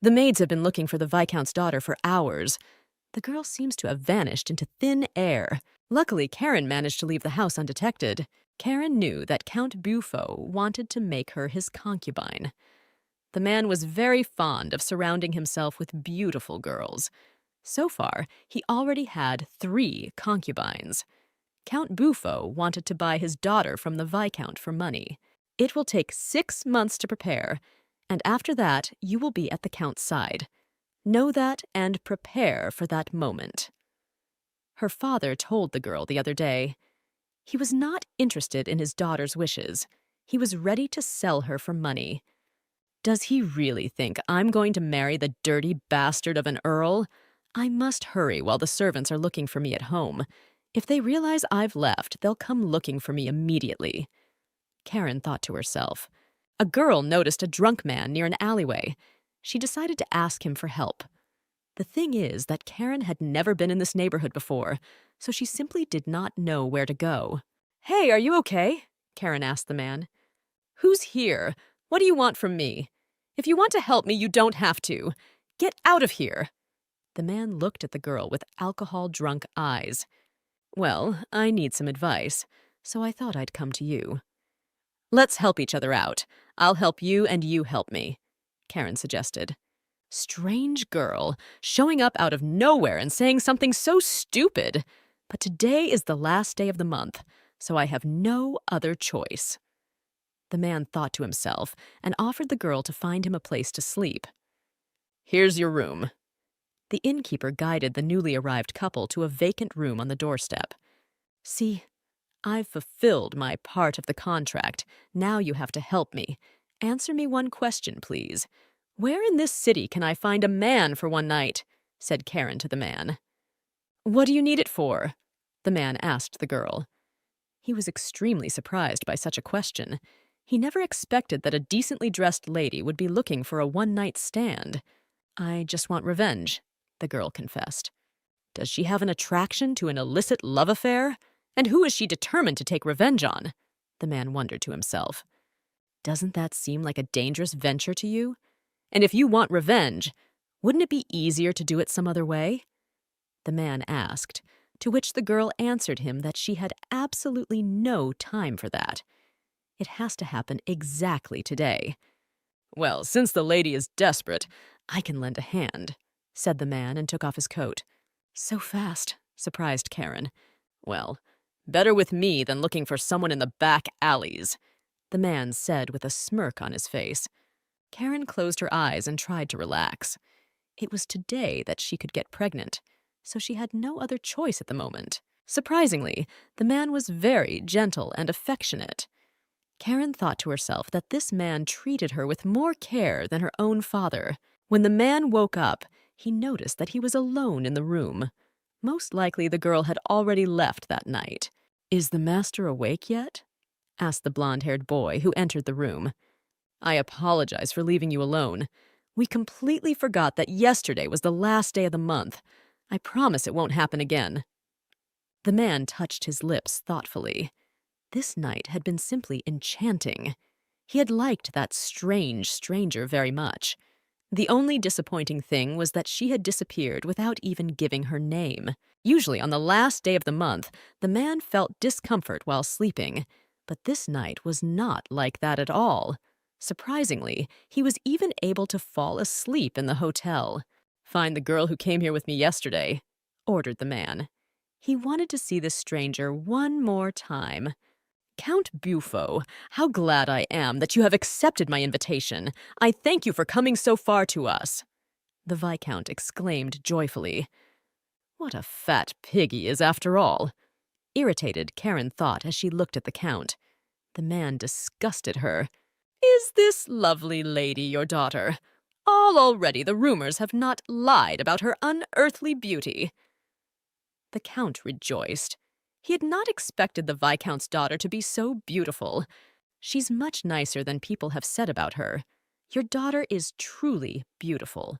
The maids have been looking for the Viscount's daughter for hours. The girl seems to have vanished into thin air. Luckily, Karen managed to leave the house undetected. Karen knew that Count Bufo wanted to make her his concubine. The man was very fond of surrounding himself with beautiful girls. So far, he already had 3 concubines. Count Bufo wanted to buy his daughter from the Viscount for money. It will take 6 months to prepare, and after that, you will be at the Count's side. Know that and prepare for that moment. Her father told the girl the other day. He was not interested in his daughter's wishes. He was ready to sell her for money. Does he really think I'm going to marry the dirty bastard of an earl? I must hurry while the servants are looking for me at home. If they realize I've left, they'll come looking for me immediately. Karen thought to herself. A girl noticed a drunk man near an alleyway. She decided to ask him for help. The thing is that Karen had never been in this neighborhood before, so she simply did not know where to go. "Hey, are you okay?" Karen asked the man. "Who's here? What do you want from me? If you want to help me, you don't have to. Get out of here." The man looked at the girl with alcohol-drunk eyes. "Well, I need some advice, so I thought I'd come to you." "Let's help each other out. I'll help you and you help me," Karen suggested. Strange girl, showing up out of nowhere and saying something so stupid. But today is the last day of the month, so I have no other choice. The man thought to himself and offered the girl to find him a place to sleep. "Here's your room." The innkeeper guided the newly arrived couple to a vacant room on the doorstep. "See, I've fulfilled my part of the contract. Now you have to help me. Answer me one question, please. Where in this city can I find a man for one night?" said Karen to the man. "What do you need it for?" the man asked the girl. He was extremely surprised by such a question. He never expected that a decently dressed lady would be looking for a one-night stand. "I just want revenge," the girl confessed. "Does she have an attraction to an illicit love affair? And who is she determined to take revenge on?" the man wondered to himself. "Doesn't that seem like a dangerous venture to you? And if you want revenge, wouldn't it be easier to do it some other way?" the man asked, to which the girl answered him that she had absolutely no time for that. It has to happen exactly today. "Well, since the lady is desperate, I can lend a hand," said the man and took off his coat. "So fast," surprised Karen. "Well, better with me than looking for someone in the back alleys," the man said with a smirk on his face. Karen closed her eyes and tried to relax. It was today that she could get pregnant, so she had no other choice at the moment. Surprisingly, the man was very gentle and affectionate. Karen thought to herself that this man treated her with more care than her own father. When the man woke up, he noticed that he was alone in the room. Most likely the girl had already left that night. "Is the master awake yet?" asked the blonde-haired boy who entered the room. "I apologize for leaving you alone. We completely forgot that yesterday was the last day of the month. I promise it won't happen again." The man touched his lips thoughtfully. This night had been simply enchanting. He had liked that strange stranger very much. The only disappointing thing was that she had disappeared without even giving her name. Usually on the last day of the month, the man felt discomfort while sleeping, but this night was not like that at all. Surprisingly, he was even able to fall asleep in the hotel. "Find the girl who came here with me yesterday," ordered the man. He wanted to see this stranger one more time. "Count Bufo, how glad I am that you have accepted my invitation. I thank you for coming so far to us," the Viscount exclaimed joyfully. What a fat pig he is after all. Irritated, Karen thought as she looked at the Count. The man disgusted her. "Is this lovely lady your daughter? All already the rumors have not lied about her unearthly beauty." The Count rejoiced. He had not expected the Viscount's daughter to be so beautiful. "She's much nicer than people have said about her. Your daughter is truly beautiful.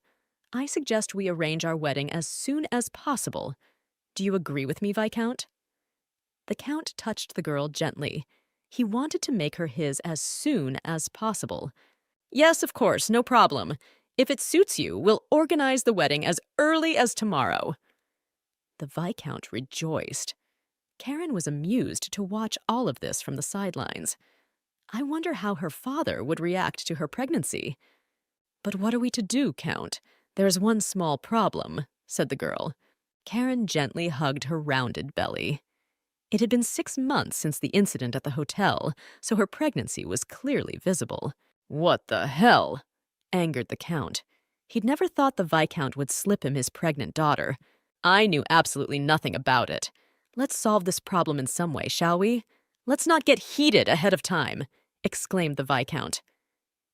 I suggest we arrange our wedding as soon as possible. Do you agree with me, Viscount?" The Count touched the girl gently. He wanted to make her his as soon as possible. "Yes, of course, no problem. If it suits you, we'll organize the wedding as early as tomorrow." The Viscount rejoiced. Karen was amused to watch all of this from the sidelines. I wonder how her father would react to her pregnancy. "But what are we to do, Count? There's one small problem," said the girl. Karen gently hugged her rounded belly. It had been 6 months since the incident at the hotel, so her pregnancy was clearly visible. "What the hell?" angered the Count. He'd never thought the Viscount would slip him his pregnant daughter. "I knew absolutely nothing about it. Let's solve this problem in some way, shall we? Let's not get heated ahead of time," exclaimed the Viscount.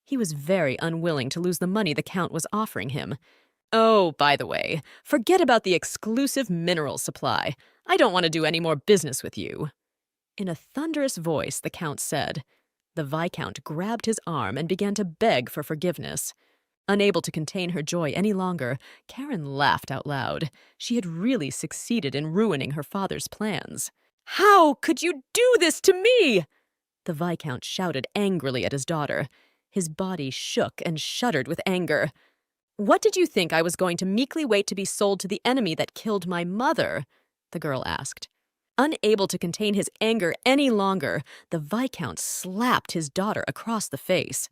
He was very unwilling to lose the money the Count was offering him. "Oh, by the way, forget about the exclusive mineral supply. I don't want to do any more business with you." In a thunderous voice, the Count said. The Viscount grabbed his arm and began to beg for forgiveness. Unable to contain her joy any longer, Karen laughed out loud. She had really succeeded in ruining her father's plans. "How could you do this to me?" The Viscount shouted angrily at his daughter. His body shook and shuddered with anger. "What did you think I was going to meekly wait to be sold to the enemy that killed my mother?" the girl asked. Unable to contain his anger any longer, the Viscount slapped his daughter across the face.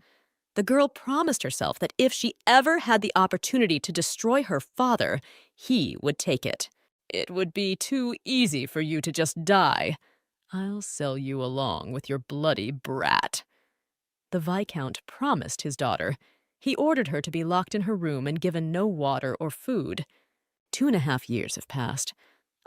The girl promised herself that if she ever had the opportunity to destroy her father, he would take it. "It would be too easy for you to just die. I'll sell you along with your bloody brat." The Viscount promised his daughter. He ordered her to be locked in her room and given no water or food. 2.5 years have passed.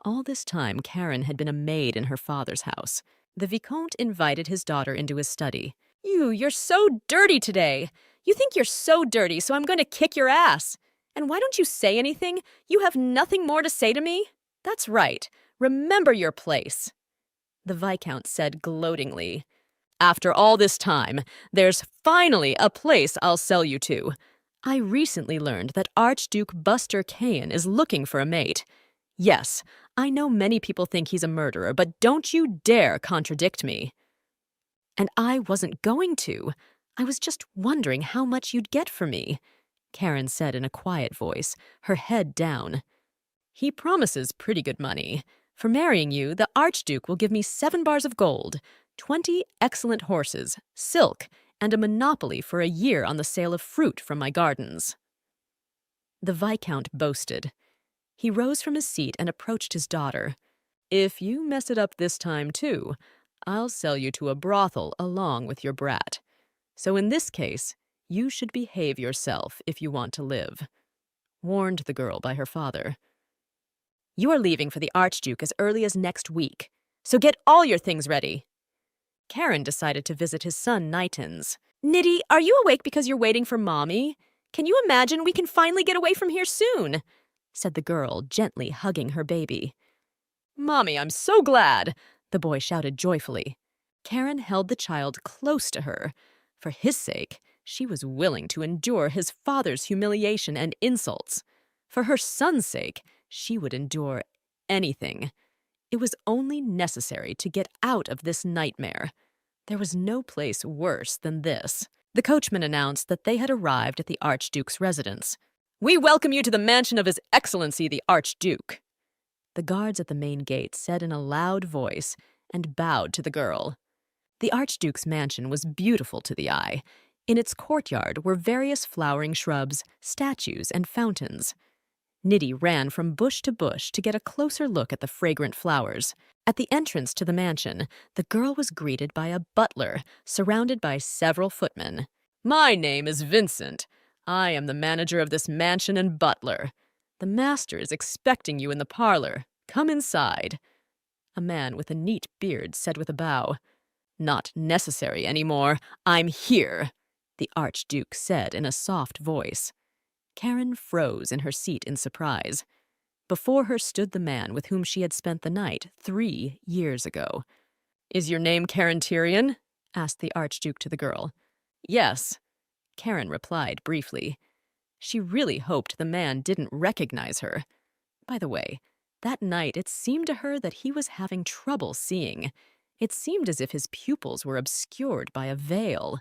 All this time, Karen had been a maid in her father's house. The Vicomte invited his daughter into his study. You're so dirty today. You think you're so dirty, so I'm going to kick your ass. And why don't you say anything? You have nothing more to say to me? That's right. Remember your place," the Viscount said gloatingly. "After all this time, there's finally a place I'll sell you to. I recently learned that Archduke Buster Cain is looking for a mate. Yes, I know many people think he's a murderer, but don't you dare contradict me." "And I wasn't going to. I was just wondering how much you'd get for me," Karen said in a quiet voice, her head down. "He promises pretty good money. For marrying you, the Archduke will give me 7 bars of gold, 20 excellent horses, silk, and a monopoly for a year on the sale of fruit from my gardens." The Viscount boasted. He rose from his seat and approached his daughter. "If you mess it up this time, too, I'll sell you to a brothel along with your brat. So in this case, you should behave yourself if you want to live," warned the girl by her father. "You are leaving for the Archduke as early as next week, so get all your things ready." Karen decided to visit his son Nighton's. "Nitty, are you awake because you're waiting for Mommy? Can you imagine we can finally get away from here soon?" said the girl, gently hugging her baby. "Mommy, I'm so glad," the boy shouted joyfully. Karen held the child close to her. For his sake, she was willing to endure his father's humiliation and insults. For her son's sake, she would endure anything. It was only necessary to get out of this nightmare. There was no place worse than this. The coachman announced that they had arrived at the Archduke's residence. "We welcome you to the mansion of His Excellency the Archduke," the guards at the main gate said in a loud voice and bowed to the girl. The Archduke's mansion was beautiful to the eye. In its courtyard were various flowering shrubs, statues, and fountains. Nitty ran from bush to bush to get a closer look at the fragrant flowers. At the entrance to the mansion, the girl was greeted by a butler, surrounded by several footmen. "My name is Vincent. I am the manager of this mansion and butler. The master is expecting you in the parlor. Come inside," a man with a neat beard said with a bow. "Not necessary anymore. I'm here," the Archduke said in a soft voice. Karen froze in her seat in surprise. Before her stood the man with whom she had spent the night 3 years ago. "Is your name Karen Tyrion?" asked the Archduke to the girl. "Yes," Karen replied briefly. She really hoped the man didn't recognize her. By the way, that night it seemed to her that he was having trouble seeing. It seemed as if his pupils were obscured by a veil.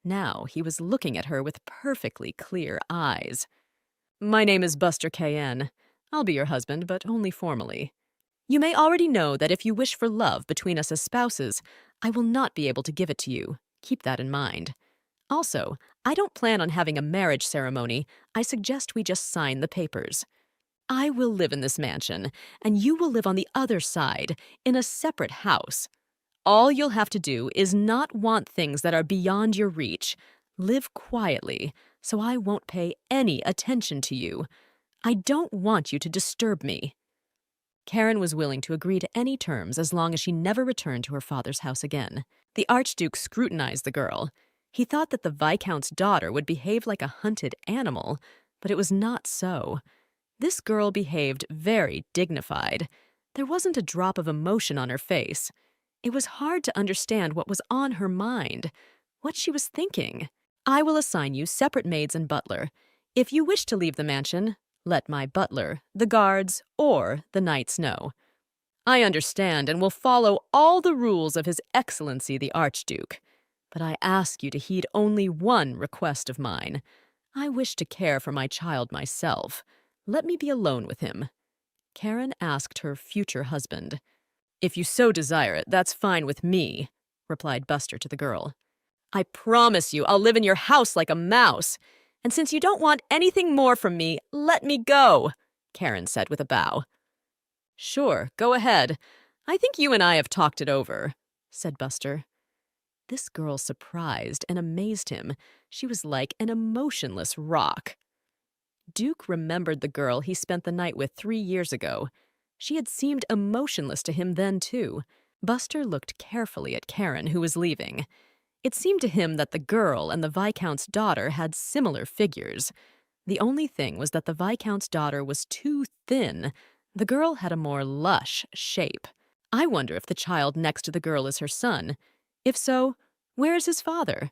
Now he was looking at her with perfectly clear eyes. "My name is Buster K.N. I'll be your husband, but only formally. You may already know that if you wish for love between us as spouses, I will not be able to give it to you. Keep that in mind. Also, I don't plan on having a marriage ceremony. I suggest we just sign the papers. I will live in this mansion, and you will live on the other side, in a separate house. All you'll have to do is not want things that are beyond your reach. Live quietly, so I won't pay any attention to you. I don't want you to disturb me." Karen was willing to agree to any terms as long as she never returned to her father's house again. The Archduke scrutinized the girl. He thought that the Viscount's daughter would behave like a hunted animal, but it was not so. This girl behaved very dignified. There wasn't a drop of emotion on her face. It was hard to understand what was on her mind, what she was thinking. "I will assign you separate maids and butler. If you wish to leave the mansion, let my butler, the guards, or the knights know. I understand and will follow all the rules of His Excellency the Archduke. But I ask you to heed only one request of mine. I wish to care for my child myself. Let me be alone with him." Karen asked her future husband. "If you so desire it, that's fine with me," replied Buster to the girl. "I promise you I'll live in your house like a mouse. And since you don't want anything more from me, let me go," Karen said with a bow. "Sure, go ahead. I think you and I have talked it over," said Buster. This girl surprised and amazed him. She was like an emotionless rock. Duke remembered the girl he spent the night with 3 years ago. She had seemed emotionless to him then, too. Buster looked carefully at Karen, who was leaving. It seemed to him that the girl and the Viscount's daughter had similar figures. The only thing was that the Viscount's daughter was too thin. The girl had a more lush shape. I wonder if the child next to the girl is her son. If so, where is his father?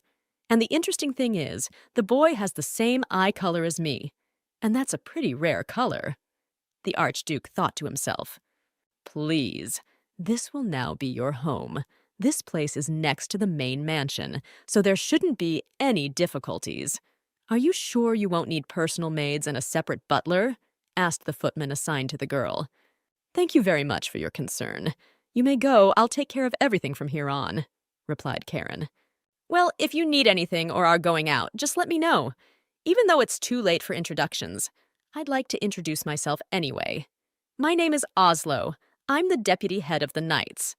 And the interesting thing is, the boy has the same eye color as me. And that's a pretty rare color. The Archduke thought to himself, "Please, this will now be your home. This place is next to the main mansion, so there shouldn't be any difficulties. Are you sure you won't need personal maids and a separate butler?" asked the footman assigned to the girl. "Thank you very much for your concern. You may go. I'll take care of everything from here on," replied Karen. "Well, if you need anything or are going out, just let me know. Even though it's too late for introductions, I'd like to introduce myself anyway. My name is Oslo. I'm the deputy head of the Knights.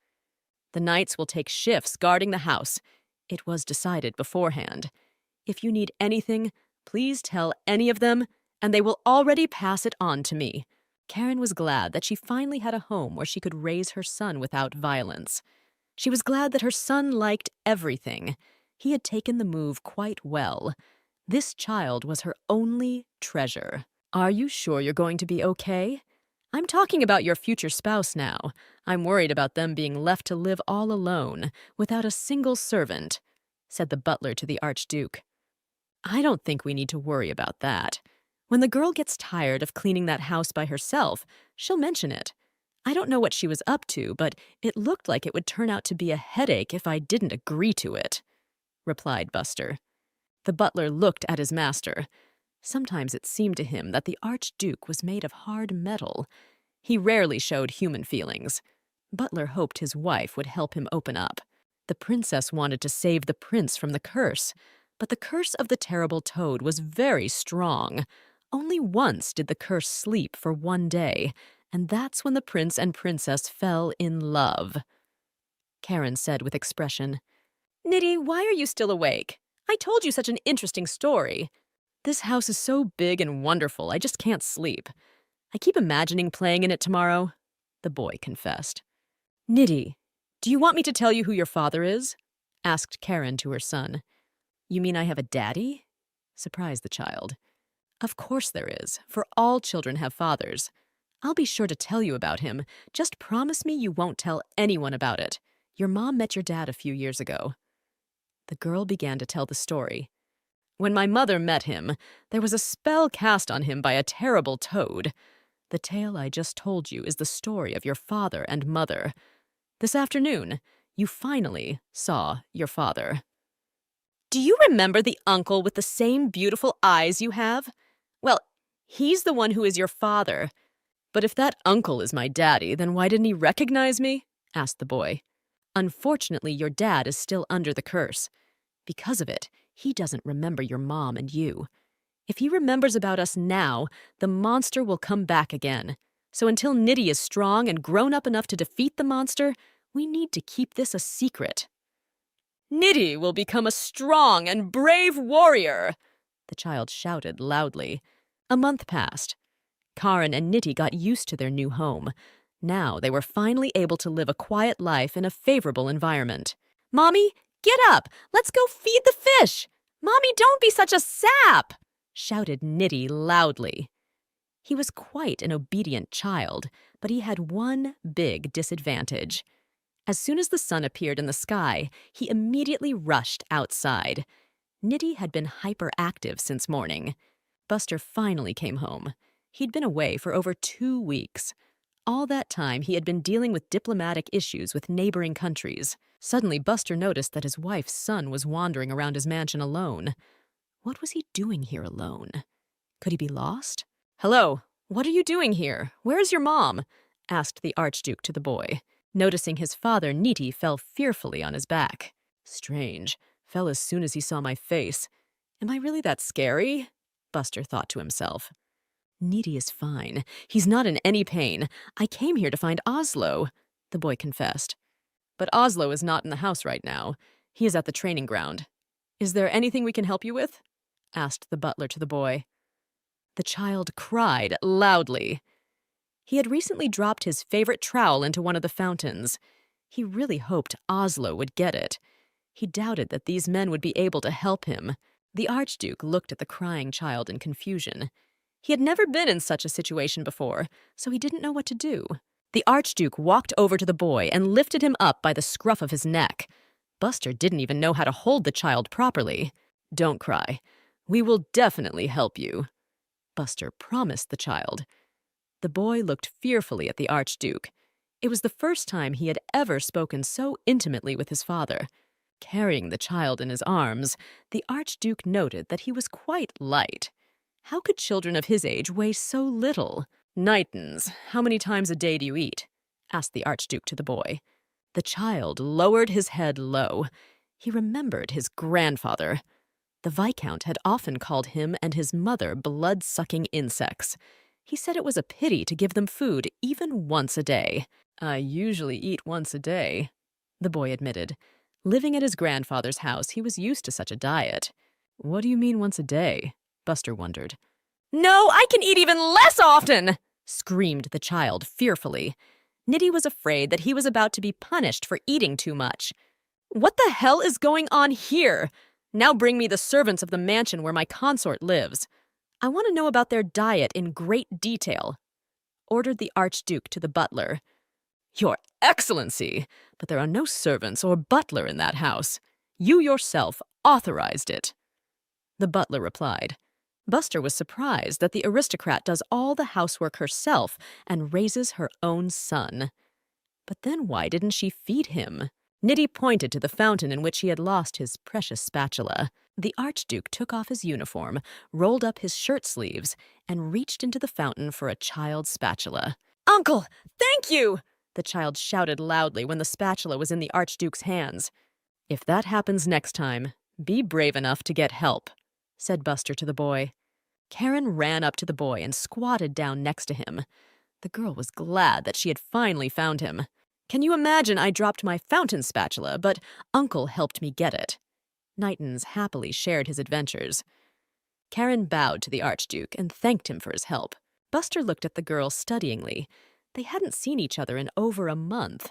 The Knights will take shifts guarding the house. It was decided beforehand. If you need anything, please tell any of them, and they will already pass it on to me." Karen was glad that she finally had a home where she could raise her son without violence. She was glad that her son liked everything. He had taken the move quite well. This child was her only treasure. "Are you sure you're going to be okay? I'm talking about your future spouse now. I'm worried about them being left to live all alone, without a single servant," said the butler to the Archduke. "I don't think we need to worry about that. When the girl gets tired of cleaning that house by herself, she'll mention it. I don't know what she was up to, but it looked like it would turn out to be a headache if I didn't agree to it," replied Buster. The butler looked at his master. Sometimes it seemed to him that the Archduke was made of hard metal. He rarely showed human feelings. Butler hoped his wife would help him open up. The princess wanted to save the prince from the curse, but the curse of the terrible toad was very strong. Only once did the curse sleep for 1 day, and that's when the prince and princess fell in love. Karen said with expression, "Nitty, why are you still awake? I told you such an interesting story. This house is so big and wonderful, I just can't sleep. I keep imagining playing in it tomorrow," the boy confessed. "Nitty, do you want me to tell you who your father is?" asked Karen to her son. "You mean I have a daddy?" surprised the child. "Of course there is, for all children have fathers. I'll be sure to tell you about him. Just promise me you won't tell anyone about it. Your mom met your dad a few years ago." The girl began to tell the story. "When my mother met him, there was a spell cast on him by a terrible toad. The tale I just told you is the story of your father and mother. This afternoon, you finally saw your father." Do you remember the uncle with the same beautiful eyes you have? Well, he's the one who is your father. But if that uncle is my daddy, then why didn't he recognize me? Asked the boy. Unfortunately, your dad is still under the curse. Because of it, he doesn't remember your mom and you. If he remembers about us now, the monster will come back again. So until Niddy is strong and grown up enough to defeat the monster, we need to keep this a secret. Niddy will become a strong and brave warrior, the child shouted loudly. A month passed. Karen and Niddy got used to their new home. Now they were finally able to live a quiet life in a favorable environment. Mommy, get up! Let's go feed the fish! Mommy, don't be such a sap! Shouted Niddy loudly. He was quite an obedient child, but he had one big disadvantage. As soon as the sun appeared in the sky, he immediately rushed outside. Niddy had been hyperactive since morning. Buster finally came home. He'd been away for over 2 weeks. All that time, he had been dealing with diplomatic issues with neighboring countries. Suddenly, Buster noticed that his wife's son was wandering around his mansion alone. What was he doing here alone? Could he be lost? Hello, what are you doing here? Where is your mom? Asked the Archduke to the boy. Noticing his father, Niddy fell fearfully on his back. Strange. Fell as soon as he saw my face. Am I really that scary? Buster thought to himself. Niddy is fine. He's not in any pain. I came here to find Oslo, the boy confessed. But Oslo is not in the house right now. He is at the training ground. Is there anything we can help you with? Asked the butler to the boy. The child cried loudly. He had recently dropped his favorite trowel into one of the fountains. He really hoped Oslo would get it. He doubted that these men would be able to help him. The Archduke looked at the crying child in confusion. He had never been in such a situation before, so he didn't know what to do. The Archduke walked over to the boy and lifted him up by the scruff of his neck. Buster didn't even know how to hold the child properly. Don't cry. We will definitely help you, Buster promised the child. The boy looked fearfully at the Archduke. It was the first time he had ever spoken so intimately with his father. Carrying the child in his arms, the Archduke noted that he was quite light. How could children of his age weigh so little? Nightens, how many times a day do you eat? Asked the Archduke to the boy. The child lowered his head low. He remembered his grandfather. The Viscount had often called him and his mother blood-sucking insects. He said it was a pity to give them food even once a day. I usually eat once a day, the boy admitted. Living at his grandfather's house, he was used to such a diet. What do you mean once a day? Buster wondered. No, I can eat even less often! Screamed the child fearfully. Niddy was afraid that he was about to be punished for eating too much. What the hell is going on here? Now bring me the servants of the mansion where my consort lives. I want to know about their diet in great detail, ordered the Archduke to the butler. Your Excellency, but there are no servants or butler in that house. You yourself authorized it, the butler replied. Buster was surprised that the aristocrat does all the housework herself and raises her own son. But then why didn't she feed him? Niddy pointed to the fountain in which he had lost his precious spatula. The Archduke took off his uniform, rolled up his shirt sleeves, and reached into the fountain for a child's spatula. Uncle, thank you! The child shouted loudly when the spatula was in the Archduke's hands. If that happens next time, be brave enough to get help, said Buster to the boy. Karen ran up to the boy and squatted down next to him. The girl was glad that she had finally found him. Can you imagine I dropped my fountain spatula, but Uncle helped me get it? Nightens happily shared his adventures. Karen bowed to the Archduke and thanked him for his help. Buster looked at the girl studyingly. They hadn't seen each other in over a month.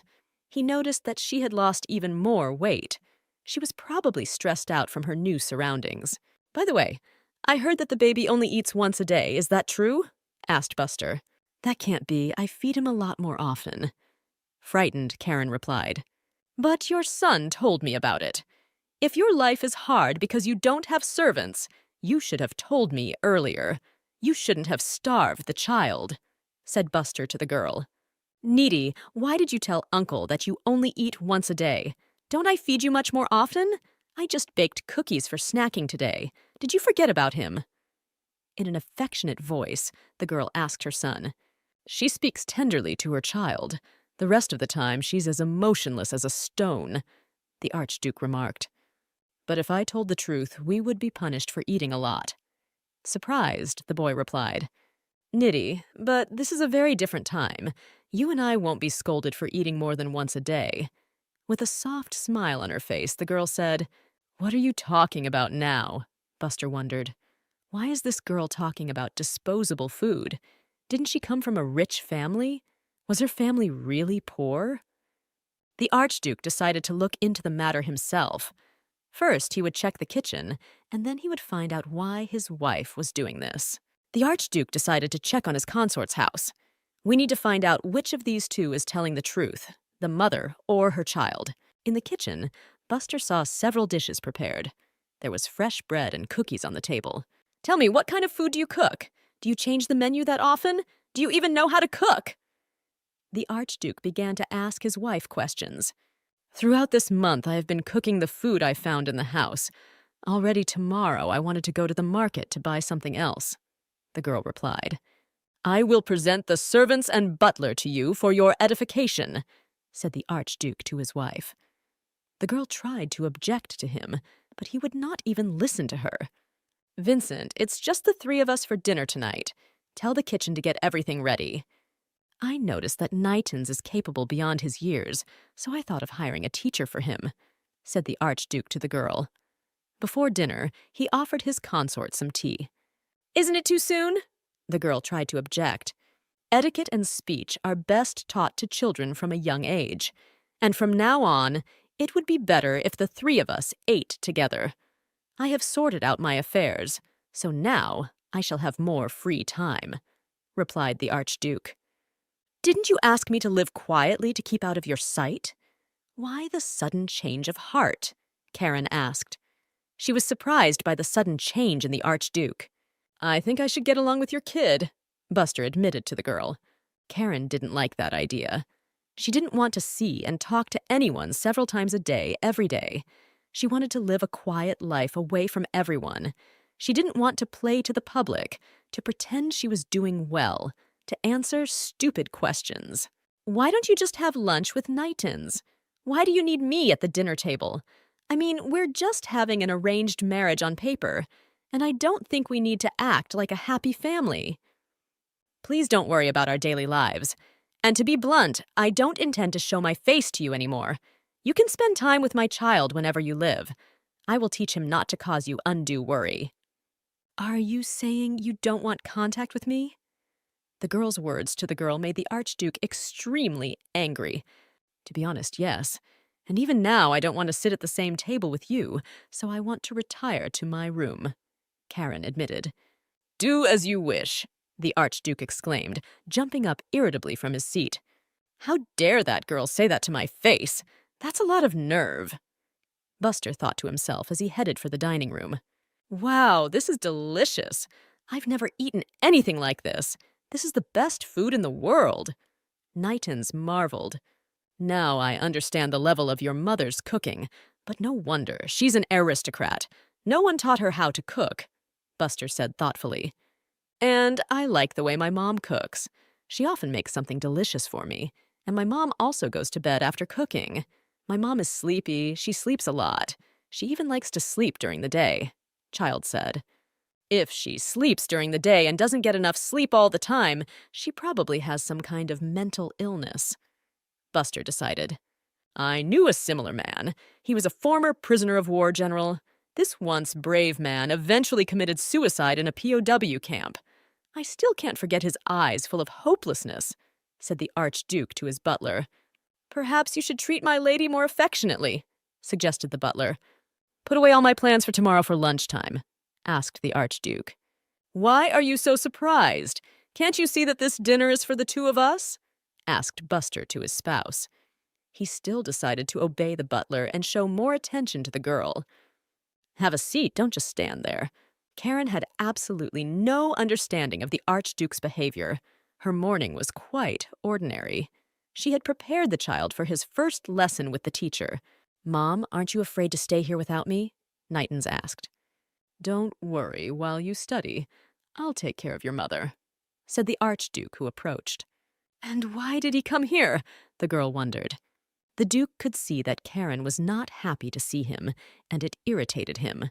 He noticed that she had lost even more weight. She was probably stressed out from her new surroundings. By the way, I heard that the baby only eats once a day. Is that true? Asked Buster. That can't be. I feed him a lot more often. Frightened, Karen replied. But your son told me about it. If your life is hard because you don't have servants, you should have told me earlier. You shouldn't have starved the child, said Buster to the girl. Niddy, why did you tell Uncle that you only eat once a day? Don't I feed you much more often? I just baked cookies for snacking today. Did you forget about him?" In an affectionate voice, the girl asked her son. She speaks tenderly to her child. The rest of the time, she's as emotionless as a stone, the Archduke remarked. But if I told the truth, we would be punished for eating a lot. Surprised, the boy replied. Nitty, but this is a very different time. You and I won't be scolded for eating more than once a day. With a soft smile on her face, the girl said, "What are you talking about now?" Buster wondered. Why is this girl talking about disposable food? Didn't she come from a rich family? Was her family really poor? The Archduke decided to look into the matter himself. First, he would check the kitchen, and then he would find out why his wife was doing this. The Archduke decided to check on his consort's house. We need to find out which of these two is telling the truth, the mother or her child. In the kitchen, Buster saw several dishes prepared. There was fresh bread and cookies on the table. "Tell me, what kind of food do you cook? Do you change the menu that often? Do you even know how to cook?" The Archduke began to ask his wife questions. "Throughout this month, I have been cooking the food I found in the house. Already tomorrow, I wanted to go to the market to buy something else," the girl replied. "I will present the servants and butler to you for your edification," said the Archduke to his wife. The girl tried to object to him, but he would not even listen to her. "Vincent, it's just the three of us for dinner tonight. Tell the kitchen to get everything ready." I noticed that Nitons is capable beyond his years, so I thought of hiring a teacher for him, said the Archduke to the girl. Before dinner, he offered his consort some tea. "Isn't it too soon?" The girl tried to object. "Etiquette and speech are best taught to children from a young age, and from now on, it would be better if the three of us ate together. I have sorted out my affairs, so now I shall have more free time," replied the Archduke. "Didn't you ask me to live quietly to keep out of your sight?" "Why the sudden change of heart?" Karen asked. She was surprised by the sudden change in the Archduke. "I think I should get along with your kid," Buster admitted to the girl. Karen didn't like that idea. She didn't want to see and talk to anyone several times a day, every day. She wanted to live a quiet life away from everyone. She didn't want to play to the public, to pretend she was doing well, to answer stupid questions. "Why don't you just have lunch with Nitons? Why do you need me at the dinner table? I mean, we're just having an arranged marriage on paper, and I don't think we need to act like a happy family." "Please don't worry about our daily lives. And to be blunt, I don't intend to show my face to you anymore. You can spend time with my child whenever you live. I will teach him not to cause you undue worry." "Are you saying you don't want contact with me?" The girl's words to the girl made the Archduke extremely angry. "To be honest, yes. And even now I don't want to sit at the same table with you, so I want to retire to my room," Karen admitted. "Do as you wish," the Archduke exclaimed, jumping up irritably from his seat. "How dare that girl say that to my face? That's a lot of nerve." Buster thought to himself as he headed for the dining room. "Wow, this is delicious. I've never eaten anything like this. This is the best food in the world." Nitons marveled. "Now I understand the level of your mother's cooking, but no wonder, she's an aristocrat. No one taught her how to cook," Buster said thoughtfully. "And I like the way my mom cooks. She often makes something delicious for me, and my mom also goes to bed after cooking. My mom is sleepy, she sleeps a lot. She even likes to sleep during the day," Child said. "If she sleeps during the day and doesn't get enough sleep all the time, she probably has some kind of mental illness," Buster decided. "I knew a similar man. He was a former prisoner of war general. This once brave man eventually committed suicide in a POW camp. I still can't forget his eyes full of hopelessness," said the Archduke to his butler. "Perhaps you should treat my lady more affectionately," suggested the butler. "Put away all my plans for tomorrow for lunchtime," asked the Archduke. "Why are you so surprised? Can't you see that this dinner is for the two of us?" asked Buster to his spouse. He still decided to obey the butler and show more attention to the girl. "Have a seat, don't just stand there." Karen had absolutely no understanding of the Archduke's behavior. Her morning was quite ordinary. She had prepared the child for his first lesson with the teacher. Mom, aren't you afraid to stay here without me? Nightens asked. Don't worry while you study. I'll take care of your mother, said the Archduke, who approached. And why did he come here? The girl wondered. The Duke could see that Karen was not happy to see him, and it irritated him.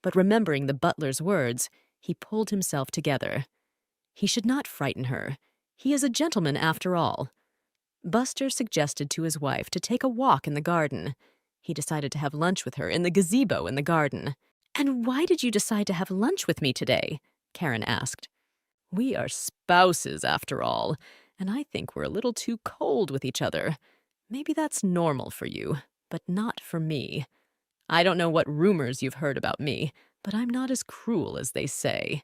But remembering the butler's words, he pulled himself together. He should not frighten her. He is a gentleman after all. Buster suggested to his wife to take a walk in the garden. He decided to have lunch with her in the gazebo in the garden. And why did you decide to have lunch with me today? Karen asked. We are spouses, after all, and I think we're a little too cold with each other. Maybe that's normal for you, but not for me. I don't know what rumors you've heard about me, but I'm not as cruel as they say,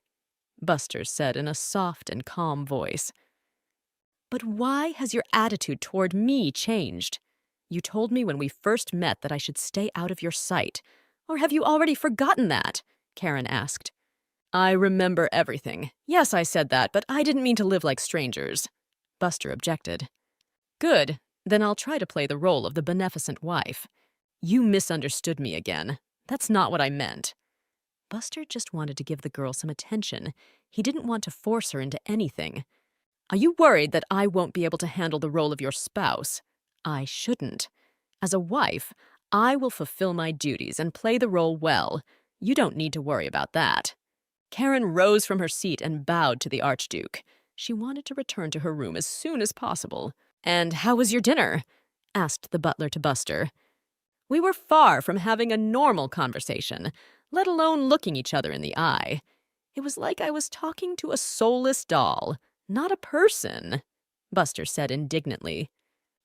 Buster said in a soft and calm voice. But why has your attitude toward me changed? You told me when we first met that I should stay out of your sight. Or have you already forgotten that? Karen asked. I remember everything. Yes, I said that, but I didn't mean to live like strangers, Buster objected. Good. Then I'll try to play the role of the beneficent wife. You misunderstood me again. That's not what I meant. Buster just wanted to give the girl some attention. He didn't want to force her into anything. Are you worried that I won't be able to handle the role of your spouse? I shouldn't. As a wife, I will fulfill my duties and play the role well. You don't need to worry about that. Karen rose from her seat and bowed to the Archduke. She wanted to return to her room as soon as possible. And how was your dinner? Asked the butler to Buster. We were far from having a normal conversation, let alone looking each other in the eye. It was like I was talking to a soulless doll, not a person, Buster said indignantly.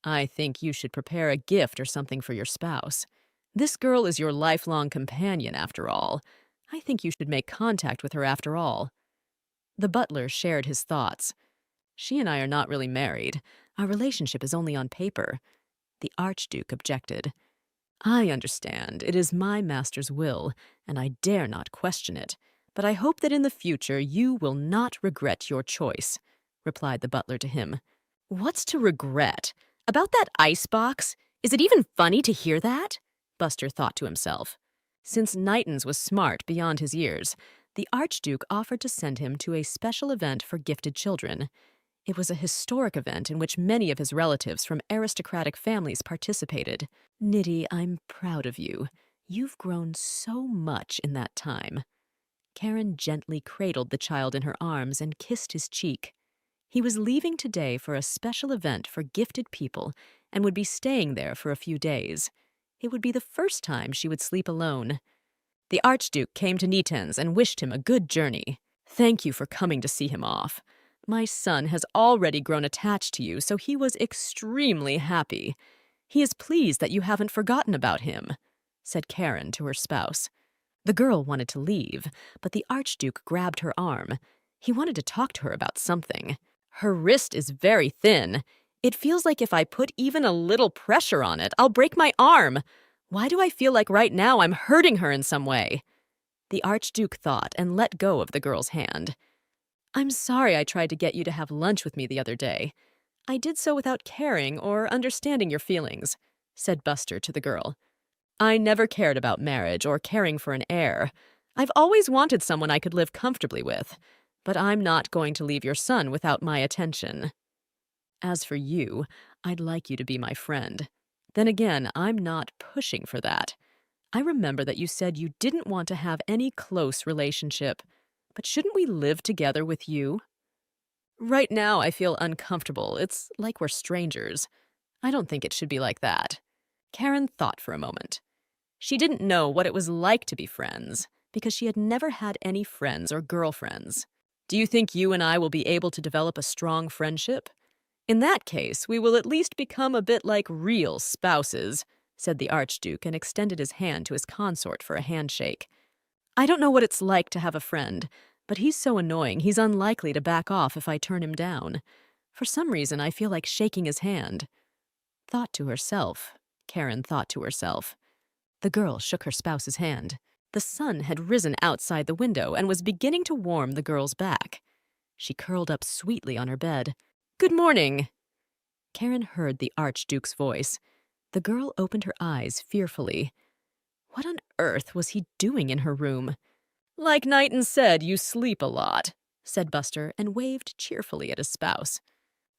I think you should prepare a gift or something for your spouse. This girl is your lifelong companion, after all. I think you should make contact with her after all. The butler shared his thoughts. She and I are not really married. Our relationship is only on paper. The Archduke objected. I understand. It is my master's will, and I dare not question it. But I hope that in the future you will not regret your choice, replied the butler to him. What's to regret? About that icebox? Is it even funny to hear that? Buster thought to himself. Since Nightens was smart beyond his years, the Archduke offered to send him to a special event for gifted children. It was a historic event in which many of his relatives from aristocratic families participated. Niddy, I'm proud of you. You've grown so much in that time. Karen gently cradled the child in her arms and kissed his cheek. He was leaving today for a special event for gifted people and would be staying there for a few days. It would be the first time she would sleep alone. The Archduke came to Nitens and wished him a good journey. Thank you for coming to see him off. My son has already grown attached to you, so he was extremely happy. He is pleased that you haven't forgotten about him, said Karen to her spouse. The girl wanted to leave, but the Archduke grabbed her arm. He wanted to talk to her about something. Her wrist is very thin. It feels like if I put even a little pressure on it, I'll break my arm. Why do I feel like right now I'm hurting her in some way? The Archduke thought and let go of the girl's hand. I'm sorry I tried to get you to have lunch with me the other day. I did so without caring or understanding your feelings, said Buster to the girl. I never cared about marriage or caring for an heir. I've always wanted someone I could live comfortably with, but I'm not going to leave your son without my attention. As for you, I'd like you to be my friend. Then again, I'm not pushing for that. I remember that you said you didn't want to have any close relationship, but shouldn't we live together with you? Right now, I feel uncomfortable. It's like we're strangers. I don't think it should be like that. Karen thought for a moment. She didn't know what it was like to be friends, because she had never had any friends or girlfriends. Do you think you and I will be able to develop a strong friendship? In that case, we will at least become a bit like real spouses, said the Archduke and extended his hand to his consort for a handshake. I don't know what it's like to have a friend, but he's so annoying he's unlikely to back off if I turn him down. For some reason, I feel like shaking his hand. Karen thought to herself. The girl shook her spouse's hand. The sun had risen outside the window and was beginning to warm the girl's back. She curled up sweetly on her bed. Good morning. Karen heard the Archduke's voice. The girl opened her eyes fearfully. What on earth was he doing in her room? Like Knighton said, you sleep a lot, said Buster and waved cheerfully at his spouse.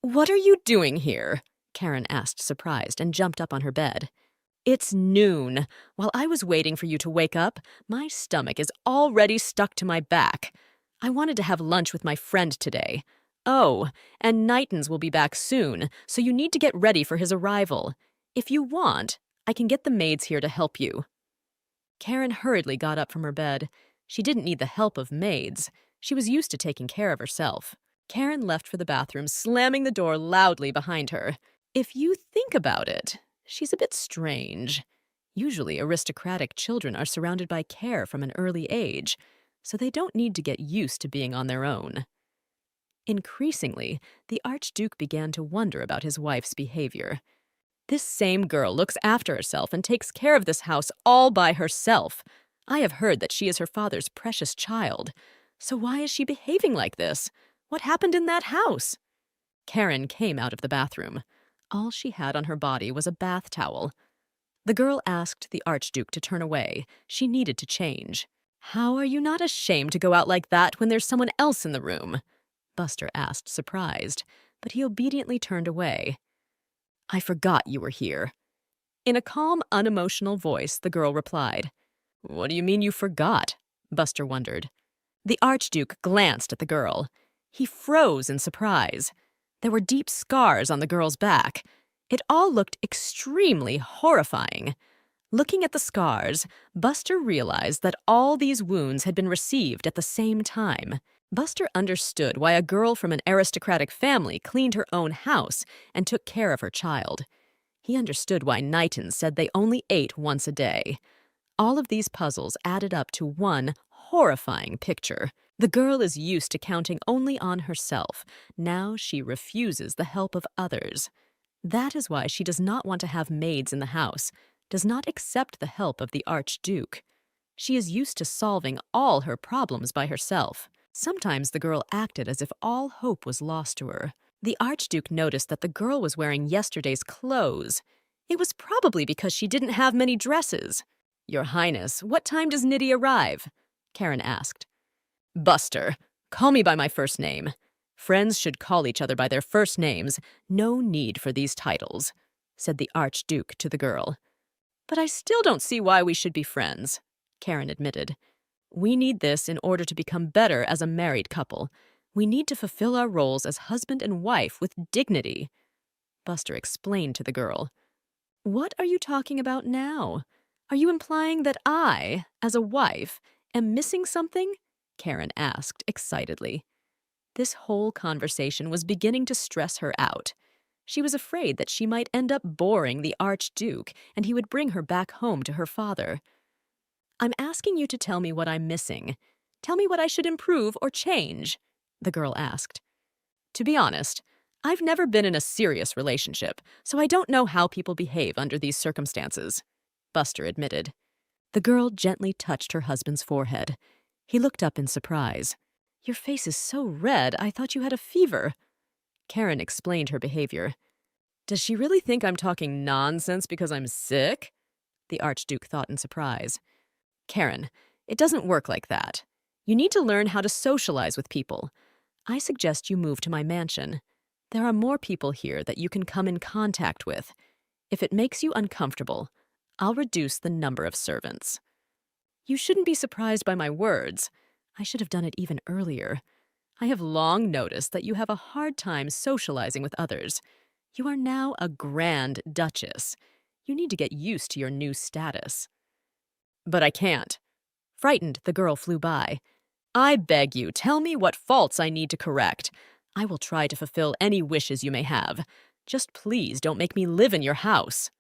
What are you doing here? Karen asked, surprised, and jumped up on her bed. It's noon. While I was waiting for you to wake up, my stomach is already stuck to my back. I wanted to have lunch with my friend today. Oh, and Knighton's will be back soon, so you need to get ready for his arrival. If you want, I can get the maids here to help you. Karen hurriedly got up from her bed. She didn't need the help of maids. She was used to taking care of herself. Karen left for the bathroom, slamming the door loudly behind her. If you think about it, she's a bit strange. Usually, aristocratic children are surrounded by care from an early age, so they don't need to get used to being on their own. Increasingly, the Archduke began to wonder about his wife's behavior. This same girl looks after herself and takes care of this house all by herself. I have heard that she is her father's precious child. So why is she behaving like this? What happened in that house? Karen came out of the bathroom. All she had on her body was a bath towel. The girl asked the Archduke to turn away. She needed to change. How are you not ashamed to go out like that when there's someone else in the room? Buster asked, surprised, but he obediently turned away. I forgot you were here. In a calm, unemotional voice, the girl replied. What do you mean you forgot? Buster wondered. The Archduke glanced at the girl. He froze in surprise. There were deep scars on the girl's back. It all looked extremely horrifying. Looking at the scars, Buster realized that all these wounds had been received at the same time. Buster understood why a girl from an aristocratic family cleaned her own house and took care of her child. He understood why Knighton said they only ate once a day. All of these puzzles added up to one horrifying picture. The girl is used to counting only on herself. Now she refuses the help of others. That is why she does not want to have maids in the house, does not accept the help of the Archduke. She is used to solving all her problems by herself. Sometimes the girl acted as if all hope was lost to her. The Archduke noticed that the girl was wearing yesterday's clothes. It was probably because she didn't have many dresses. Your Highness, what time does Niddy arrive? Karen asked. Buster, call me by my first name. Friends should call each other by their first names. No need for these titles, said the Archduke to the girl. But I still don't see why we should be friends, Karen admitted. We need this in order to become better as a married couple. We need to fulfill our roles as husband and wife with dignity. Buster explained to the girl. What are you talking about now? Are you implying that I, as a wife, am missing something? Karen asked excitedly. This whole conversation was beginning to stress her out. She was afraid that she might end up boring the Archduke and he would bring her back home to her father. I'm asking you to tell me what I'm missing. Tell me what I should improve or change, the girl asked. To be honest, I've never been in a serious relationship, so I don't know how people behave under these circumstances, Buster admitted. The girl gently touched her husband's forehead. He looked up in surprise. Your face is so red, I thought you had a fever. Karen explained her behavior. Does she really think I'm talking nonsense because I'm sick? The Archduke thought in surprise. Karen, it doesn't work like that. You need to learn how to socialize with people. I suggest you move to my mansion. There are more people here that you can come in contact with. If it makes you uncomfortable, I'll reduce the number of servants. You shouldn't be surprised by my words. I should have done it even earlier. I have long noticed that you have a hard time socializing with others. You are now a Grand Duchess. You need to get used to your new status. But I can't. Frightened, the girl flew by. I beg you, tell me what faults I need to correct. I will try to fulfill any wishes you may have. Just please don't make me live in your house.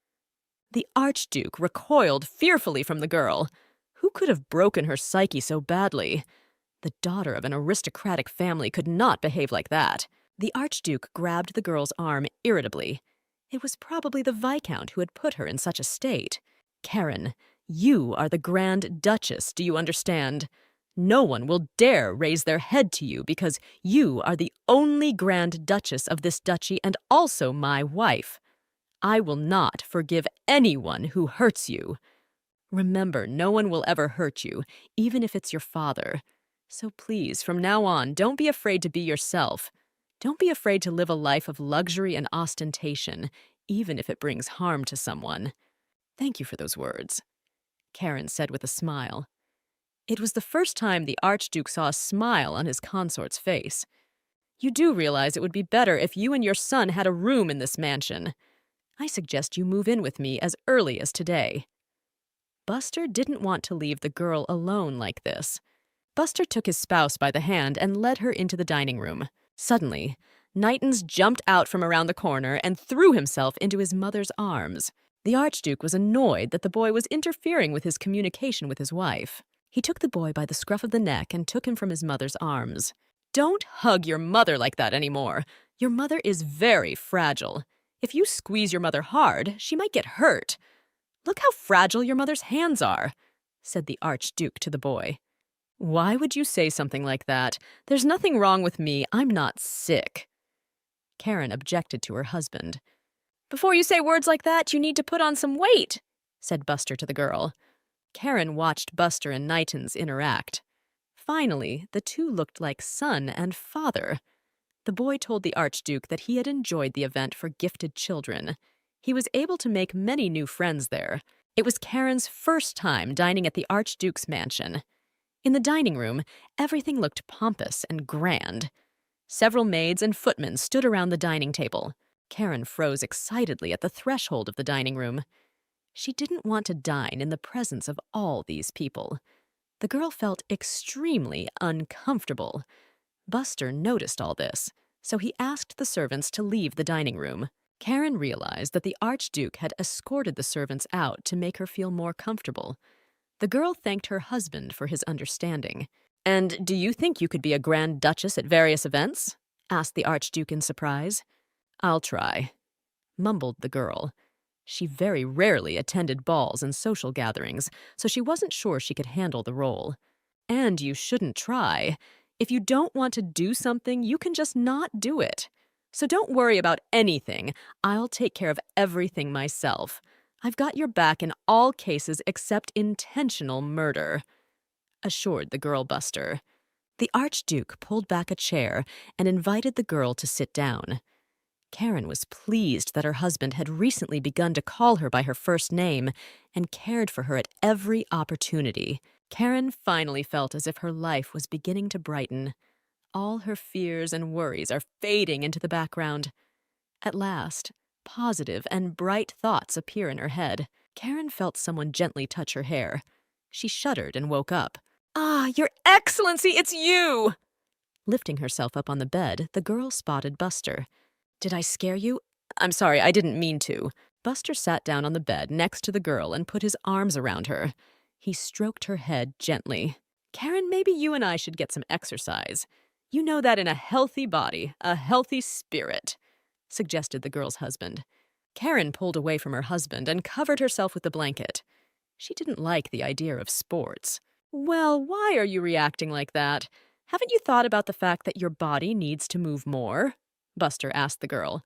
The Archduke recoiled fearfully from the girl. Who could have broken her psyche so badly? The daughter of an aristocratic family could not behave like that. The Archduke grabbed the girl's arm irritably. It was probably the Viscount who had put her in such a state. Karen, you are the Grand Duchess, do you understand? No one will dare raise their head to you because you are the only Grand Duchess of this duchy and also my wife. I will not forgive anyone who hurts you. Remember, no one will ever hurt you, even if it's your father. So please, from now on, don't be afraid to be yourself. Don't be afraid to live a life of luxury and ostentation, even if it brings harm to someone. Thank you for those words, Karen said with a smile. It was the first time the Archduke saw a smile on his consort's face. You do realize it would be better if you and your son had a room in this mansion. I suggest you move in with me as early as today. Buster didn't want to leave the girl alone like this. Buster took his spouse by the hand and led her into the dining room. Suddenly, Nightens jumped out from around the corner and threw himself into his mother's arms. The Archduke was annoyed that the boy was interfering with his communication with his wife. He took the boy by the scruff of the neck and took him from his mother's arms. Don't hug your mother like that anymore. Your mother is very fragile. If you squeeze your mother hard, she might get hurt. Look how fragile your mother's hands are, said the Archduke to the boy. Why would you say something like that? There's nothing wrong with me. I'm not sick. Karen objected to her husband. Before you say words like that, you need to put on some weight, said Buster to the girl. Karen watched Buster and Nightens interact. Finally, the two looked like son and father. The boy told the Archduke that he had enjoyed the event for gifted children. He was able to make many new friends there. It was Karen's first time dining at the Archduke's mansion. In the dining room, everything looked pompous and grand. Several maids and footmen stood around the dining table. Karen froze excitedly at the threshold of the dining room. She didn't want to dine in the presence of all these people. The girl felt extremely uncomfortable. Buster noticed all this, so he asked the servants to leave the dining room. Karen realized that the Archduke had escorted the servants out to make her feel more comfortable. The girl thanked her husband for his understanding. And do you think you could be a Grand Duchess at various events? Asked the Archduke in surprise. I'll try, mumbled the girl. She very rarely attended balls and social gatherings, so she wasn't sure she could handle the role. And you shouldn't try. If you don't want to do something, you can just not do it. So don't worry about anything. I'll take care of everything myself. I've got your back in all cases except intentional murder, assured the girl Buster. The Archduke pulled back a chair and invited the girl to sit down. Karen was pleased that her husband had recently begun to call her by her first name and cared for her at every opportunity. Karen finally felt as if her life was beginning to brighten. All her fears and worries are fading into the background. At last, positive and bright thoughts appear in her head. Karen felt someone gently touch her hair. She shuddered and woke up. Ah, Your Excellency, it's you! Lifting herself up on the bed, the girl spotted Buster. Did I scare you? I'm sorry, I didn't mean to. Buster sat down on the bed next to the girl and put his arms around her. He stroked her head gently. Karen, maybe you and I should get some exercise. You know that in a healthy body, a healthy spirit, suggested the girl's husband. Karen pulled away from her husband and covered herself with the blanket. She didn't like the idea of sports. Well, why are you reacting like that? Haven't you thought about the fact that your body needs to move more? Buster asked the girl.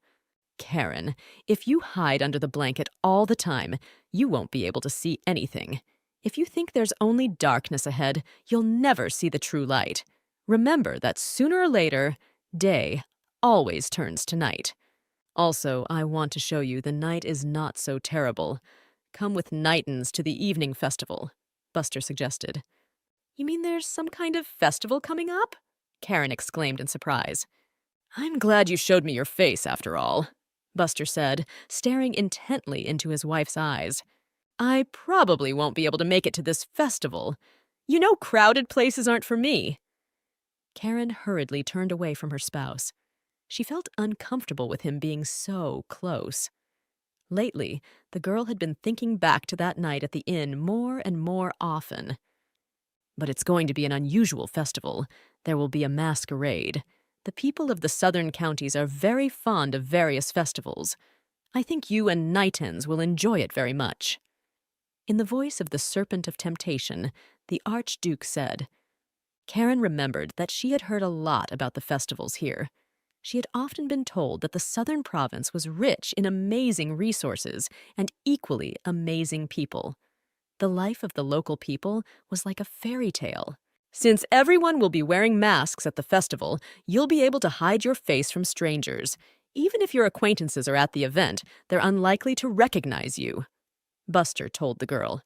Karen, if you hide under the blanket all the time, you won't be able to see anything. If you think there's only darkness ahead, you'll never see the true light. Remember that sooner or later, day always turns to night. Also, I want to show you the night is not so terrible. Come with Nightens to the evening festival, Buster suggested. You mean there's some kind of festival coming up? Karen exclaimed in surprise. I'm glad you showed me your face, after all, Buster said, staring intently into his wife's eyes. I probably won't be able to make it to this festival. You know crowded places aren't for me. Karen hurriedly turned away from her spouse. She felt uncomfortable with him being so close. Lately, the girl had been thinking back to that night at the inn more and more often. But it's going to be an unusual festival. There will be a masquerade. The people of the southern counties are very fond of various festivals. I think you and Nightens will enjoy it very much. In the voice of the serpent of temptation, the Archduke said. Karen remembered that she had heard a lot about the festivals here. She had often been told that the southern province was rich in amazing resources and equally amazing people. The life of the local people was like a fairy tale. Since everyone will be wearing masks at the festival, you'll be able to hide your face from strangers. Even if your acquaintances are at the event, they're unlikely to recognize you, Buster told the girl.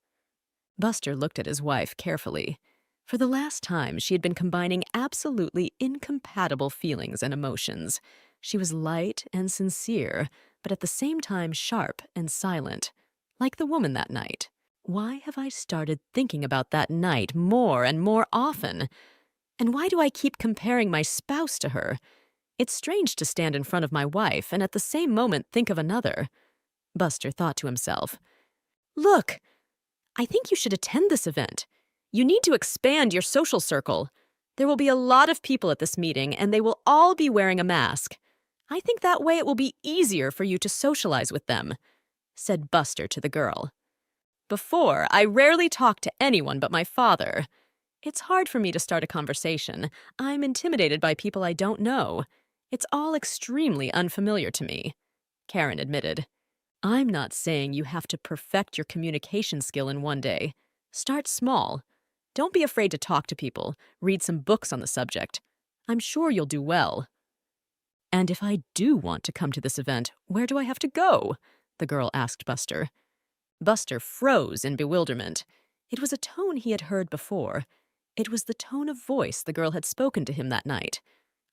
Buster looked at his wife carefully. For the last time, she had been combining absolutely incompatible feelings and emotions. She was light and sincere, but at the same time sharp and silent, like the woman that night. Why have I started thinking about that night more and more often? And why do I keep comparing my spouse to her? It's strange to stand in front of my wife and at the same moment think of another. Buster thought to himself. Look, I think you should attend this event. You need to expand your social circle. There will be a lot of people at this meeting, and they will all be wearing a mask. I think that way it will be easier for you to socialize with them, said Buster to the girl. Before, I rarely talked to anyone but my father. It's hard for me to start a conversation. I'm intimidated by people I don't know. It's all extremely unfamiliar to me, Karen admitted. I'm not saying you have to perfect your communication skill in one day. Start small. Don't be afraid to talk to people. Read some books on the subject. I'm sure you'll do well. And if I do want to come to this event, where do I have to go? The girl asked Buster. Buster froze in bewilderment. It was a tone he had heard before. It was the tone of voice the girl had spoken to him that night.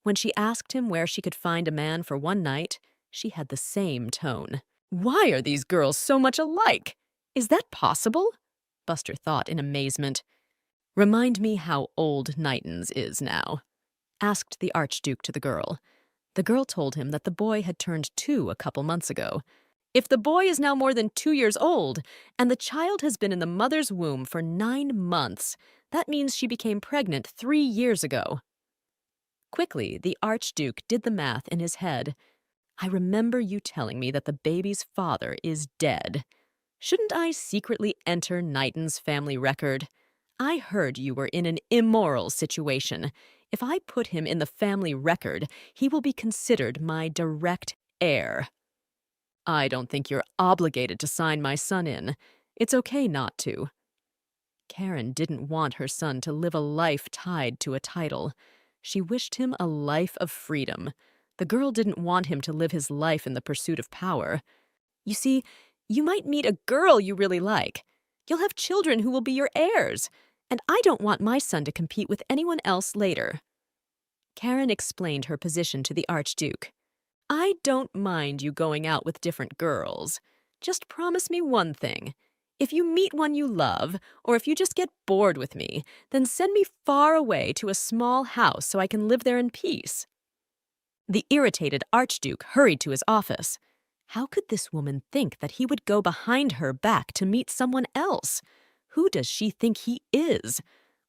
When she asked him where she could find a man for one night, she had the same tone. Why are these girls so much alike? Is that possible? Buster thought in amazement. Remind me how old Knightons is now, asked the Archduke to the girl. The girl told him that the boy had turned 2 a couple months ago. If the boy is now more than 2 years old, and the child has been in the mother's womb for 9 months, that means she became pregnant 3 years ago. Quickly, the Archduke did the math in his head. I remember you telling me that the baby's father is dead. Shouldn't I secretly enter Knighton's family record? I heard you were in an immoral situation. If I put him in the family record, he will be considered my direct heir. I don't think you're obligated to sign my son in. It's okay not to. Karen didn't want her son to live a life tied to a title. She wished him a life of freedom. The girl didn't want him to live his life in the pursuit of power. You see, you might meet a girl you really like. You'll have children who will be your heirs, and I don't want my son to compete with anyone else later. Karen explained her position to the Archduke. I don't mind you going out with different girls. Just promise me one thing. If you meet one you love, or if you just get bored with me, then send me far away to a small house so I can live there in peace. The irritated Archduke hurried to his office. How could this woman think that he would go behind her back to meet someone else? Who does she think he is?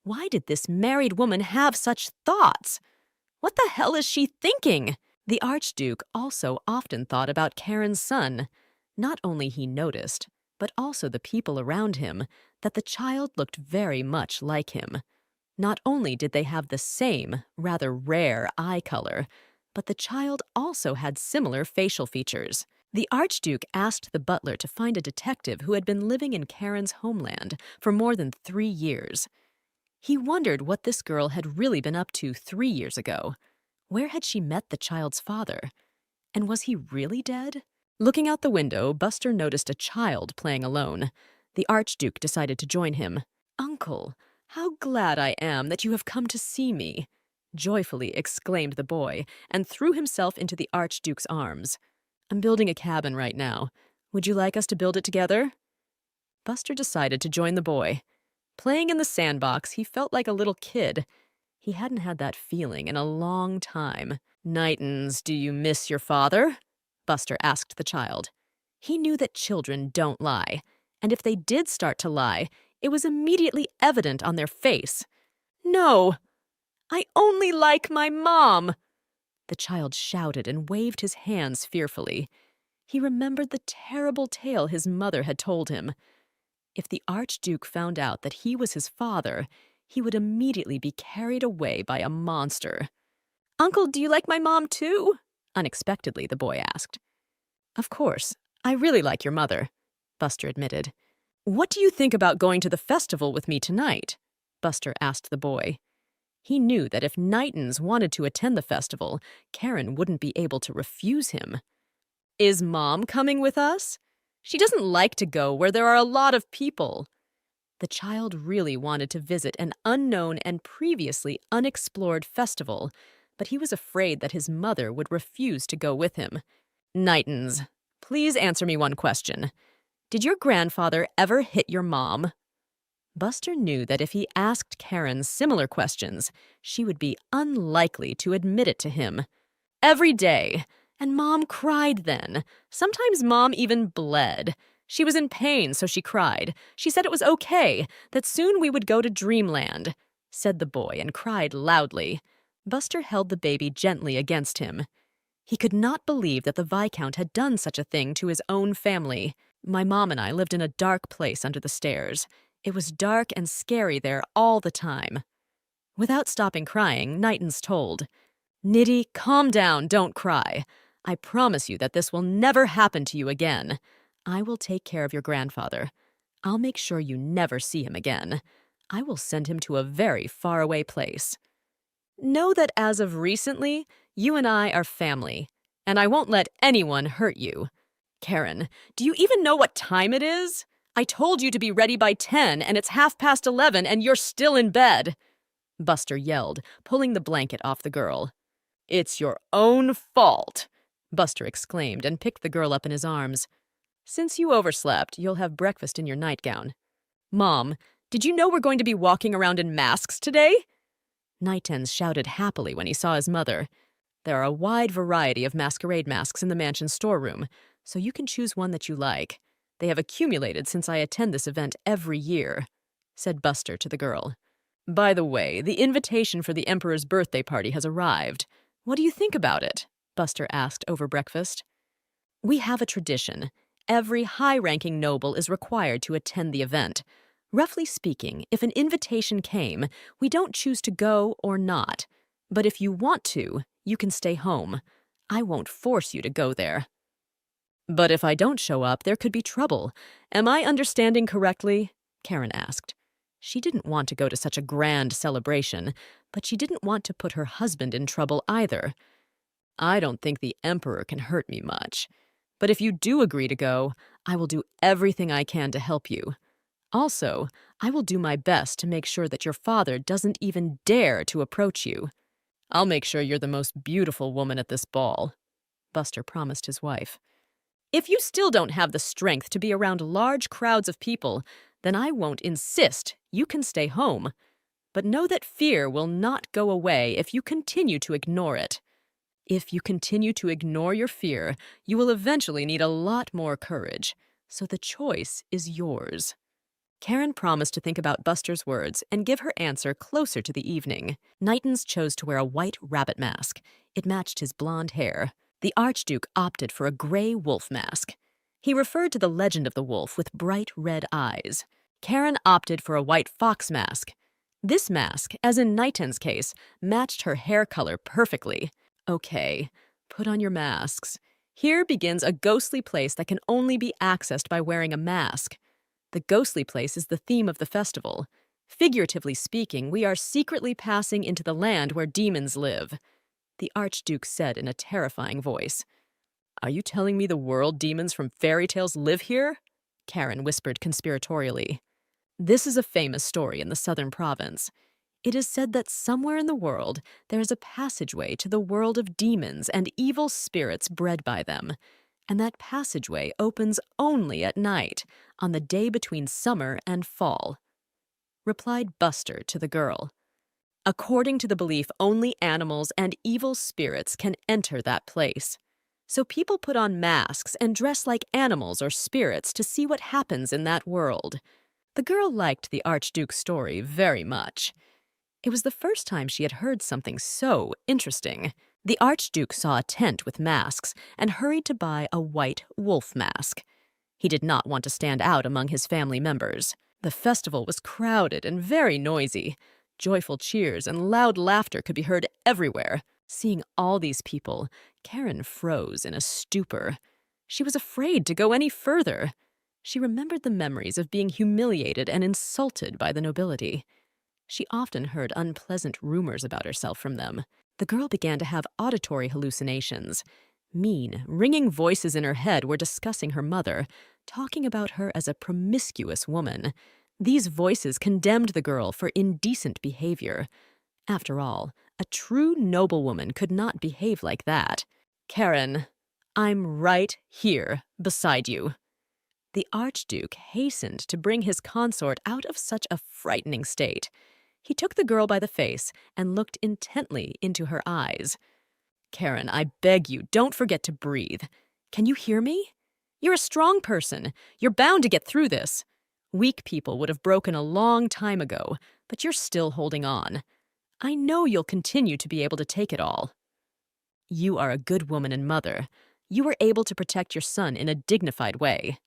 Why did this married woman have such thoughts? What the hell is she thinking? The Archduke also often thought about Karen's son. Not only he noticed, but also the people around him, that the child looked very much like him. Not only did they have the same, rather rare eye color, but the child also had similar facial features. The Archduke asked the butler to find a detective who had been living in Karen's homeland for more than 3 years. He wondered what this girl had really been up to 3 years ago. Where had she met the child's father? And was he really dead? Looking out the window, Buster noticed a child playing alone. The Archduke decided to join him. Uncle, how glad I am that you have come to see me, joyfully exclaimed the boy, and threw himself into the Archduke's arms. I'm building a cabin right now. Would you like us to build it together? Buster decided to join the boy. Playing in the sandbox, he felt like a little kid. He hadn't had that feeling in a long time. Knightons, do you miss your father? Buster asked the child. He knew that children don't lie, and if they did start to lie, it was immediately evident on their face. No, I only like my mom, the child shouted and waved his hands fearfully. He remembered the terrible tale his mother had told him. If the Archduke found out that he was his father, he would immediately be carried away by a monster. Uncle, do you like my mom too? Unexpectedly, the boy asked. Of course, I really like your mother, Buster admitted. What do you think about going to the festival with me tonight? Buster asked the boy. He knew that if Knightons wanted to attend the festival, Karen wouldn't be able to refuse him. Is Mom coming with us? She doesn't like to go where there are a lot of people. The child really wanted to visit an unknown and previously unexplored festival, but he was afraid that his mother would refuse to go with him. Knightons, please answer me one question. Did your grandfather ever hit your mom? Buster knew that if he asked Karen similar questions, she would be unlikely to admit it to him. Every day. And Mom cried then. Sometimes Mom even bled. She was in pain, so she cried. She said it was okay, that soon we would go to Dreamland, said the boy and cried loudly. Buster held the baby gently against him. He could not believe that the Viscount had done such a thing to his own family. My mom and I lived in a dark place under the stairs. It was dark and scary there all the time. Without stopping crying, Knightons told, Niddy, calm down, don't cry. I promise you that this will never happen to you again. I will take care of your grandfather. I'll make sure you never see him again. I will send him to a very faraway place. Know that as of recently, you and I are family, and I won't let anyone hurt you. Karen, do you even know what time it is? I told you to be ready by 10, and it's 11:30, and you're still in bed. Buster yelled, pulling the blanket off the girl. It's your own fault, Buster exclaimed and picked the girl up in his arms. Since you overslept, you'll have breakfast in your nightgown. Mom, did you know we're going to be walking around in masks today? Knightons shouted happily when he saw his mother. There are a wide variety of masquerade masks in the mansion storeroom, so you can choose one that you like. They have accumulated since I attend this event every year, said Buster to the girl. By the way, the invitation for the Emperor's birthday party has arrived. What do you think about it? Buster asked over breakfast. We have a tradition. Every high-ranking noble is required to attend the event. Roughly speaking, if an invitation came, we don't choose to go or not. But if you want to, you can stay home. I won't force you to go there. But if I don't show up, there could be trouble. Am I understanding correctly? Karen asked. She didn't want to go to such a grand celebration, but she didn't want to put her husband in trouble either. I don't think the Emperor can hurt me much. But if you do agree to go, I will do everything I can to help you. Also, I will do my best to make sure that your father doesn't even dare to approach you. I'll make sure you're the most beautiful woman at this ball, Buster promised his wife. If you still don't have the strength to be around large crowds of people, then I won't insist. You can stay home. But know that fear will not go away if you continue to ignore it. If you continue to ignore your fear, you will eventually need a lot more courage. So the choice is yours. Karen promised to think about Buster's words and give her answer closer to the evening. Knightons chose to wear a white rabbit mask. It matched his blonde hair. The Archduke opted for a gray wolf mask. He referred to the legend of the wolf with bright red eyes. Karen opted for a white fox mask. This mask, as in Knighton's case, matched her hair color perfectly. Okay, put on your masks. Here begins a ghostly place that can only be accessed by wearing a mask. The ghostly place is the theme of the festival. Figuratively speaking, we are secretly passing into the land where demons live, the Archduke said in a terrifying voice. Are you telling me the world demons from fairy tales live here? Karen whispered conspiratorially. This is a famous story in the southern province. It is said that somewhere in the world there is a passageway to the world of demons and evil spirits bred by them, and that passageway opens only at night, on the day between summer and fall, replied Buster to the girl. According to the belief, only animals and evil spirits can enter that place. So people put on masks and dress like animals or spirits to see what happens in that world. The girl liked the Archduke's story very much. It was the first time she had heard something so interesting. The Archduke saw a tent with masks and hurried to buy a white wolf mask. He did not want to stand out among his family members. The festival was crowded and very noisy. Joyful cheers and loud laughter could be heard everywhere. Seeing all these people, Karen froze in a stupor. She was afraid to go any further. She remembered the memories of being humiliated and insulted by the nobility. She often heard unpleasant rumors about herself from them. The girl began to have auditory hallucinations. Mean, ringing voices in her head were discussing her mother, talking about her as a promiscuous woman. These voices condemned the girl for indecent behavior. After all, a true noblewoman could not behave like that. Karen, I'm right here beside you. The Archduke hastened to bring his consort out of such a frightening state. He took the girl by the face and looked intently into her eyes. Karen, I beg you, don't forget to breathe. Can you hear me? You're a strong person. You're bound to get through this. Weak people would have broken a long time ago, but you're still holding on. I know you'll continue to be able to take it all. You are a good woman and mother. You were able to protect your son in a dignified way.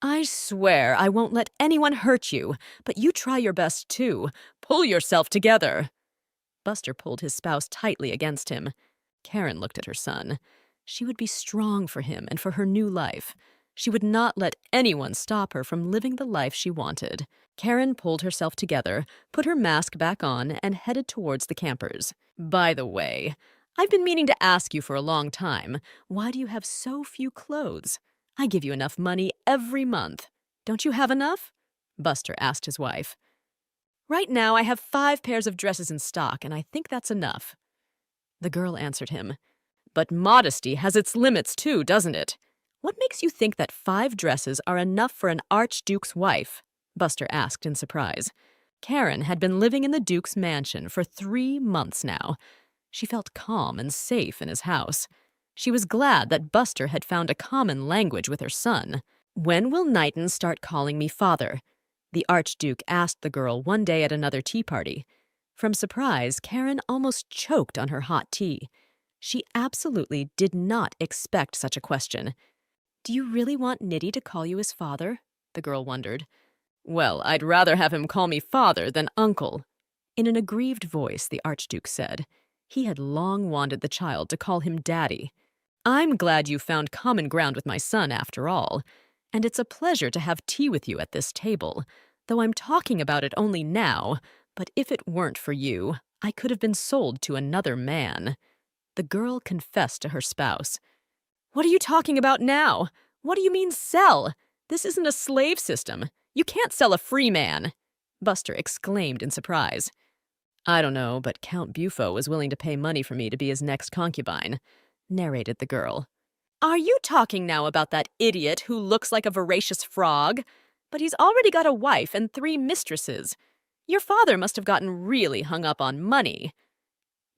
I swear I won't let anyone hurt you, but you try your best too. Pull yourself together. Buster pulled his spouse tightly against him. Karen looked at her son. She would be strong for him and for her new life. She would not let anyone stop her from living the life she wanted. Karen pulled herself together, put her mask back on, and headed towards the campers. By the way, I've been meaning to ask you for a long time, why do you have so few clothes? I give you enough money every month. Don't you have enough? Buster asked his wife. Right now I have 5 pairs of dresses in stock, and I think that's enough. The girl answered him. But modesty has its limits too, doesn't it? What makes you think that 5 dresses are enough for an archduke's wife? Buster asked in surprise. Karen had been living in the duke's mansion for 3 months now. She felt calm and safe in his house. She was glad that Buster had found a common language with her son. When will Knighton start calling me father? The Archduke asked the girl one day at another tea party. From surprise, Karen almost choked on her hot tea. She absolutely did not expect such a question. Do you really want Nitty to call you his father? The girl wondered. Well, I'd rather have him call me father than uncle. In an aggrieved voice, the Archduke said. He had long wanted the child to call him daddy. I'm glad you found common ground with my son, after all. And it's a pleasure to have tea with you at this table, though I'm talking about it only now, but if it weren't for you, I could have been sold to another man. The girl confessed to her spouse. What are you talking about now? What do you mean sell? This isn't a slave system. You can't sell a free man. Buster exclaimed in surprise. I don't know, but Count Bufo was willing to pay money for me to be his next concubine, narrated the girl. Are you talking now about that idiot who looks like a voracious frog? But he's already got a wife and 3 mistresses. Your father must have gotten really hung up on money.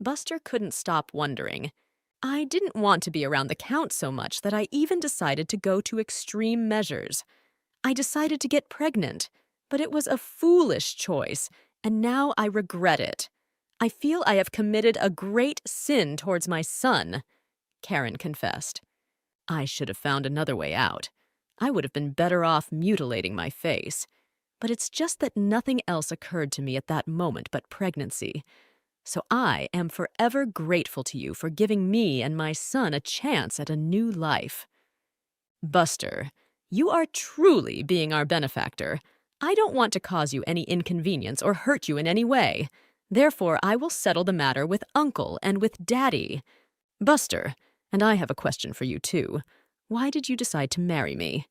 Buster couldn't stop wondering. I didn't want to be around the Count so much that I even decided to go to extreme measures. I decided to get pregnant, but it was a foolish choice, and now I regret it. I feel I have committed a great sin towards my son, Karen confessed. I should have found another way out. I would have been better off mutilating my face. But it's just that nothing else occurred to me at that moment but pregnancy. So I am forever grateful to you for giving me and my son a chance at a new life. Buster, you are truly being our benefactor. I don't want to cause you any inconvenience or hurt you in any way. Therefore, I will settle the matter with Uncle and with Daddy. Buster, and I have a question for you too. Why did you decide to marry me?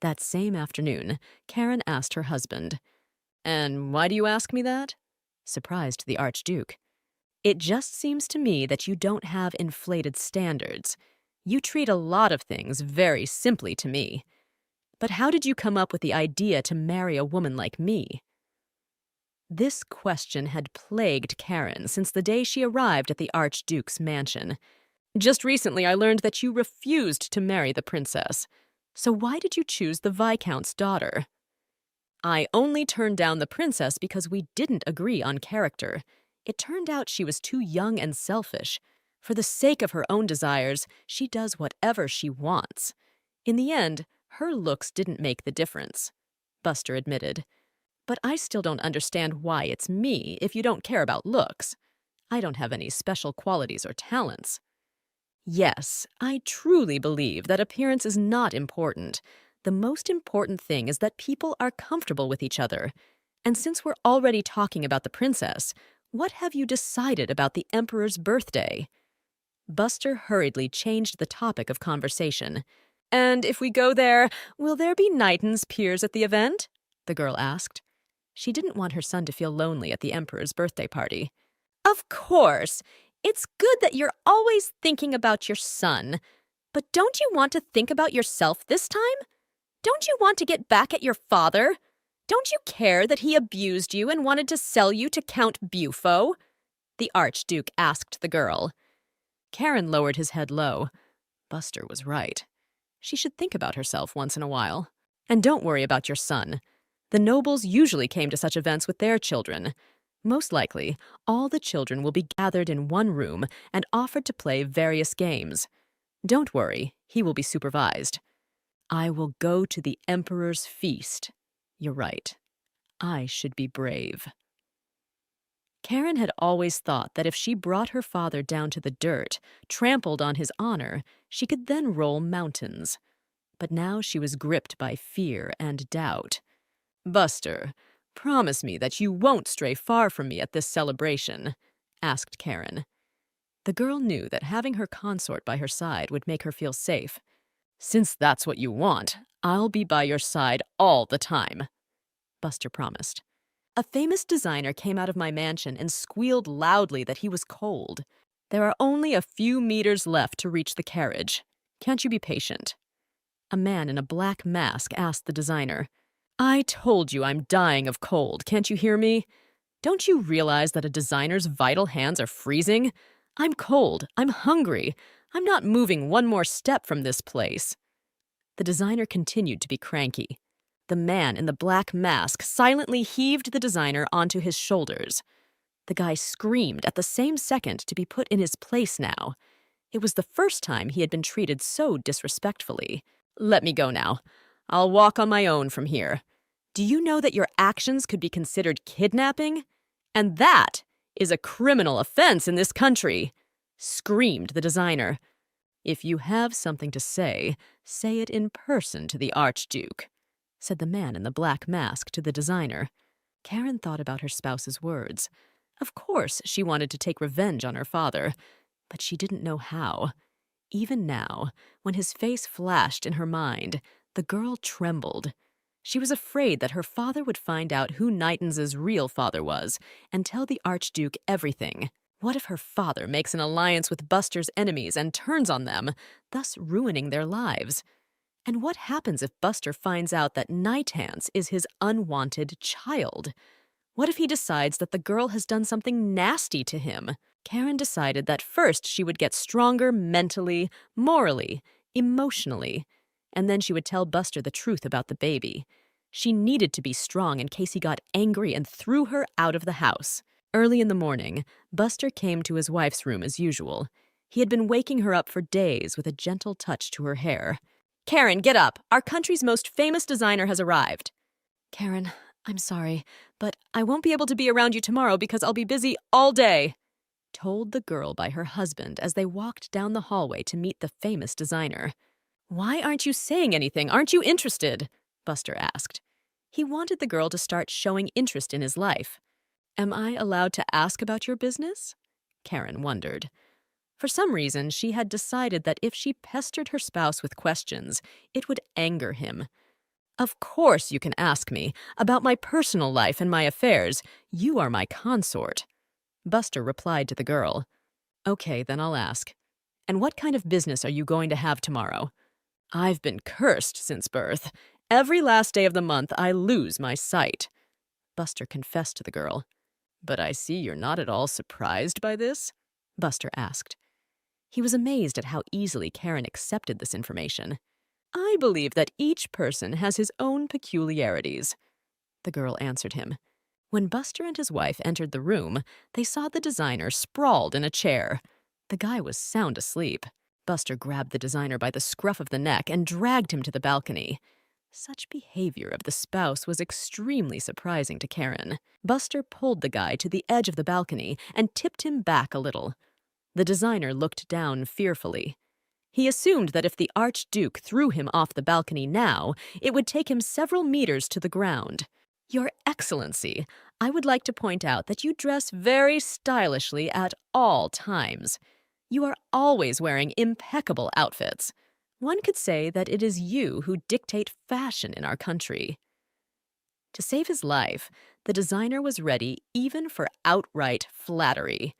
That same afternoon, Karen asked her husband. And why do you ask me that? Surprised the Archduke. It just seems to me that you don't have inflated standards. You treat a lot of things very simply to me. But how did you come up with the idea to marry a woman like me? This question had plagued Karen since the day she arrived at the Archduke's mansion. Just recently I learned that you refused to marry the princess. So why did you choose the Viscount's daughter? I only turned down the princess because we didn't agree on character. It turned out she was too young and selfish. For the sake of her own desires, she does whatever she wants. In the end, her looks didn't make the difference, Buster admitted. But I still don't understand why it's me if you don't care about looks. I don't have any special qualities or talents. Yes, I truly believe that appearance is not important. The most important thing is that people are comfortable with each other. And since we're already talking about the princess, what have you decided about the emperor's birthday? Buster hurriedly changed the topic of conversation. And if we go there, will there be Knighton's peers at the event? The girl asked. She didn't want her son to feel lonely at the emperor's birthday party. Of course! It's good that you're always thinking about your son. But don't you want to think about yourself this time? Don't you want to get back at your father? Don't you care that he abused you and wanted to sell you to Count Bufo? The Archduke asked the girl. Karen lowered his head low. Buster was right. She should think about herself once in a while. And don't worry about your son. The nobles usually came to such events with their children. Most likely, all the children will be gathered in one room and offered to play various games. Don't worry, he will be supervised. I will go to the Emperor's feast. You're right. I should be brave. Karen had always thought that if she brought her father down to the dirt, trampled on his honor, she could then roll mountains. But now she was gripped by fear and doubt. Buster, promise me that you won't stray far from me at this celebration, asked Karen. The girl knew that having her consort by her side would make her feel safe. Since that's what you want, I'll be by your side all the time, Buster promised. A famous designer came out of my mansion and squealed loudly that he was cold. There are only a few meters left to reach the carriage. Can't you be patient? A man in a black mask asked the designer. I told you I'm dying of cold, can't you hear me? Don't you realize that a designer's vital hands are freezing? I'm cold, I'm hungry, I'm not moving one more step from this place. The designer continued to be cranky. The man in the black mask silently heaved the designer onto his shoulders. The guy screamed at the same second to be put in his place now. It was the first time he had been treated so disrespectfully. Let me go now. I'll walk on my own from here. Do you know that your actions could be considered kidnapping? And that is a criminal offense in this country, screamed the designer. If you have something to say it in person to the Archduke, said the man in the black mask to the designer. Karen thought about her spouse's words. Of course, she wanted to take revenge on her father, but she didn't know how. Even now, when his face flashed in her mind, the girl trembled. She was afraid that her father would find out who Knighton's real father was and tell the Archduke everything. What if her father makes an alliance with Buster's enemies and turns on them, thus ruining their lives? And what happens if Buster finds out that Nighthance is his unwanted child? What if he decides that the girl has done something nasty to him? Karen decided that first she would get stronger mentally, morally, emotionally, and then she would tell Buster the truth about the baby. She needed to be strong in case he got angry and threw her out of the house. Early in the morning, Buster came to his wife's room as usual. He had been waking her up for days with a gentle touch to her hair. Karen, get up. Our country's most famous designer has arrived. Karen, I'm sorry, but I won't be able to be around you tomorrow because I'll be busy all day, told the girl by her husband as they walked down the hallway to meet the famous designer. Why aren't you saying anything? Aren't you interested? Buster asked. He wanted the girl to start showing interest in his life. Am I allowed to ask about your business? Karen wondered. For some reason, she had decided that if she pestered her spouse with questions, it would anger him. Of course you can ask me about my personal life and my affairs. You are my consort. Buster replied to the girl. Okay, then I'll ask. And what kind of business are you going to have tomorrow? I've been cursed since birth. Every last day of the month, I lose my sight. Buster confessed to the girl. But I see you're not at all surprised by this? Buster asked. He was amazed at how easily Karen accepted this information. I believe that each person has his own peculiarities, the girl answered him. When Buster and his wife entered the room, they saw the designer sprawled in a chair. The guy was sound asleep. Buster grabbed the designer by the scruff of the neck and dragged him to the balcony. Such behavior of the spouse was extremely surprising to Karen. Buster pulled the guy to the edge of the balcony and tipped him back a little. The designer looked down fearfully. He assumed that if the Archduke threw him off the balcony now, it would take him several meters to the ground. Your Excellency, I would like to point out that you dress very stylishly at all times. You are always wearing impeccable outfits. One could say that it is you who dictate fashion in our country. To save his life, the designer was ready even for outright flattery.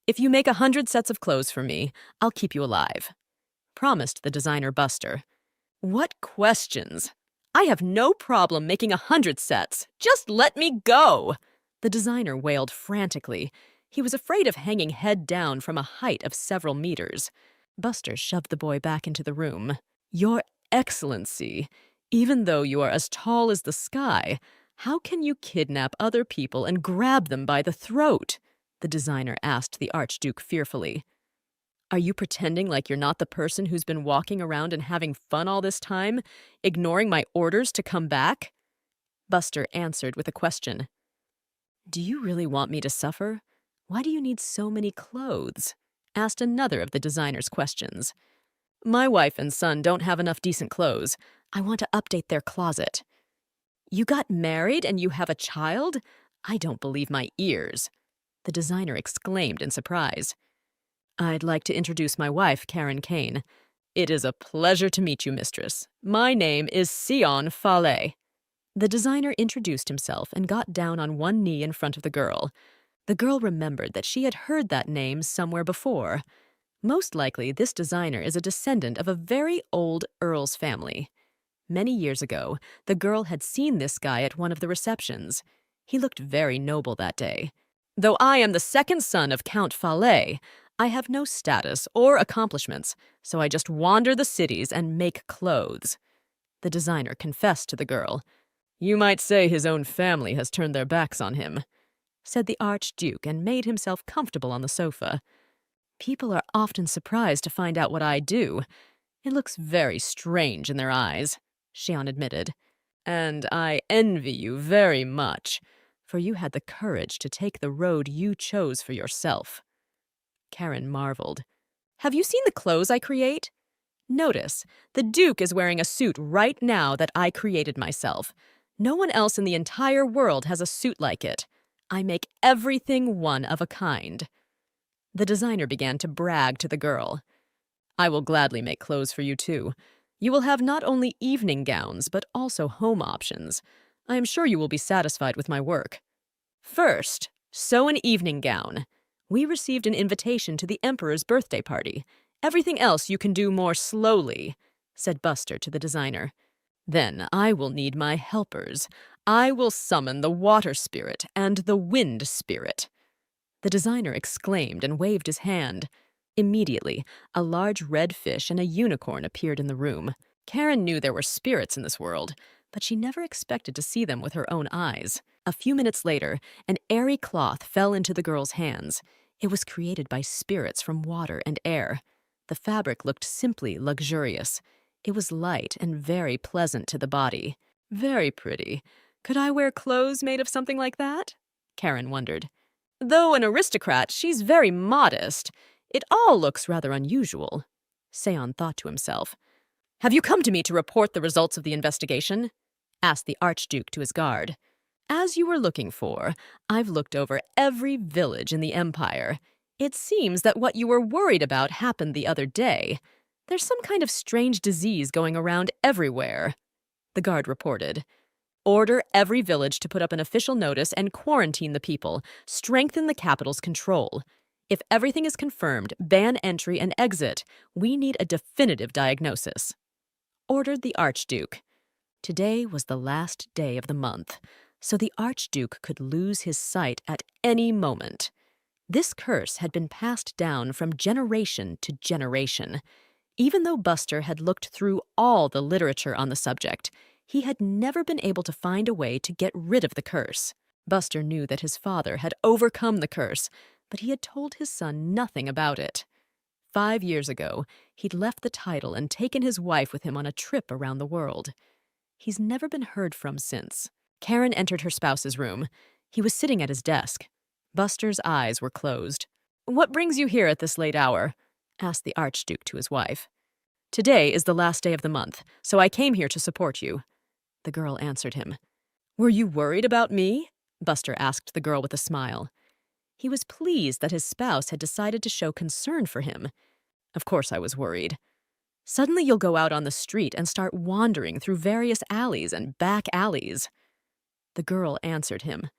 If you make 100 sets of clothes for me, I'll keep you alive, promised the designer Buster. What questions? I have no problem making 100 sets. Just let me go! The designer wailed frantically. He was afraid of hanging head down from a height of several meters. Buster shoved the boy back into the room. Your Excellency, even though you are as tall as the sky, how can you kidnap other people and grab them by the throat? The designer asked the Archduke fearfully. Are you pretending like you're not the person who's been walking around and having fun all this time, ignoring my orders to come back? Buster answered with a question. Do you really want me to suffer? Why do you need so many clothes? Asked another of the designer's questions. My wife and son don't have enough decent clothes. I want to update their closet. You got married and you have a child? I don't believe my ears. The designer exclaimed in surprise. I'd like to introduce my wife, Karen Kane. It is a pleasure to meet you, mistress. My name is Sion Fale. The designer introduced himself and got down on one knee in front of the girl. The girl remembered that she had heard that name somewhere before. Most likely, this designer is a descendant of a very old earl's family. Many years ago, the girl had seen this guy at one of the receptions. He looked very noble that day. Though I am the second son of Count Fale, I have no status or accomplishments, so I just wander the cities and make clothes. The designer confessed to the girl. You might say his own family has turned their backs on him, said the Archduke and made himself comfortable on the sofa. People are often surprised to find out what I do. It looks very strange in their eyes, Xian admitted. And I envy you very much, for you had the courage to take the road you chose for yourself. Karen marveled. Have you seen the clothes I create? Notice, the Duke is wearing a suit right now that I created myself. No one else in the entire world has a suit like it. I make everything one of a kind. The designer began to brag to the girl. I will gladly make clothes for you too. You will have not only evening gowns, but also home options. I am sure you will be satisfied with my work. First, sew an evening gown. We received an invitation to the Emperor's birthday party. Everything else you can do more slowly, said Buster to the designer. Then I will need my helpers. I will summon the water spirit and the wind spirit. The designer exclaimed and waved his hand. Immediately, a large red fish and a unicorn appeared in the room. Karen knew there were spirits in this world, but she never expected to see them with her own eyes. A few minutes later, an airy cloth fell into the girl's hands. It was created by spirits from water and air. The fabric looked simply luxurious. It was light and very pleasant to the body. Very pretty. Could I wear clothes made of something like that? Karen wondered. Though an aristocrat, she's very modest. It all looks rather unusual. Seon thought to himself. Have you come to me to report the results of the investigation? Asked the Archduke to his guard. As you were looking for, I've looked over every village in the Empire. It seems that what you were worried about happened the other day. There's some kind of strange disease going around everywhere, the guard reported. Order every village to put up an official notice and quarantine the people. Strengthen the capital's control. If everything is confirmed, ban entry and exit. We need a definitive diagnosis. Ordered the Archduke. Today was the last day of the month, so the Archduke could lose his sight at any moment. This curse had been passed down from generation to generation. Even though Buster had looked through all the literature on the subject, he had never been able to find a way to get rid of the curse. Buster knew that his father had overcome the curse, but he had told his son nothing about it. 5 years ago, he'd left the title and taken his wife with him on a trip around the world. He's never been heard from since. Karen entered her spouse's room. He was sitting at his desk. Buster's eyes were closed. "What brings you here at this late hour?" asked the Archduke to his wife. "Today is the last day of the month, so I came here to support you." The girl answered him. "Were you worried about me?" Buster asked the girl with a smile. He was pleased that his spouse had decided to show concern for him. "Of course I was worried. Suddenly you'll go out on the street and start wandering through various alleys and back alleys." The girl answered him.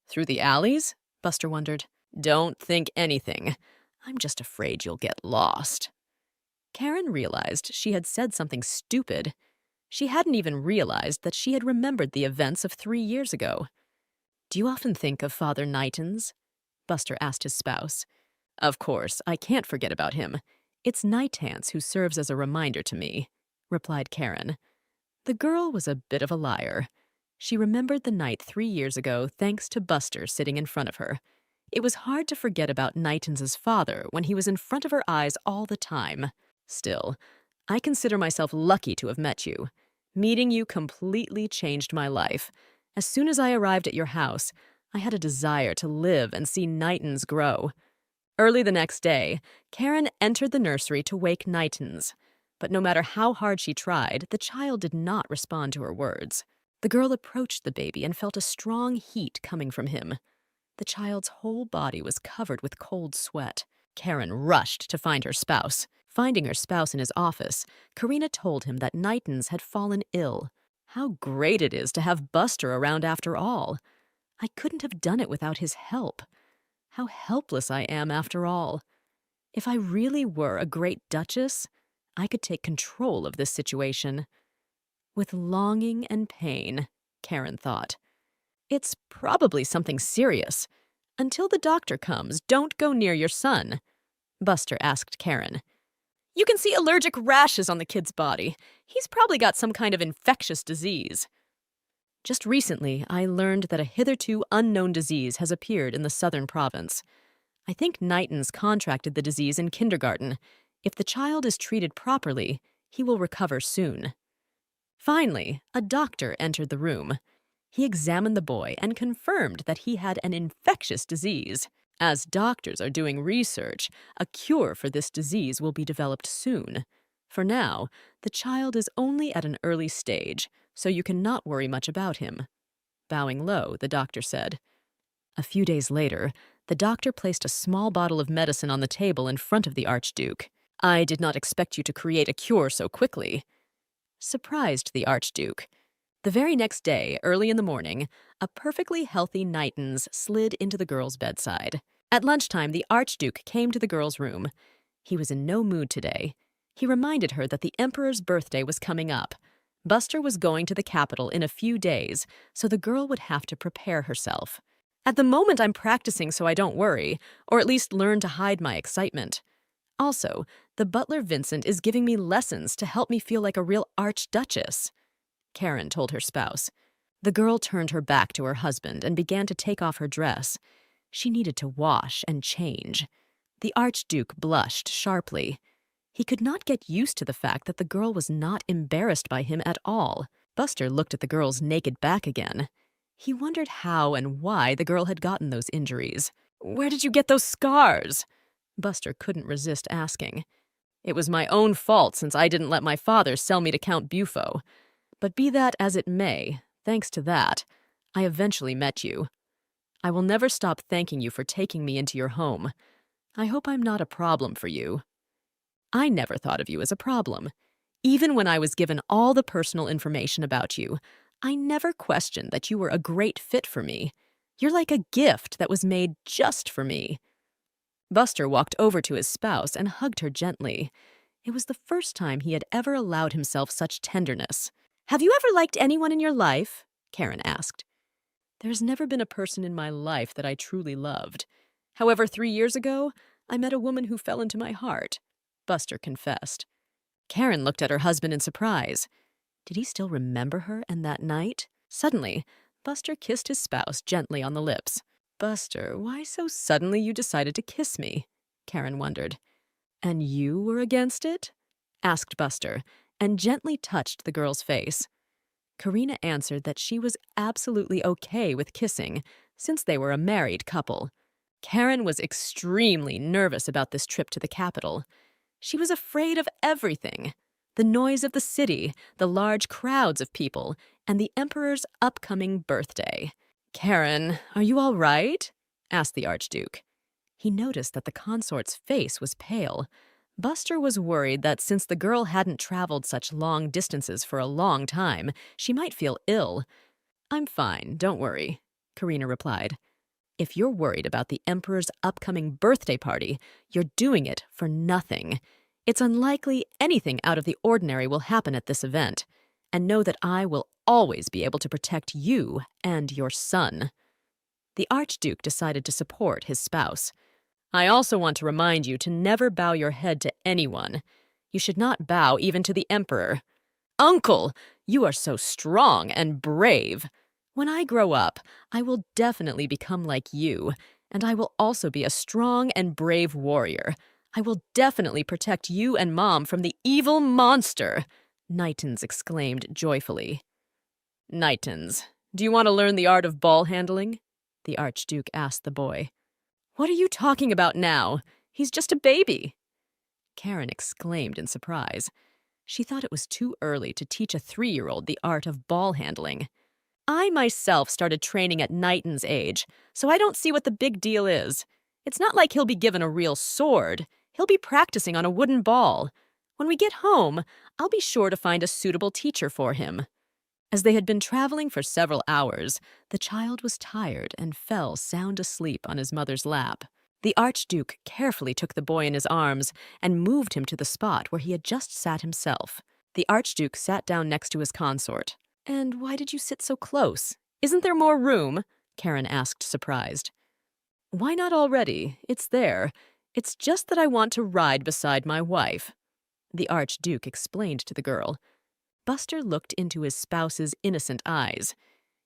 "Through the alleys?" Buster wondered. "Don't think anything. I'm just afraid you'll get lost." Karen realized she had said something stupid. She hadn't even realized that she had remembered the events of 3 years ago. "Do you often think of Father Nightens?" Buster asked his spouse. "Of course, I can't forget about him. It's Nightance who serves as a reminder to me," replied Karen. The girl was a bit of a liar. She remembered the night 3 years ago thanks to Buster sitting in front of her. It was hard to forget about Nightens' father when he was in front of her eyes all the time. "Still, I consider myself lucky to have met you. Meeting you completely changed my life. As soon as I arrived at your house, I had a desire to live and see Nightens grow." Early the next day, Karen entered the nursery to wake Nightens. But no matter how hard she tried, the child did not respond to her words. The girl approached the baby and felt a strong heat coming from him. The child's whole body was covered with cold sweat. Karen rushed to find her spouse. Finding her spouse in his office, Karina told him that Nightens had fallen ill. "How great it is to have Buster around after all. I couldn't have done it without his help. How helpless I am after all. If I really were a great duchess, I could take control of this situation." With longing and pain, Karen thought. "It's probably something serious. Until the doctor comes, don't go near your son," Buster asked Karen. "You can see allergic rashes on the kid's body. He's probably got some kind of infectious disease." "Just recently, I learned that a hitherto unknown disease has appeared in the southern province. I think Nightens contracted the disease in kindergarten. If the child is treated properly, he will recover soon." Finally, a doctor entered the room. He examined the boy and confirmed that he had an infectious disease. As doctors are doing research, a cure for this disease will be developed soon. For now, the child is only at an early stage, so you cannot worry much about him. Bowing low, the doctor said. A few days later, the doctor placed a small bottle of medicine on the table in front of the Archduke. "I did not expect you to create a cure so quickly," surprised the Archduke. The very next day, early in the morning, a perfectly healthy Nightens slid into the girl's bedside. At lunchtime, the Archduke came to the girl's room. He was in no mood today. He reminded her that the Emperor's birthday was coming up. Buster was going to the capital in a few days, so the girl would have to prepare herself. "At the moment, I'm practicing so I don't worry, or at least learn to hide my excitement. Also, the butler Vincent is giving me lessons to help me feel like a real archduchess," Karen told her spouse. The girl turned her back to her husband and began to take off her dress. She needed to wash and change. The Archduke blushed sharply. He could not get used to the fact that the girl was not embarrassed by him at all. Buster looked at the girl's naked back again. He wondered how and why the girl had gotten those injuries. "Where did you get those scars?" Buster couldn't resist asking. "It was my own fault since I didn't let my father sell me to Count Bufo. But be that as it may, thanks to that, I eventually met you. I will never stop thanking you for taking me into your home. I hope I'm not a problem for you." "I never thought of you as a problem. Even when I was given all the personal information about you, I never questioned that you were a great fit for me. You're like a gift that was made just for me." Buster walked over to his spouse and hugged her gently. It was the first time he had ever allowed himself such tenderness. "Have you ever liked anyone in your life?" Karen asked. "There's never been a person in my life that I truly loved. However, 3 years ago, I met a woman who fell into my heart," Buster confessed. Karen looked at her husband in surprise. Did he still remember her and that night? Suddenly, Buster kissed his spouse gently on the lips. "Buster, why so suddenly you decided to kiss me?" Karen wondered. "And you were against it?" asked Buster, and gently touched the girl's face. Karina answered that she was absolutely okay with kissing, since they were a married couple. Karen was extremely nervous about this trip to the capital. She was afraid of everything: the noise of the city, the large crowds of people, and the Emperor's upcoming birthday. "Karen, are you all right?" asked the Archduke. He noticed that the consort's face was pale. Buster was worried that since the girl hadn't traveled such long distances for a long time, she might feel ill. "I'm fine, don't worry," Karina replied. "If you're worried about the Emperor's upcoming birthday party, you're doing it for nothing. It's unlikely anything out of the ordinary will happen at this event. And know that I will always be able to protect you and your son." The Archduke decided to support his spouse. "I also want to remind you to never bow your head to anyone. You should not bow even to the Emperor." "Uncle, you are so strong and brave. When I grow up, I will definitely become like you, and I will also be a strong and brave warrior. I will definitely protect you and Mom from the evil monster," Nightens exclaimed joyfully. "Nightens, do you want to learn the art of ball handling?" the Archduke asked the boy. "What are you talking about now? He's just a baby." Karen exclaimed in surprise. She thought it was too early to teach a 3-year-old the art of ball handling. "I myself started training at Knighton's age, so I don't see what the big deal is. It's not like he'll be given a real sword. He'll be practicing on a wooden ball. When we get home, I'll be sure to find a suitable teacher for him." As they had been traveling for several hours, the child was tired and fell sound asleep on his mother's lap. The Archduke carefully took the boy in his arms and moved him to the spot where he had just sat himself. The Archduke sat down next to his consort. "And why did you sit so close? Isn't there more room?" Karen asked, surprised. "Why not already? It's there. It's just that I want to ride beside my wife," the Archduke explained to the girl. Buster looked into his spouse's innocent eyes.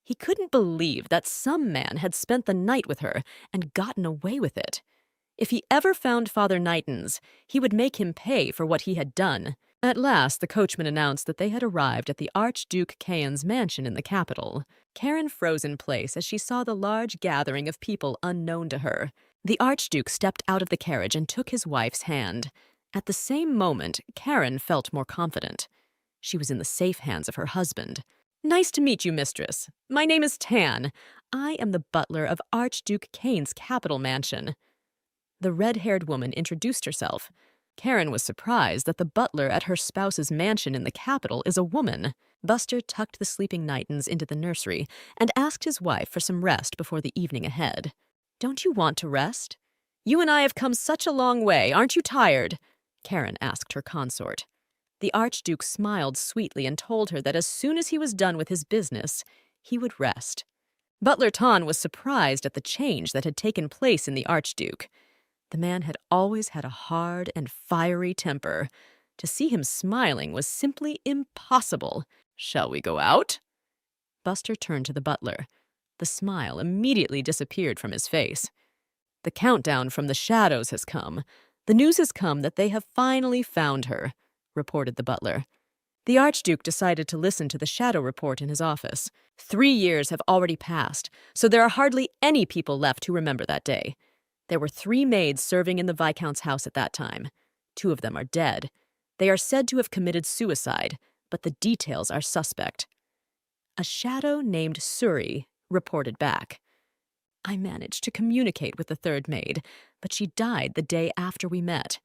He couldn't believe that some man had spent the night with her and gotten away with it. If he ever found Father Nightens, he would make him pay for what he had done. At last, the coachman announced that they had arrived at the Archduke Kayan's mansion in the capital. Karen froze in place as she saw the large gathering of people unknown to her. The Archduke stepped out of the carriage and took his wife's hand. At the same moment, Karen felt more confident. She was in the safe hands of her husband. "Nice to meet you, mistress. My name is Tan. I am the butler of Archduke Kane's capital mansion." The red-haired woman introduced herself. Karen was surprised that the butler at her spouse's mansion in the capital is a woman. Buster tucked the sleeping Nightens into the nursery and asked his wife for some rest before the evening ahead. "Don't you want to rest? You and I have come such a long way. Aren't you tired?" Karen asked her consort. The Archduke smiled sweetly and told her that as soon as he was done with his business, he would rest. Butler Tan was surprised at the change that had taken place in the Archduke. The man had always had a hard and fiery temper. To see him smiling was simply impossible. "Shall we go out?" Buster turned to the butler. The smile immediately disappeared from his face. "The countdown from the shadows has come. The news has come that they have finally found her," reported the butler. The Archduke decided to listen to the shadow report in his office. 3 years have already passed, so there are hardly any people left who remember that day. There were 3 maids serving in the Viscount's house at that time. 2 of them are dead. They are said to have committed suicide, but the details are suspect. A shadow named Suri reported back. "I managed to communicate with the 3rd maid, but she died the day after we met.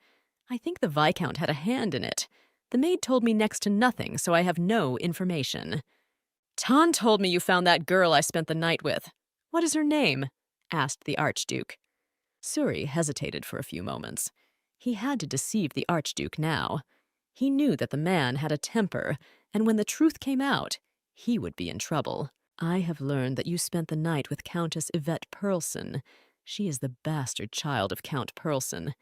I think the Viscount had a hand in it. The maid told me next to nothing, so I have no information." "Tan told me you found that girl I spent the night with. What is her name?" asked the Archduke. Suri hesitated for a few moments. He had to deceive the Archduke now. He knew that the man had a temper, and when the truth came out, he would be in trouble. "I have learned that you spent the night with Countess Yvette Pearlson. She is the bastard child of Count Pearlson.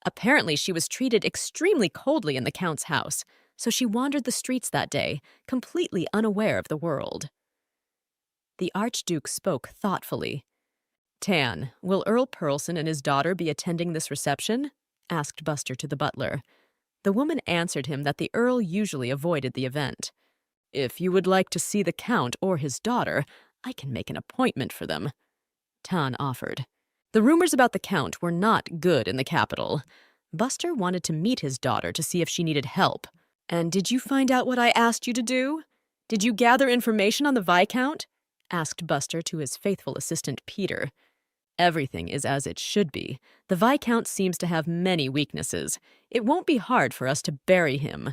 Apparently she was treated extremely coldly in the Count's house, so she wandered the streets that day, completely unaware of the world." The Archduke spoke thoughtfully. "Tan, will Earl Pearlson and his daughter be attending this reception?" asked Buster to the butler. The woman answered him that the Earl usually avoided the event. If you would like to see the Count or his daughter, I can make an appointment for them, Tan offered. The rumors about the Count were not good in the capital. Buster wanted to meet his daughter to see if she needed help. And did you find out what I asked you to do? Did you gather information on the Viscount? Asked Buster to his faithful assistant Peter. Everything is as it should be. The Viscount seems to have many weaknesses. It won't be hard for us to bury him,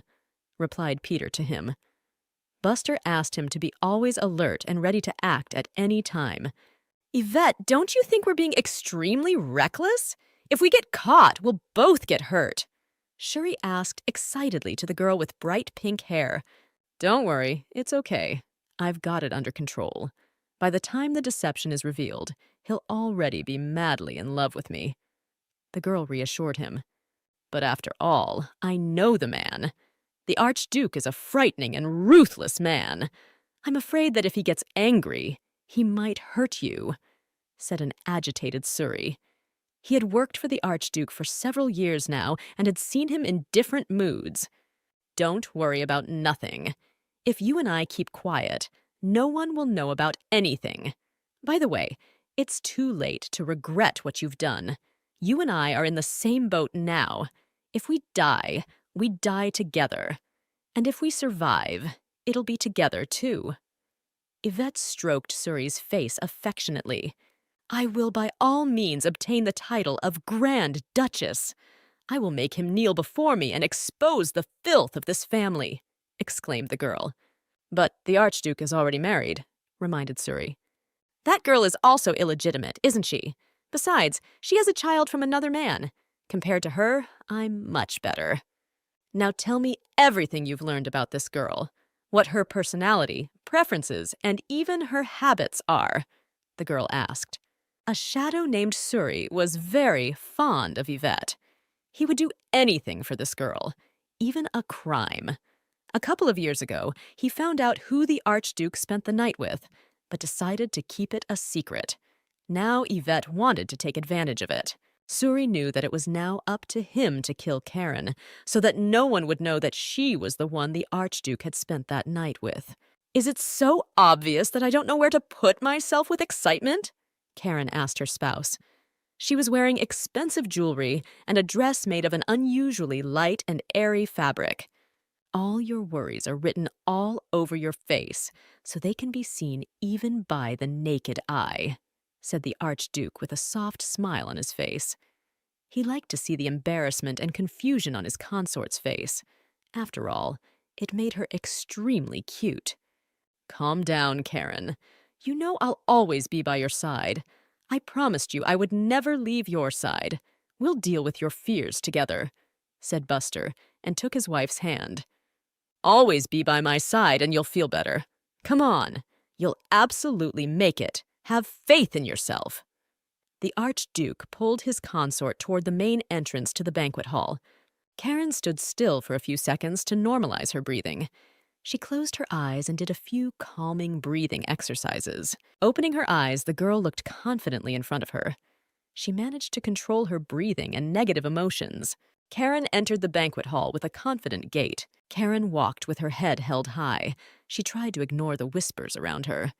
replied Peter to him. Buster asked him to be always alert and ready to act at any time. Yvette, don't you think we're being extremely reckless? If we get caught, we'll both get hurt, Shuri asked excitedly to the girl with bright pink hair. Don't worry, it's okay. I've got it under control. By the time the deception is revealed, he'll already be madly in love with me. The girl reassured him. But after all, I know the man. The Archduke is a frightening and ruthless man. I'm afraid that if he gets angry, he might hurt you, said an agitated Suri. He had worked for the Archduke for several years now and had seen him in different moods. Don't worry about nothing. If you and I keep quiet, no one will know about anything. By the way, it's too late to regret what you've done. You and I are in the same boat now. If we die together. And if we survive, it'll be together too. Yvette stroked Suri's face affectionately. I will by all means obtain the title of Grand Duchess. I will make him kneel before me and expose the filth of this family, exclaimed the girl. But the Archduke is already married, reminded Suri. That girl is also illegitimate, isn't she? Besides, she has a child from another man. Compared to her, I'm much better. Now tell me everything you've learned about this girl. What her personality, preferences, and even her habits are, the girl asked. A shadow named Suri was very fond of Yvette. He would do anything for this girl, even a crime. A couple of years ago, he found out who the Archduke spent the night with, but decided to keep it a secret. Now Yvette wanted to take advantage of it. Suri knew that it was now up to him to kill Karen, so that no one would know that she was the one the Archduke had spent that night with. Is it so obvious that I don't know where to put myself with excitement? Karen asked her spouse. She was wearing expensive jewelry and a dress made of an unusually light and airy fabric. All your worries are written all over your face, so they can be seen even by the naked eye, said the Archduke with a soft smile on his face. He liked to see the embarrassment and confusion on his consort's face. After all, it made her extremely cute. Calm down, Karen. You know I'll always be by your side. I promised you I would never leave your side. We'll deal with your fears together, said Buster, and took his wife's hand. Always be by my side and you'll feel better. Come on. You'll absolutely make it. Have faith in yourself. The Archduke pulled his consort toward the main entrance to the banquet hall. Karen stood still for a few seconds to normalize her breathing. She closed her eyes and did a few calming breathing exercises. Opening her eyes, the girl looked confidently in front of her. She managed to control her breathing and negative emotions. Karen entered the banquet hall with a confident gait. Karen walked with her head held high. She tried to ignore the whispers around her.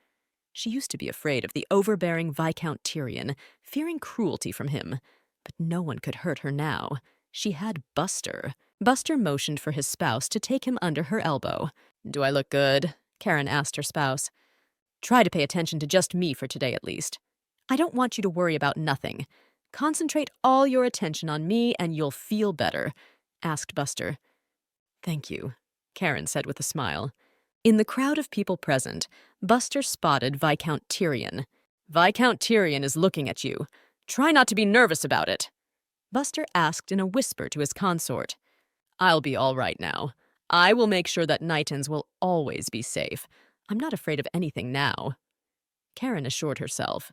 She used to be afraid of the overbearing Viscount Tyrant, fearing cruelty from him. But no one could hurt her now. She had Buster. Buster motioned for his spouse to take him under her elbow. Do I look good? Karen asked her spouse. Try to pay attention to just me for today at least. I don't want you to worry about nothing. Concentrate all your attention on me and you'll feel better, asked Buster. Thank you, Karen said with a smile. In the crowd of people present, Buster spotted Viscount Tyrant. Viscount Tyrant is looking at you. Try not to be nervous about it. Buster asked in a whisper to his consort. I'll be all right now. I will make sure that Nightons will always be safe. I'm not afraid of anything now, Karen assured herself.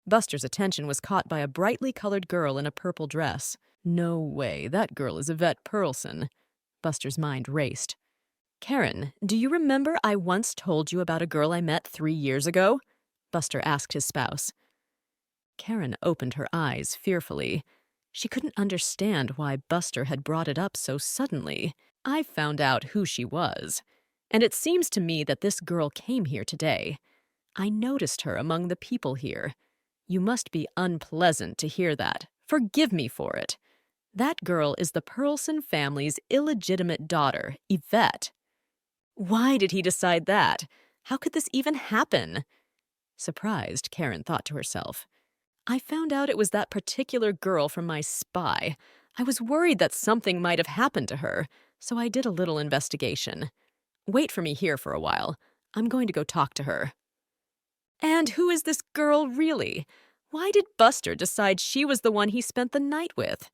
Buster's attention was caught by a brightly colored girl in a purple dress. No way, that girl is Yvette Pearlson. Buster's mind raced. Karen, do you remember I once told you about a girl I met 3 years ago? Buster asked his spouse. Karen opened her eyes fearfully. She couldn't understand why Buster had brought it up so suddenly. I found out who she was. And it seems to me that this girl came here today. I noticed her among the people here. You must be unpleasant to hear that. Forgive me for it. That girl is the Pearlson family's illegitimate daughter, Yvette. Why did he decide that? How could this even happen? Surprised, Karen thought to herself. I found out it was that particular girl from my spy. I was worried that something might have happened to her, so I did a little investigation. Wait for me here for a while. I'm going to go talk to her. And who is this girl really? Why did Buster decide she was the one he spent the night with?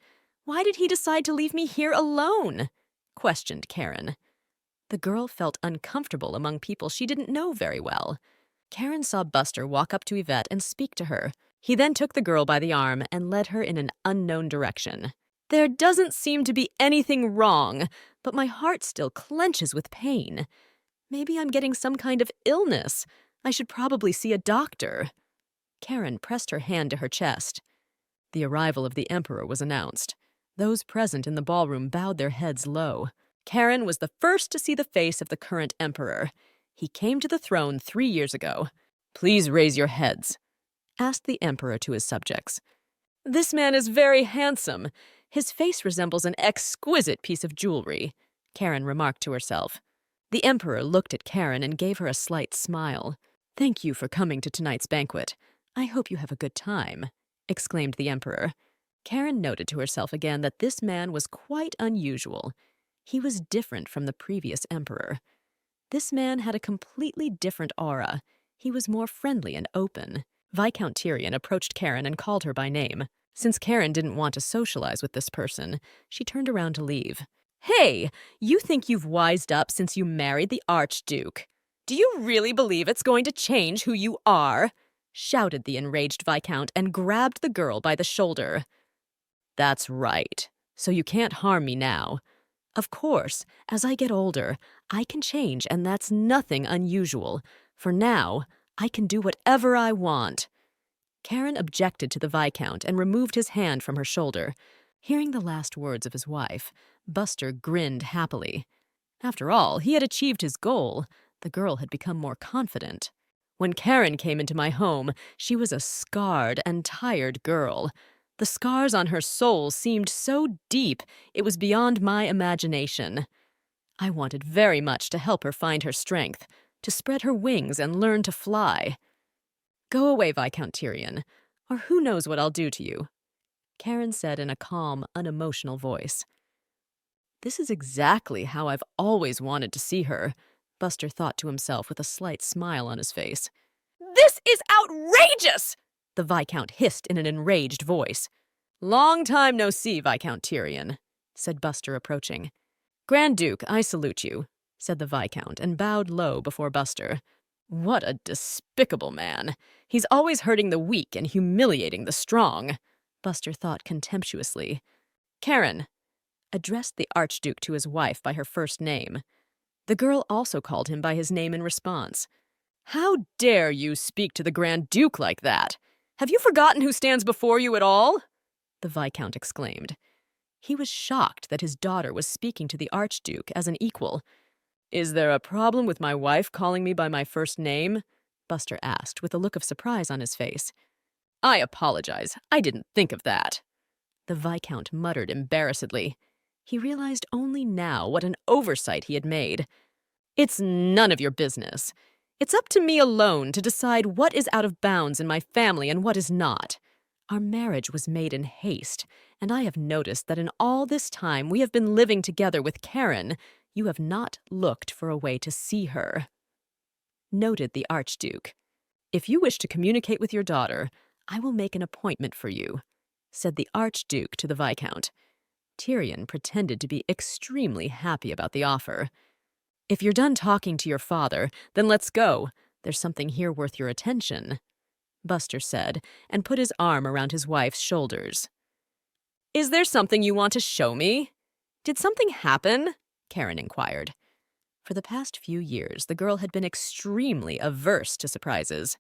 Why did he decide to leave me here alone? Questioned Karen. The girl felt uncomfortable among people she didn't know very well. Karen saw Buster walk up to Yvette and speak to her. He then took the girl by the arm and led her in an unknown direction. There doesn't seem to be anything wrong, but my heart still clenches with pain. Maybe I'm getting some kind of illness. I should probably see a doctor. Karen pressed her hand to her chest. The arrival of the Emperor was announced. Those present in the ballroom bowed their heads low. Karen was the first to see the face of the current Emperor. He came to the throne 3 years ago. Please raise your heads, asked the Emperor to his subjects. This man is very handsome. His face resembles an exquisite piece of jewelry, Karen remarked to herself. The Emperor looked at Karen and gave her a slight smile. Thank you for coming to tonight's banquet. I hope you have a good time, exclaimed the Emperor. Karen noted to herself again that this man was quite unusual. He was different from the previous Emperor. This man had a completely different aura. He was more friendly and open. Viscount Tyrant approached Karen and called her by name. Since Karen didn't want to socialize with this person, she turned around to leave. Hey, you think you've wised up since you married the Archduke? Do you really believe it's going to change who you are? Shouted the enraged Viscount and grabbed the girl by the shoulder. That's right. So you can't harm me now. Of course, as I get older, I can change, and that's nothing unusual. For now, I can do whatever I want. Karen objected to the Viscount and removed his hand from her shoulder. Hearing the last words of his wife, Buster grinned happily. After all, he had achieved his goal. The girl had become more confident. When Karen came into my home, she was a scarred and tired girl. The scars on her soul seemed so deep, it was beyond my imagination. I wanted very much to help her find her strength, to spread her wings and learn to fly. Go away, Viscount Tyrant, or who knows what I'll do to you, Karen said in a calm, unemotional voice. This is exactly how I've always wanted to see her, Buster thought to himself with a slight smile on his face. This is outrageous! The Viscount hissed in an enraged voice. Long time no see, Viscount Tyrant, said Buster, approaching. Grand Duke, I salute you, said the Viscount, and bowed low before Buster. What a despicable man. He's always hurting the weak and humiliating the strong, Buster thought contemptuously. Karen addressed the Archduke to his wife by her first name. The girl also called him by his name in response. How dare you speak to the Grand Duke like that? Have you forgotten who stands before you at all? The Viscount exclaimed. He was shocked that his daughter was speaking to the Archduke as an equal. Is there a problem with my wife calling me by my first name? Buster asked with a look of surprise on his face. I apologize. I didn't think of that. The Viscount muttered embarrassedly. He realized only now what an oversight he had made. It's none of your business. It's up to me alone to decide what is out of bounds in my family and what is not. Our marriage was made in haste, and I have noticed that in all this time we have been living together with Karen, you have not looked for a way to see her. Noted the Archduke. If you wish to communicate with your daughter, I will make an appointment for you, said the Archduke to the Viscount. Tyrant pretended to be extremely happy about the offer. If you're done talking to your father, then let's go. There's something here worth your attention, Buster said, and put his arm around his wife's shoulders. Is there something you want to show me? Did something happen? Karen inquired. For the past few years, the girl had been extremely averse to surprises.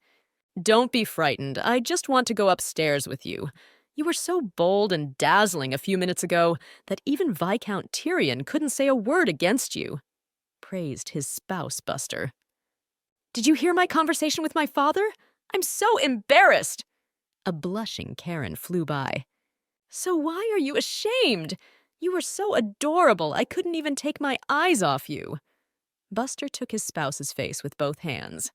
Don't be frightened. I just want to go upstairs with you. You were so bold and dazzling a few minutes ago that even Viscount Tyrant couldn't say a word against you. praised his spouse, Buster. "Did you hear my conversation with my father? I'm so embarrassed!" A blushing Karen flew by. "So why are you ashamed? You were so adorable, I couldn't even take my eyes off you." Buster took his spouse's face with both hands.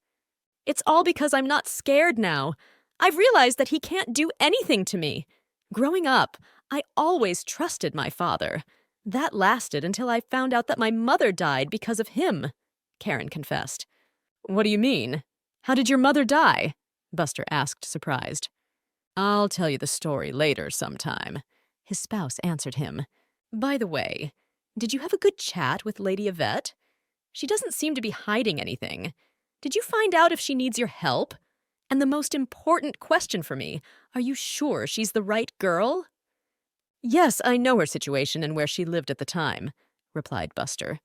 "It's all because I'm not scared now. I've realized that he can't do anything to me. Growing up, I always trusted my father. That lasted until I found out that my mother died because of him," Karen confessed. "What do you mean? How did your mother die?" Buster asked, surprised. "I'll tell you the story later sometime," his spouse answered him. "By the way, did you have a good chat with Lady Yvette? She doesn't seem to be hiding anything. Did you find out if she needs your help? And the most important question for me, are you sure she's the right girl?" "Yes, I know her situation and where she lived at the time," replied Buster.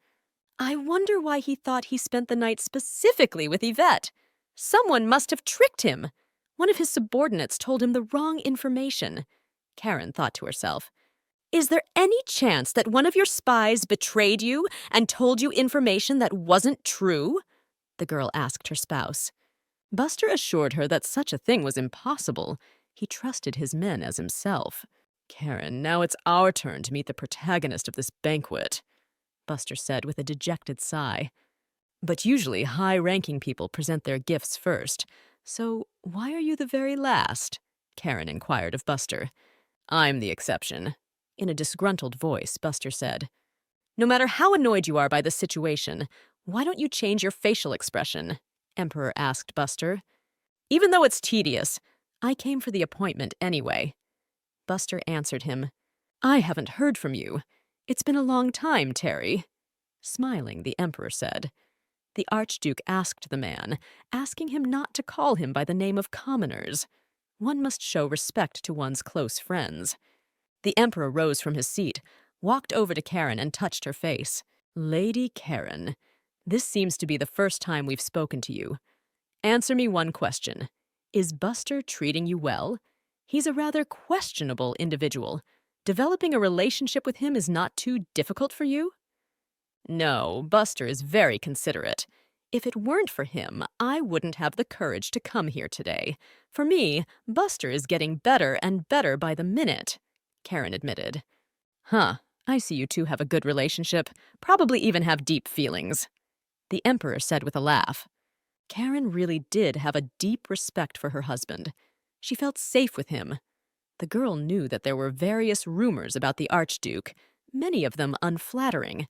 "I wonder why he thought he spent the night specifically with Yvette. Someone must have tricked him. One of his subordinates told him the wrong information." Karen thought to herself. "Is there any chance that one of your spies betrayed you and told you information that wasn't true?" the girl asked her spouse. Buster assured her that such a thing was impossible. He trusted his men as himself. "Karen, now it's our turn to meet the protagonist of this banquet," Buster said with a dejected sigh. "But usually high-ranking people present their gifts first. So why are you the very last?" Karen inquired of Buster. "I'm the exception." In a disgruntled voice, Buster said, "No matter how annoyed you are by this situation, why don't you change your facial expression?" Emperor asked Buster. "Even though it's tedious, I came for the appointment anyway." Buster answered him, "I haven't heard from you. It's been a long time, Terry." Smiling, the Emperor said. The Archduke asked the man, asking him not to call him by the name of commoners. One must show respect to one's close friends. The Emperor rose from his seat, walked over to Karen and touched her face. "Lady Karen, this seems to be the first time we've spoken to you. Answer me one question. Is Buster treating you well? He's a rather questionable individual. Developing a relationship with him is not too difficult for you?" "No, Buster is very considerate. If it weren't for him, I wouldn't have the courage to come here today. For me, Buster is getting better and better by the minute," Karen admitted. "Huh, I see you two have a good relationship, probably even have deep feelings," the Emperor said with a laugh. Karen really did have a deep respect for her husband. She felt safe with him. The girl knew that there were various rumors about the Archduke, many of them unflattering.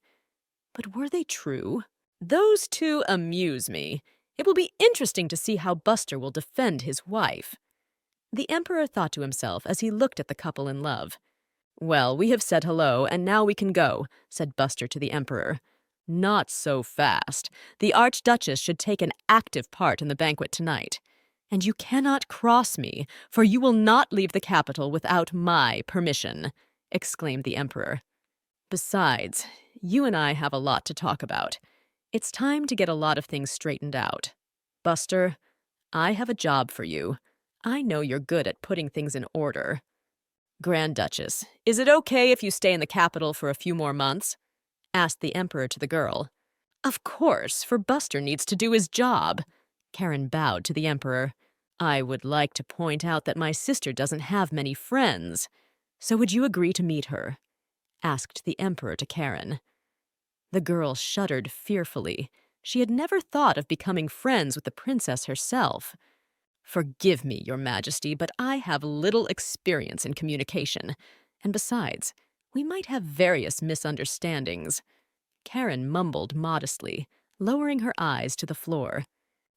But were they true? "Those two amuse me. It will be interesting to see how Buster will defend his wife," the Emperor thought to himself as he looked at the couple in love. "Well, we have said hello, and now we can go," said Buster to the Emperor. "Not so fast. The Archduchess should take an active part in the banquet tonight. And you cannot cross me, for you will not leave the capital without my permission," exclaimed the Emperor. "Besides, you and I have a lot to talk about. It's time to get a lot of things straightened out. Buster, I have a job for you. I know you're good at putting things in order." "Grand Duchess, is it okay if you stay in the capital for a few more months?" asked the Emperor to the girl. "Of course, for Buster needs to do his job." Karen bowed to the Emperor. "I would like to point out that my sister doesn't have many friends. So would you agree to meet her?" asked the Emperor to Karen. The girl shuddered fearfully. She had never thought of becoming friends with the princess herself. "Forgive me, Your Majesty, but I have little experience in communication. And besides, we might have various misunderstandings." Karen mumbled modestly, lowering her eyes to the floor.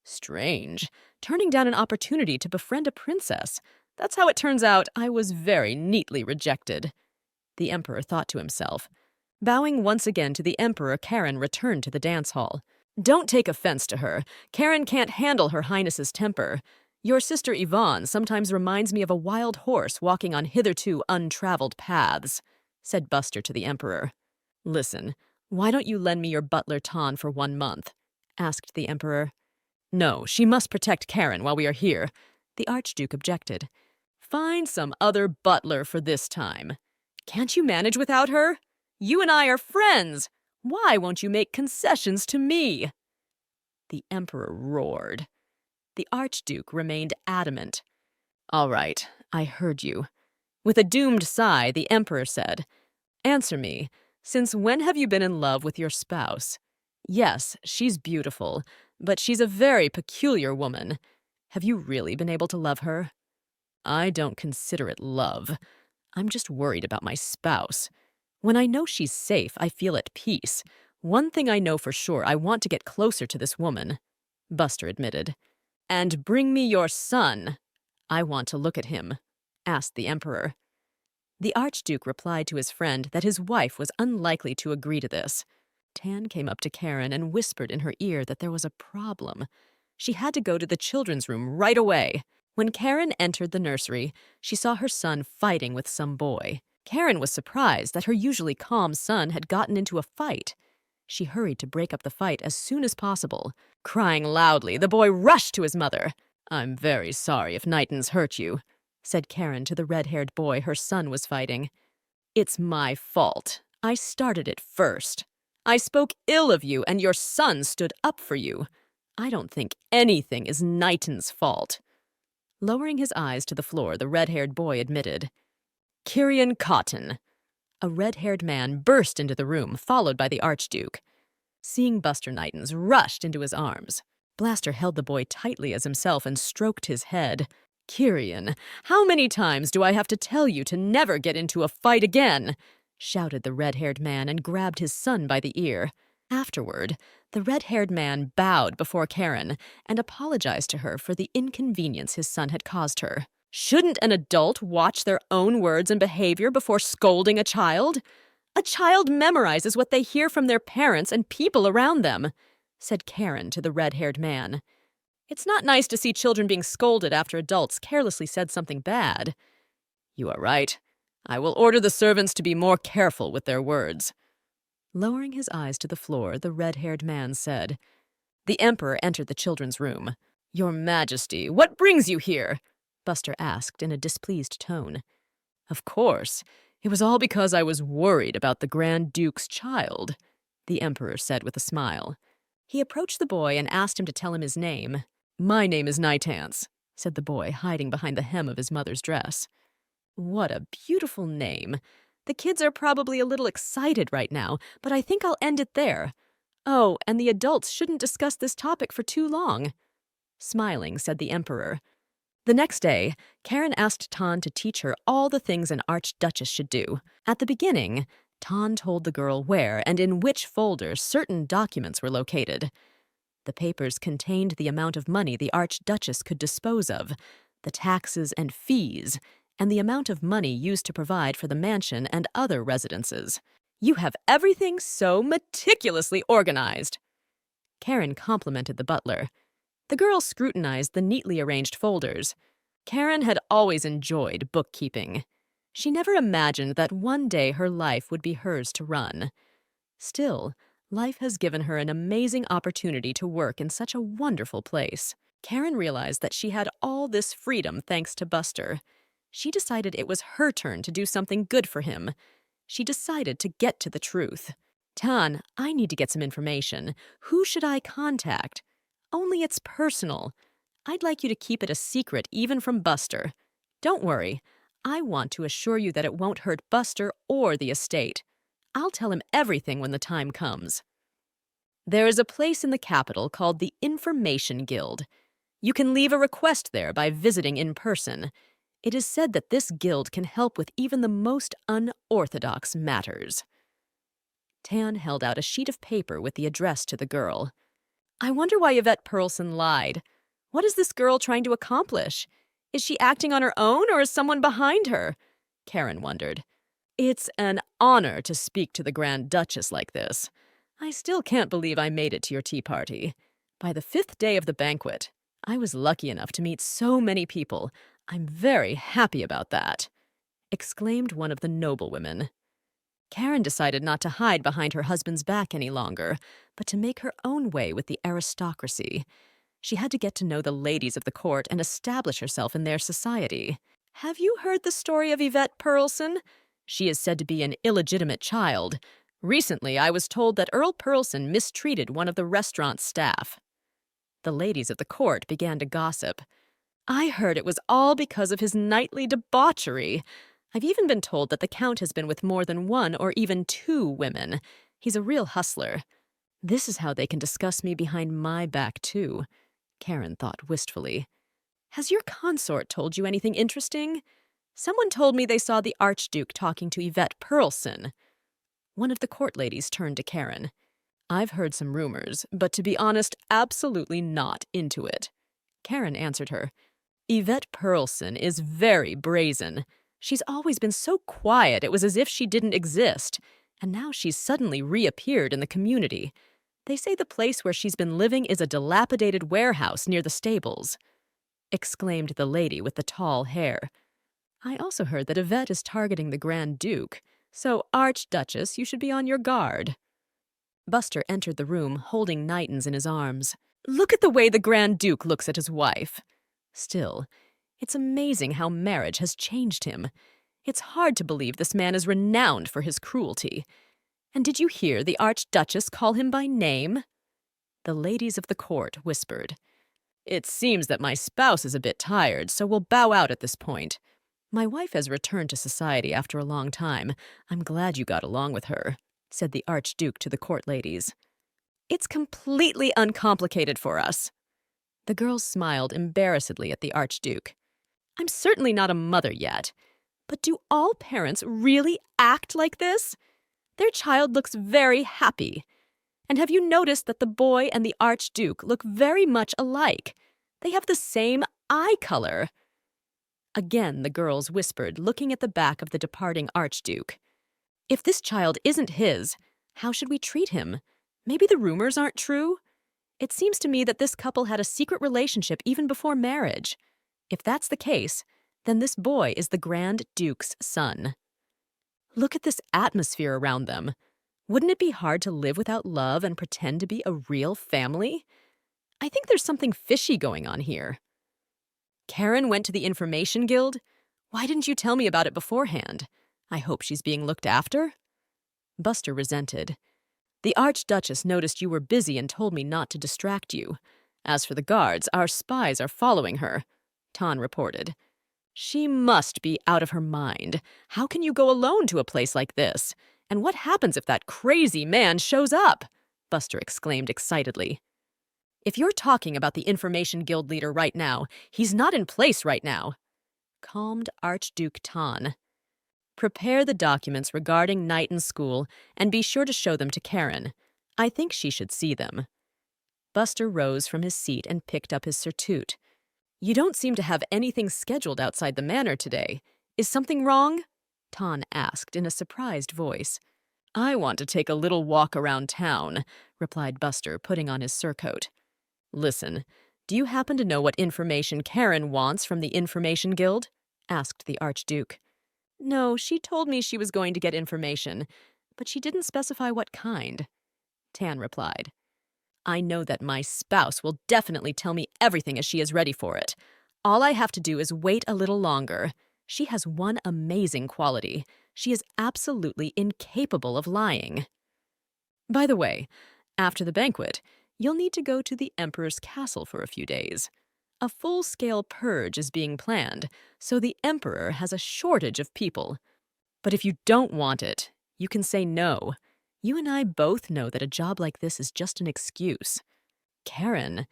"Strange. Turning down an opportunity to befriend a princess. That's how it turns out I was very neatly rejected," the Emperor thought to himself. Bowing once again to the Emperor, Karen returned to the dance hall. "Don't take offense to her. Karen can't handle Her Highness's temper. Your sister Yvonne sometimes reminds me of a wild horse walking on hitherto untraveled paths," said Buster to the Emperor. "Listen, why don't you lend me your butler Tan for 1 month?" asked the Emperor. "No, she must protect Karen while we are here," the Archduke objected. "Find some other butler for this time. Can't you manage without her? You and I are friends. Why won't you make concessions to me?" The Emperor roared. The Archduke remained adamant. "All right, I heard you." With a doomed sigh, the Emperor said, "Answer me. Since when have you been in love with your spouse? Yes, she's beautiful, but she's a very peculiar woman. Have you really been able to love her?" "I don't consider it love. I'm just worried about my spouse. When I know she's safe, I feel at peace. One thing I know for sure, I want to get closer to this woman," Buster admitted. "And bring me your son. I want to look at him," asked the Emperor. The Archduke replied to his friend that his wife was unlikely to agree to this. Tan came up to Karen and whispered in her ear that there was a problem. She had to go to the children's room right away. When Karen entered the nursery, she saw her son fighting with some boy. Karen was surprised that her usually calm son had gotten into a fight. She hurried to break up the fight as soon as possible. Crying loudly, the boy rushed to his mother. "I'm very sorry if Knighton's hurt you," said Karen to the red-haired boy her son was fighting. "It's my fault. I started it first. I spoke ill of you, and your son stood up for you. I don't think anything is Knighton's fault." Lowering his eyes to the floor, the red-haired boy admitted, "Kyrian Cotton." A red-haired man burst into the room, followed by the Archduke. Seeing Buster Knighton's rushed into his arms. Blaster held the boy tightly as himself and stroked his head. "Kyrian, how many times do I have to tell you to never get into a fight again?" shouted the red-haired man and grabbed his son by the ear. Afterward, the red-haired man bowed before Karen and apologized to her for the inconvenience his son had caused her. "Shouldn't an adult watch their own words and behavior before scolding a child? A child memorizes what they hear from their parents and people around them," said Karen to the red-haired man. "It's not nice to see children being scolded after adults carelessly said something bad." "You are right. I will order the servants to be more careful with their words." Lowering his eyes to the floor, the red-haired man said. The Emperor entered the children's room. "Your Majesty, what brings you here?" Buster asked in a displeased tone. "Of course. It was all because I was worried about the Grand Duke's child," the Emperor said with a smile. He approached the boy and asked him to tell him his name. "My name is Nightance," said the boy, hiding behind the hem of his mother's dress. "What a beautiful name. The kids are probably a little excited right now, but I think I'll end it there. Oh, and the adults shouldn't discuss this topic for too long," smiling, said the Emperor. The next day, Karen asked Tan to teach her all the things an archduchess should do. At the beginning, Tan told the girl where and in which folder certain documents were located. The papers contained the amount of money the archduchess could dispose of, the taxes and fees, and the amount of money used to provide for the mansion and other residences. "You have everything so meticulously organized," Karen complimented the butler. The girl scrutinized the neatly arranged folders. Karen had always enjoyed bookkeeping. She never imagined that one day her life would be hers to run. Still, life has given her an amazing opportunity to work in such a wonderful place. Karen realized that she had all this freedom thanks to Buster. She decided it was her turn to do something good for him. She decided to get to the truth. "Tan, I need to get some information. Who should I contact? Only it's personal. I'd like you to keep it a secret even from Buster. Don't worry. I want to assure you that it won't hurt Buster or the estate. I'll tell him everything when the time comes. There is a place in the capital called the Information Guild. You can leave a request there by visiting in person. It is said that this guild can help with even the most unorthodox matters." Tan held out a sheet of paper with the address to the girl. "I wonder why Yvette Pearlson lied. What is this girl trying to accomplish? Is she acting on her own or is someone behind her?" Karen wondered. "It's an honor to speak to the Grand Duchess like this. I still can't believe I made it to your tea party. By the 5th day of the banquet, I was lucky enough to meet so many people. I'm very happy about that," exclaimed one of the noblewomen. Karen decided not to hide behind her husband's back any longer, but to make her own way with the aristocracy. She had to get to know the ladies of the court and establish herself in their society. "Have you heard the story of Yvette Pearlson? She is said to be an illegitimate child. Recently, I was told that Earl Pearlson mistreated one of the restaurant's staff. The ladies of the court began to gossip. I heard it was all because of his nightly debauchery. I've even been told that the Count has been with more than one or even two women. He's a real hustler. This is how they can discuss me behind my back, too, Karen thought wistfully. Has your consort told you anything interesting? Someone told me they saw the Archduke talking to Yvette Pearlson. One of the court ladies turned to Karen. I've heard some rumors, but to be honest, absolutely not into it. Karen answered her. Yvette Pearlson is very brazen. She's always been so quiet it was as if she didn't exist, and now she's suddenly reappeared in the community. They say the place where she's been living is a dilapidated warehouse near the stables, exclaimed the lady with the tall hair. I also heard that Yvette is targeting the Grand Duke, so, Archduchess, you should be on your guard. Buster entered the room, holding Nightens in his arms. Look at the way the Grand Duke looks at his wife. Still, it's amazing how marriage has changed him. It's hard to believe this man is renowned for his cruelty. And did you hear the Archduchess call him by name? The ladies of the court whispered. It seems that my spouse is a bit tired, so we'll bow out at this point. My wife has returned to society after a long time. I'm glad you got along with her, said the Archduke to the court ladies. It's completely uncomplicated for us. The girls smiled embarrassedly at the Archduke. I'm certainly not a mother yet, but do all parents really act like this? Their child looks very happy. And have you noticed that the boy and the Archduke look very much alike? They have the same eye color. Again, the girls whispered, looking at the back of the departing Archduke. If this child isn't his, how should we treat him? Maybe the rumors aren't true? It seems to me that this couple had a secret relationship even before marriage. If that's the case, then this boy is the Grand Duke's son. Look at this atmosphere around them. Wouldn't it be hard to live without love and pretend to be a real family? I think there's something fishy going on here. Karen went to the Information Guild? Why didn't you tell me about it beforehand? I hope she's being looked after? Buster resented. The Archduchess noticed you were busy and told me not to distract you. As for the guards, our spies are following her, Tan reported. She must be out of her mind. How can you go alone to a place like this? And what happens if that crazy man shows up? Buster exclaimed excitedly. If you're talking about the Information Guild leader right now, he's not in place right now, calmed Archduke Tan. Prepare the documents regarding Night in school and be sure to show them to Karen. I think she should see them. Buster rose from his seat and picked up his surtout. You don't seem to have anything scheduled outside the manor today. Is something wrong? Tan asked in a surprised voice. I want to take a little walk around town, replied Buster, putting on his surcoat. Listen, do you happen to know what information Karen wants from the Information Guild? Asked the Archduke. No, she told me she was going to get information, but she didn't specify what kind, Tan replied. I know that my spouse will definitely tell me everything as she is ready for it. All I have to do is wait a little longer. She has one amazing quality. She is absolutely incapable of lying. By the way, after the banquet, you'll need to go to the Emperor's castle for a few days. A full-scale purge is being planned, so the Emperor has a shortage of people. But if you don't want it, you can say no. You and I both know that a job like this is just an excuse. Karen,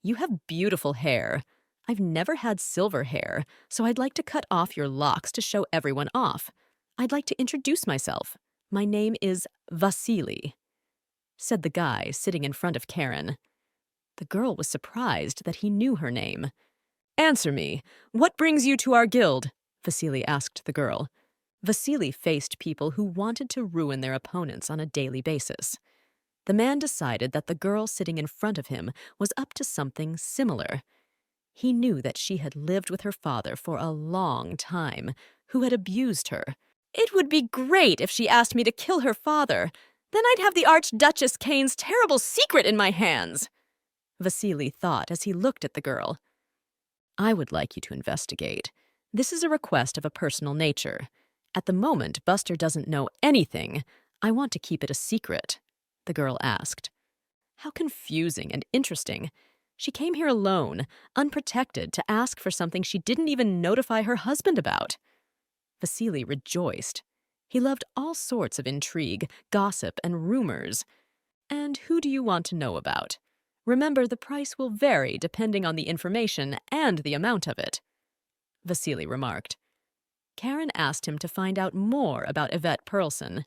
you have beautiful hair. I've never had silver hair, so I'd like to cut off your locks to show everyone off. I'd like to introduce myself. My name is Vasily, said the guy sitting in front of Karen. The girl was surprised that he knew her name. Answer me, what brings you to our guild? Vasily asked the girl. Vasily faced people who wanted to ruin their opponents on a daily basis. The man decided that the girl sitting in front of him was up to something similar. He knew that she had lived with her father for a long time, who had abused her. It would be great if she asked me to kill her father. Then I'd have the Archduchess Kane's terrible secret in my hands, Vasily thought as he looked at the girl. I would like you to investigate. This is a request of a personal nature. At the moment, Buster doesn't know anything. I want to keep it a secret, the girl asked. How confusing and interesting. She came here alone, unprotected, to ask for something she didn't even notify her husband about. Vasily rejoiced. He loved all sorts of intrigue, gossip, and rumors. And who do you want to know about? Remember, the price will vary depending on the information and the amount of it, Vasily remarked. Karen asked him to find out more about Yvette Pearlson.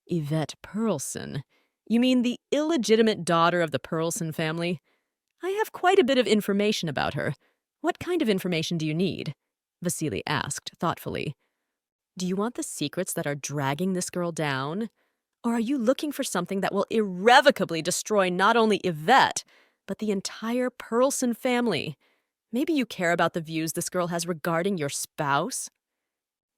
Yvette Pearlson? You mean the illegitimate daughter of the Pearlson family? I have quite a bit of information about her. What kind of information do you need? Vasily asked thoughtfully. Do you want the secrets that are dragging this girl down? Or are you looking for something that will irrevocably destroy not only Yvette, but the entire Pearlson family? Maybe you care about the views this girl has regarding your spouse?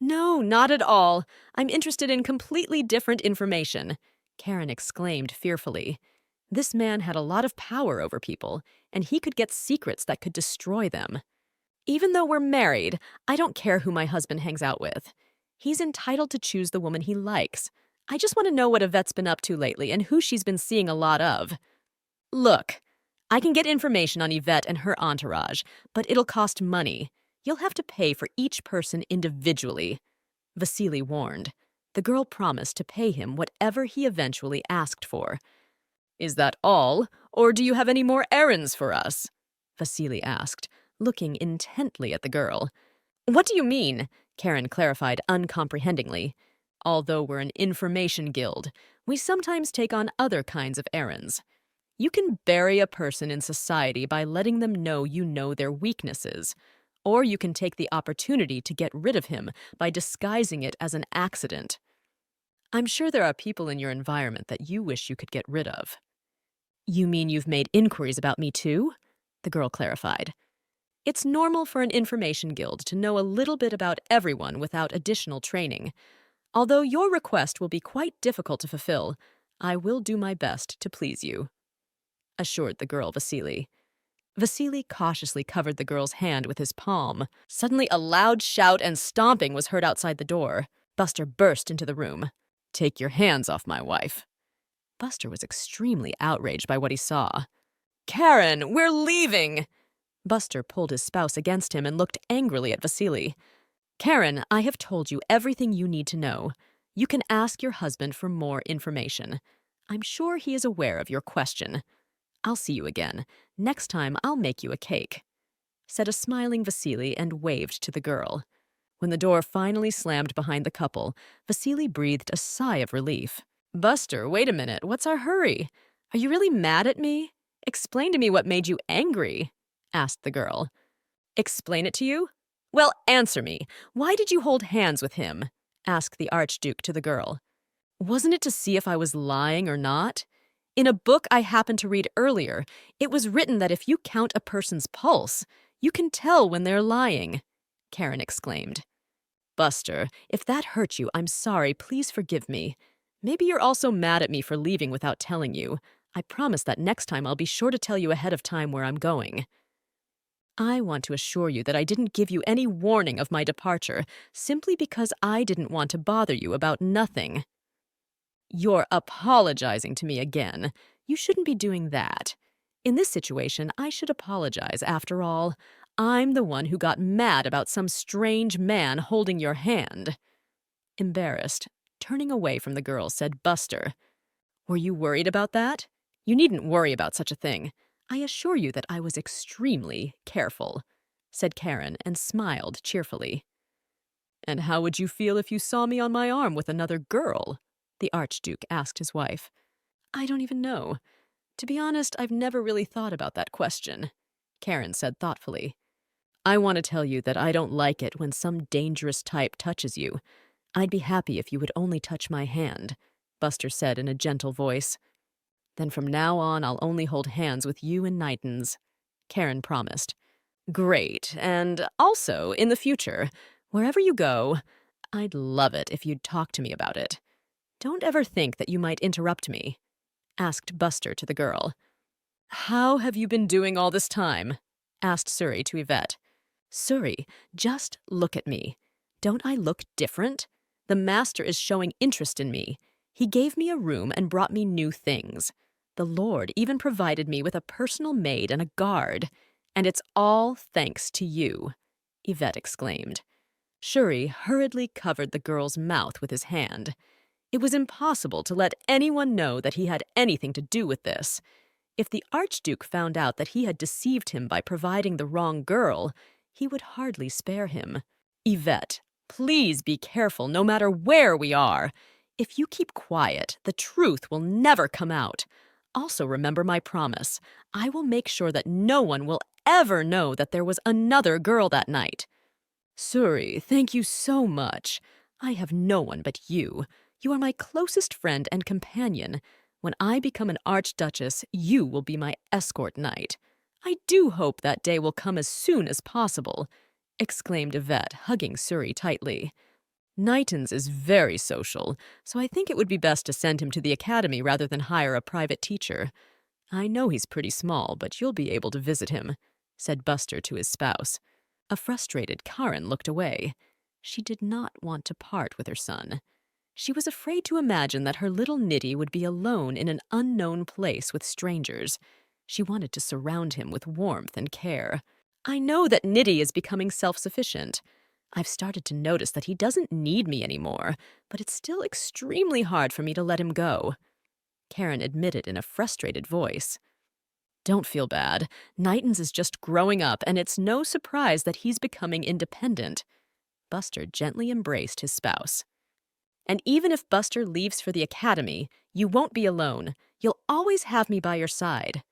No, not at all. I'm interested in completely different information, Karen exclaimed fearfully. This man had a lot of power over people, and he could get secrets that could destroy them. Even though we're married, I don't care who my husband hangs out with. He's entitled to choose the woman he likes. I just want to know what Yvette's been up to lately and who she's been seeing a lot of. Look, I can get information on Yvette and her entourage, but it'll cost money. You'll have to pay for each person individually, Vasily warned. The girl promised to pay him whatever he eventually asked for. Is that all, or do you have any more errands for us? Vasily asked, looking intently at the girl. What do you mean? Karen clarified uncomprehendingly. Although we're an information guild, we sometimes take on other kinds of errands. You can bury a person in society by letting them know you know their weaknesses, or you can take the opportunity to get rid of him by disguising it as an accident. I'm sure there are people in your environment that you wish you could get rid of. You mean you've made inquiries about me too? The girl clarified. It's normal for an information guild to know a little bit about everyone without additional training. Although your request will be quite difficult to fulfill, I will do my best to please you, assured the girl Vasily. Vasily cautiously covered the girl's hand with his palm. Suddenly, a loud shout and stomping was heard outside the door. Buster burst into the room. Take your hands off my wife. Buster was extremely outraged by what he saw. Karen, we're leaving! Buster pulled his spouse against him and looked angrily at Vasily. Karen, I have told you everything you need to know. You can ask your husband for more information. I'm sure he is aware of your question. I'll see you again. Next time, I'll make you a cake, said a smiling Vasily and waved to the girl. When the door finally slammed behind the couple, Vasily breathed a sigh of relief. Buster, wait a minute. What's our hurry? Are you really mad at me? Explain to me what made you angry, asked the girl. Explain it to you? Well, answer me. Why did you hold hands with him? Asked the Archduke to the girl. Wasn't it to see if I was lying or not? In a book I happened to read earlier, it was written that if you count a person's pulse, you can tell when they're lying, Karen exclaimed. Buster, if that hurt you, I'm sorry. Please forgive me. Maybe you're also mad at me for leaving without telling you. I promise that next time I'll be sure to tell you ahead of time where I'm going. I want to assure you that I didn't give you any warning of my departure simply because I didn't want to bother you about nothing. You're apologizing to me again. You shouldn't be doing that. In this situation, I should apologize. After all, I'm the one who got mad about some strange man holding your hand. Embarrassed, turning away from the girl, said Buster. Were you worried about that? You needn't worry about such a thing. I assure you that I was extremely careful, said Karen and smiled cheerfully. And how would you feel if you saw me on my arm with another girl? The Archduke asked his wife. I don't even know. To be honest, I've never really thought about that question, Karen said thoughtfully. I want to tell you that I don't like it when some dangerous type touches you. I'd be happy if you would only touch my hand, Buster said in a gentle voice. Then from now on, I'll only hold hands with you and Knightons, Karen promised. Great, and also, in the future, wherever you go, I'd love it if you'd talk to me about it. Don't ever think that you might interrupt me, asked Buster to the girl. How have you been doing all this time? Asked Suri to Yvette. Suri, just look at me. Don't I look different? The master is showing interest in me. He gave me a room and brought me new things. The Lord even provided me with a personal maid and a guard. And it's all thanks to you, Yvette exclaimed. Shuri hurriedly covered the girl's mouth with his hand. It was impossible to let anyone know that he had anything to do with this. If the Archduke found out that he had deceived him by providing the wrong girl, he would hardly spare him. Yvette, please be careful no matter where we are. If you keep quiet, the truth will never come out. Also remember my promise. I will make sure that no one will ever know that there was another girl that night. Suri, thank you so much. I have no one but you. You are my closest friend and companion. When I become an Archduchess, you will be my escort knight. I do hope that day will come as soon as possible, exclaimed Yvette, hugging Suri tightly. Knighton's is very social, so I think it would be best to send him to the academy rather than hire a private teacher. I know he's pretty small, but you'll be able to visit him, said Buster to his spouse. A frustrated Karen looked away. She did not want to part with her son. She was afraid to imagine that her little Nitty would be alone in an unknown place with strangers. She wanted to surround him with warmth and care. I know that Nitty is becoming self-sufficient. I've started to notice that he doesn't need me anymore, but it's still extremely hard for me to let him go, Karen admitted in a frustrated voice. Don't feel bad. Knighton's is just growing up, and it's no surprise that he's becoming independent. Buster gently embraced his spouse. And even if Buster leaves for the academy, you won't be alone. You'll always have me by your side.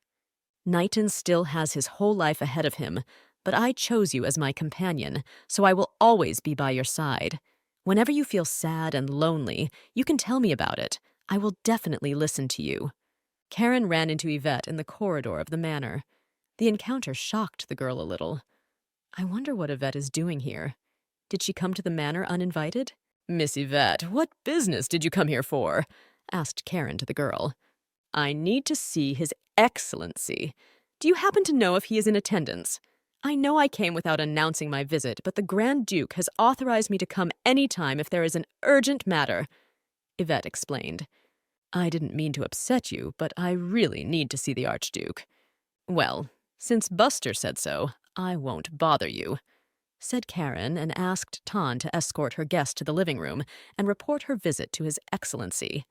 Knighton still has his whole life ahead of him, but I chose you as my companion, so I will always be by your side. Whenever you feel sad and lonely, you can tell me about it. I will definitely listen to you. Karen ran into Yvette in the corridor of the manor. The encounter shocked the girl a little. I wonder what Yvette is doing here. Did she come to the manor uninvited? Miss Yvette, what business did you come here for? Asked Karen to the girl. I need to see His Excellency. Do you happen to know if he is in attendance? I know I came without announcing my visit, but the Grand Duke has authorized me to come any time if there is an urgent matter, Yvette explained. I didn't mean to upset you, but I really need to see the Archduke. Well, since Buster said so, I won't bother you, said Karen and asked Tan to escort her guest to the living room and report her visit to His Excellency.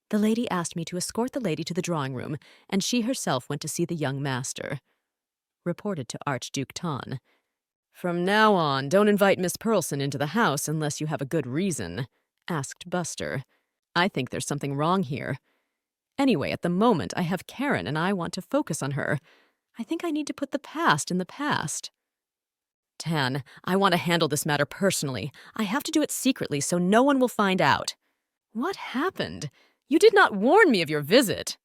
The lady asked me to escort the lady to the drawing room, and she herself went to see the young master, reported to Archduke Tan. From now on, don't invite Miss Pearlson into the house unless you have a good reason, asked Buster. I think there's something wrong here. Anyway, at the moment, I have Karen and I want to focus on her. I think I need to put the past in the past. Tan, I want to handle this matter personally. I have to do it secretly so no one will find out. What happened? You did not warn me of your visit.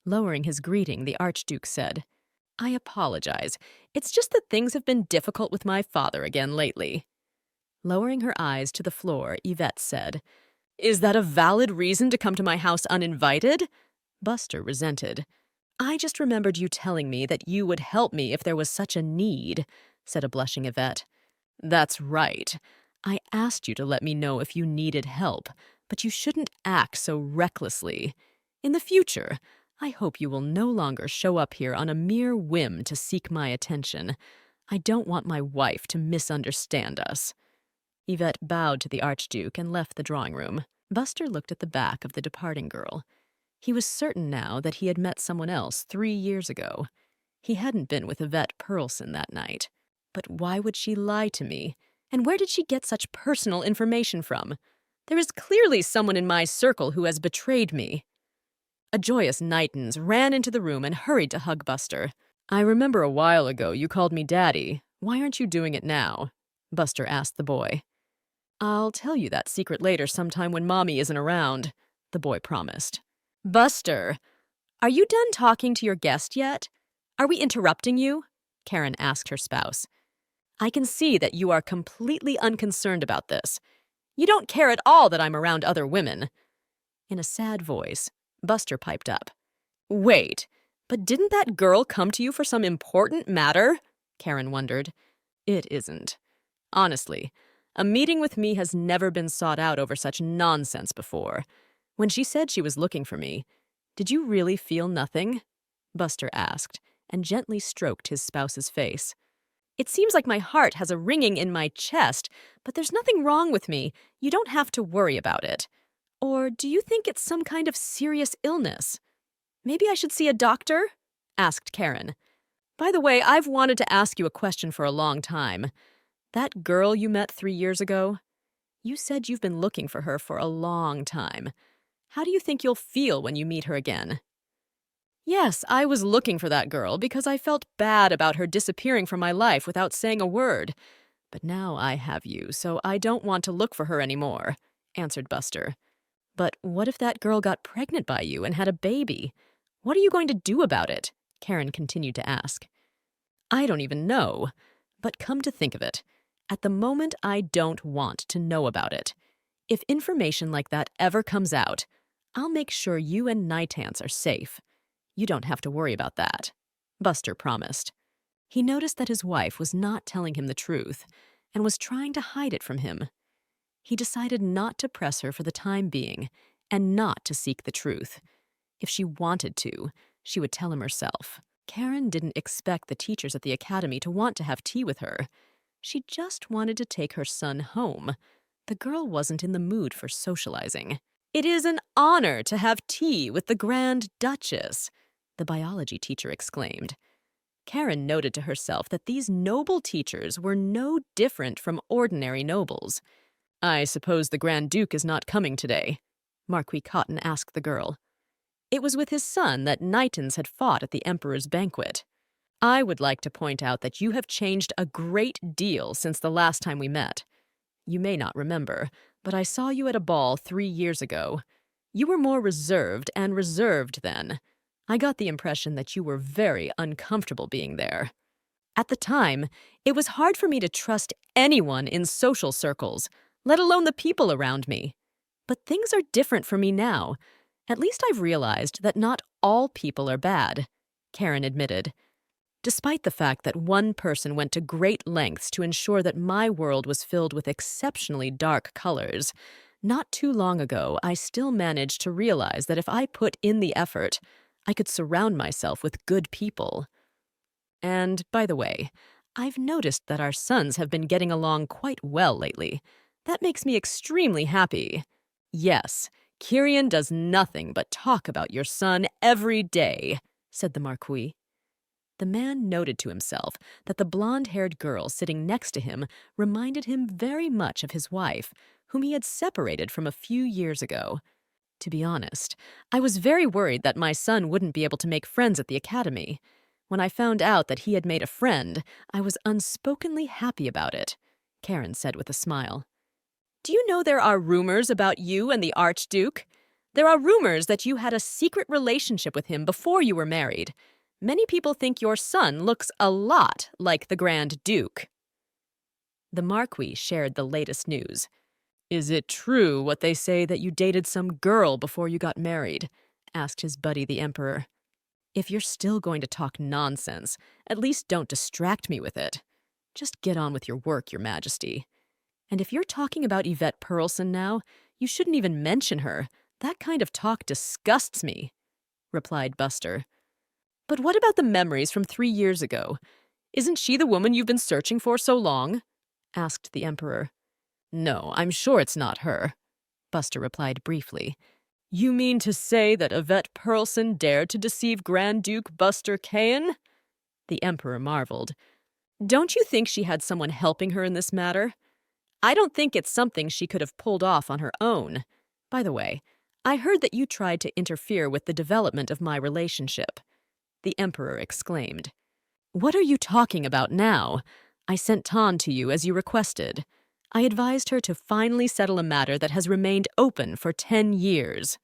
Lowering his greeting, the Archduke said, I apologize. It's just that things have been difficult with my father again lately. Lowering her eyes to the floor, Yvette said, Is that a valid reason to come to my house uninvited? Buster resented. I just remembered you telling me that you would help me if there was such a need, said a blushing Yvette. That's right. I asked you to let me know if you needed help, but you shouldn't act so recklessly. In the future, I hope you will no longer show up here on a mere whim to seek my attention. I don't want my wife to misunderstand us. Yvette bowed to the Archduke and left the drawing room. Buster looked at the back of the departing girl. He was certain now that he had met someone else 3 years ago. He hadn't been with Yvette Pearlson that night. But why would she lie to me? And where did she get such personal information from? There is clearly someone in my circle who has betrayed me. A joyous Knighton's ran into the room and hurried to hug Buster. I remember a while ago you called me Daddy. Why aren't you doing it now? Buster asked the boy. I'll tell you that secret later sometime when Mommy isn't around, the boy promised. Buster, are you done talking to your guest yet? Are we interrupting you? Karen asked her spouse. I can see that you are completely unconcerned about this. You don't care at all that I'm around other women. In a sad voice, Buster piped up. Wait, but didn't that girl come to you for some important matter? Karen wondered. It isn't. Honestly, a meeting with me has never been sought out over such nonsense before. When she said she was looking for me, did you really feel nothing? Buster asked, and gently stroked his spouse's face. It seems like my heart has a ringing in my chest, but there's nothing wrong with me. You don't have to worry about it. Or do you think it's some kind of serious illness? Maybe I should see a doctor? Asked Karen. By the way, I've wanted to ask you a question for a long time. That girl you met 3 years ago? You said you've been looking for her for a long time. How do you think you'll feel when you meet her again? Yes, I was looking for that girl because I felt bad about her disappearing from my life without saying a word. But now I have you, so I don't want to look for her anymore, answered Buster. But what if that girl got pregnant by you and had a baby? What are you going to do about it? Karen continued to ask. I don't even know. But come to think of it, at the moment I don't want to know about it. If information like that ever comes out, I'll make sure you and Nightants are safe. You don't have to worry about that, Buster promised. He noticed that his wife was not telling him the truth and was trying to hide it from him. He decided not to press her for the time being and not to seek the truth. If she wanted to, she would tell him herself. Karen didn't expect the teachers at the academy to want to have tea with her. She just wanted to take her son home. The girl wasn't in the mood for socializing. It is an honor to have tea with the Grand Duchess, the biology teacher exclaimed. Karen noted to herself that these noble teachers were no different from ordinary nobles. I suppose the Grand Duke is not coming today, Marquis Cotton asked the girl. It was with his son that Nightans had fought at the Emperor's banquet. I would like to point out that you have changed a great deal since the last time we met. You may not remember, but I saw you at a ball 3 years ago. You were more reserved then. I got the impression that you were very uncomfortable being there. At the time, it was hard for me to trust anyone in social circles, let alone the people around me. But things are different for me now. At least I've realized that not all people are bad, Karen admitted. Despite the fact that one person went to great lengths to ensure that my world was filled with exceptionally dark colors, not too long ago I still managed to realize that if I put in the effort, I could surround myself with good people. And, by the way, I've noticed that our sons have been getting along quite well lately. That makes me extremely happy. Yes, Kyrian does nothing but talk about your son every day, said the Marquis. The man noted to himself that the blonde-haired girl sitting next to him reminded him very much of his wife, whom he had separated from a few years ago. To be honest, I was very worried that my son wouldn't be able to make friends at the academy. When I found out that he had made a friend, I was unspokenly happy about it, Karen said with a smile. Do you know there are rumors about you and the Archduke? There are rumors that you had a secret relationship with him before you were married. Many people think your son looks a lot like the Grand Duke. The Marquis shared the latest news. Is it true what they say that you dated some girl before you got married? Asked his buddy the Emperor. If you're still going to talk nonsense, at least don't distract me with it. Just get on with your work, Your Majesty. And if you're talking about Yvette Pearlson now, you shouldn't even mention her. That kind of talk disgusts me, replied Buster. But what about the memories from 3 years ago? Isn't she the woman you've been searching for so long? Asked the Emperor. No, I'm sure it's not her, Buster replied briefly. You mean to say that Yvette Pearlson dared to deceive Grand Duke Buster Cain? The Emperor marveled. Don't you think she had someone helping her in this matter? I don't think it's something she could have pulled off on her own. By the way, I heard that you tried to interfere with the development of my relationship, the Emperor exclaimed. What are you talking about now? I sent Tan to you as you requested. I advised her to finally settle a matter that has remained open for 10 years.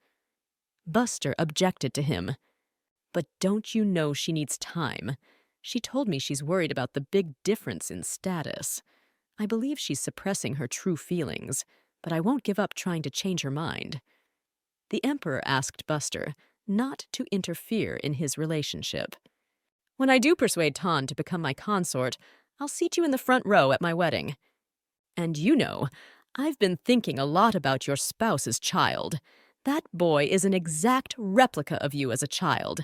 Buster objected to him. But don't you know she needs time? She told me she's worried about the big difference in status. I believe she's suppressing her true feelings, but I won't give up trying to change her mind. The Emperor asked Buster not to interfere in his relationship. When I do persuade Tan to become my consort, I'll seat you in the front row at my wedding. And you know, I've been thinking a lot about your spouse's child. That boy is an exact replica of you as a child.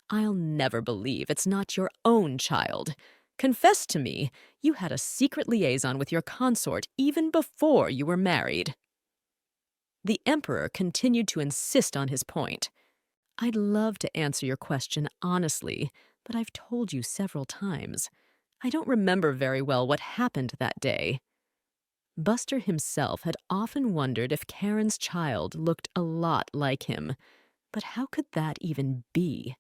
I'll never believe it's not your own child. Confess to me, you had a secret liaison with your consort even before you were married." The Emperor continued to insist on his point. "I'd love to answer your question honestly, but I've told you several times. I don't remember very well what happened that day." Buster himself had often wondered if Karen's child looked a lot like him. But how could that even be?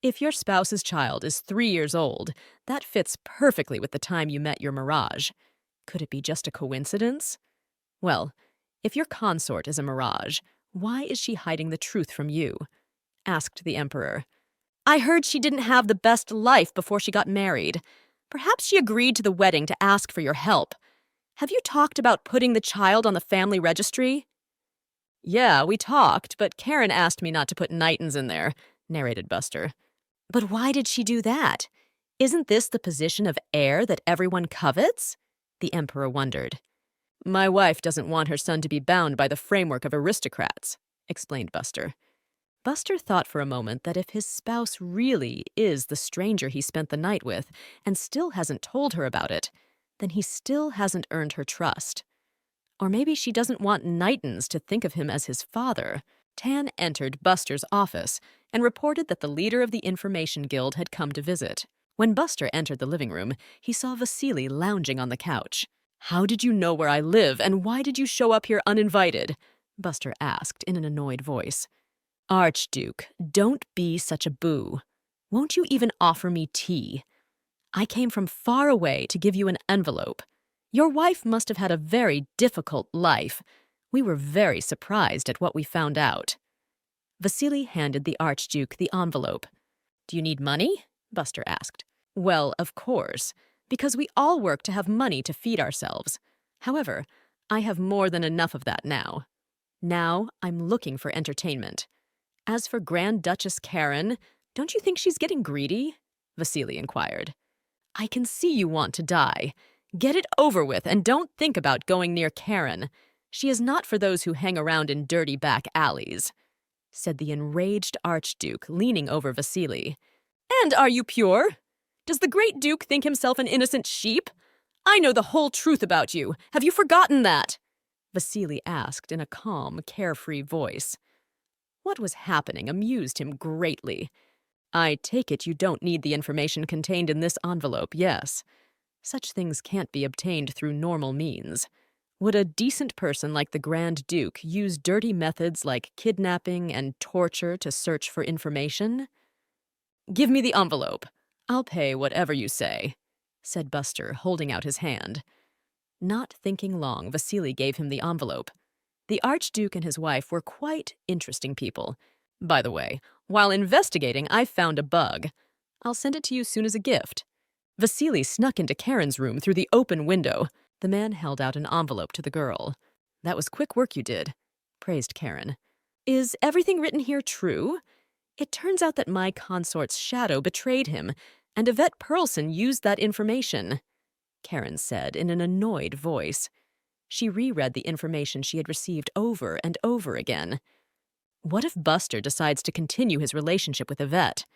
If your spouse's child is 3 years old, that fits perfectly with the time you met your mirage. Could it be just a coincidence? Well, if your consort is a mirage, why is she hiding the truth from you? Asked the Emperor. "I heard she didn't have the best life before she got married. Perhaps she agreed to the wedding to ask for your help. Have you talked about putting the child on the family registry?" "Yeah, we talked, but Karen asked me not to put Knightons in there," narrated Buster. "But why did she do that? Isn't this the position of heir that everyone covets?" The Emperor wondered. "My wife doesn't want her son to be bound by the framework of aristocrats," explained Buster. Buster thought for a moment that if his spouse really is the stranger he spent the night with and still hasn't told her about it, then he still hasn't earned her trust. Or maybe she doesn't want Knightons to think of him as his father. Tan entered Buster's office and reported that the leader of the Information Guild had come to visit. When Buster entered the living room, he saw Vasily lounging on the couch. "How did you know where I live, and why did you show up here uninvited?" Buster asked in an annoyed voice. "Archduke, don't be such a boo. Won't you even offer me tea? I came from far away to give you an envelope. Your wife must have had a very difficult life. We were very surprised at what we found out." Vasily handed the Archduke the envelope. "Do you need money?" Buster asked. "Well, of course, because we all work to have money to feed ourselves. However, I have more than enough of that now. Now I'm looking for entertainment. As for Grand Duchess Karen, don't you think she's getting greedy?" Vasily inquired. "I can see you want to die. Get it over with and don't think about going near Karen. She is not for those who hang around in dirty back alleys," said the enraged Archduke, leaning over Vasily. "And are you pure? Does the great Duke think himself an innocent sheep? I know the whole truth about you. Have you forgotten that?" Vasily asked in a calm, carefree voice. What was happening amused him greatly. "I take it you don't need the information contained in this envelope, yes? Such things can't be obtained through normal means. Would a decent person like the Grand Duke use dirty methods like kidnapping and torture to search for information?" "Give me the envelope. I'll pay whatever you say," said Buster, holding out his hand. Not thinking long, Vasily gave him the envelope. The Archduke and his wife were quite interesting people. "By the way, while investigating, I found a bug. I'll send it to you soon as a gift." Vasily snuck into Karen's room through the open window. The man held out an envelope to the girl. "That was quick work you did," praised Karen. "Is everything written here true? It turns out that my consort's shadow betrayed him, and Yvette Pearlson used that information," Karen said in an annoyed voice. She reread the information she had received over and over again. What if Buster decides to continue his relationship with Yvette?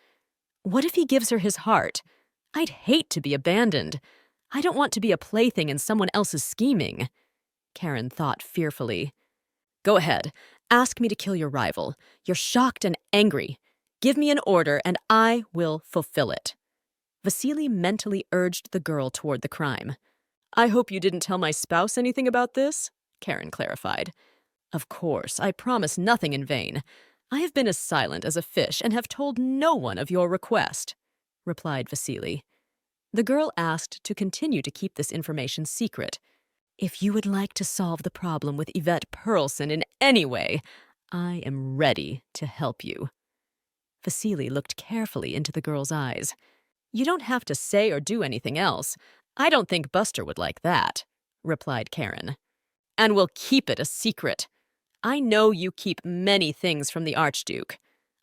What if he gives her his heart? I'd hate to be abandoned. I don't want to be a plaything in someone else's scheming. Karen thought fearfully. "Go ahead. Ask me to kill your rival. You're shocked and angry. Give me an order and I will fulfill it." Vasily mentally urged the girl toward the crime. "I hope you didn't tell my spouse anything about this," Karen clarified. "Of course, I promise nothing in vain. I have been as silent as a fish and have told no one of your request," replied Vasily. The girl asked to continue to keep this information secret. "If you would like to solve the problem with Yvette Pearlson in any way, I am ready to help you." Vasily looked carefully into the girl's eyes. "You don't have to say or do anything else. I don't think Buster would like that," replied Karen. "And we'll keep it a secret. I know you keep many things from the Archduke.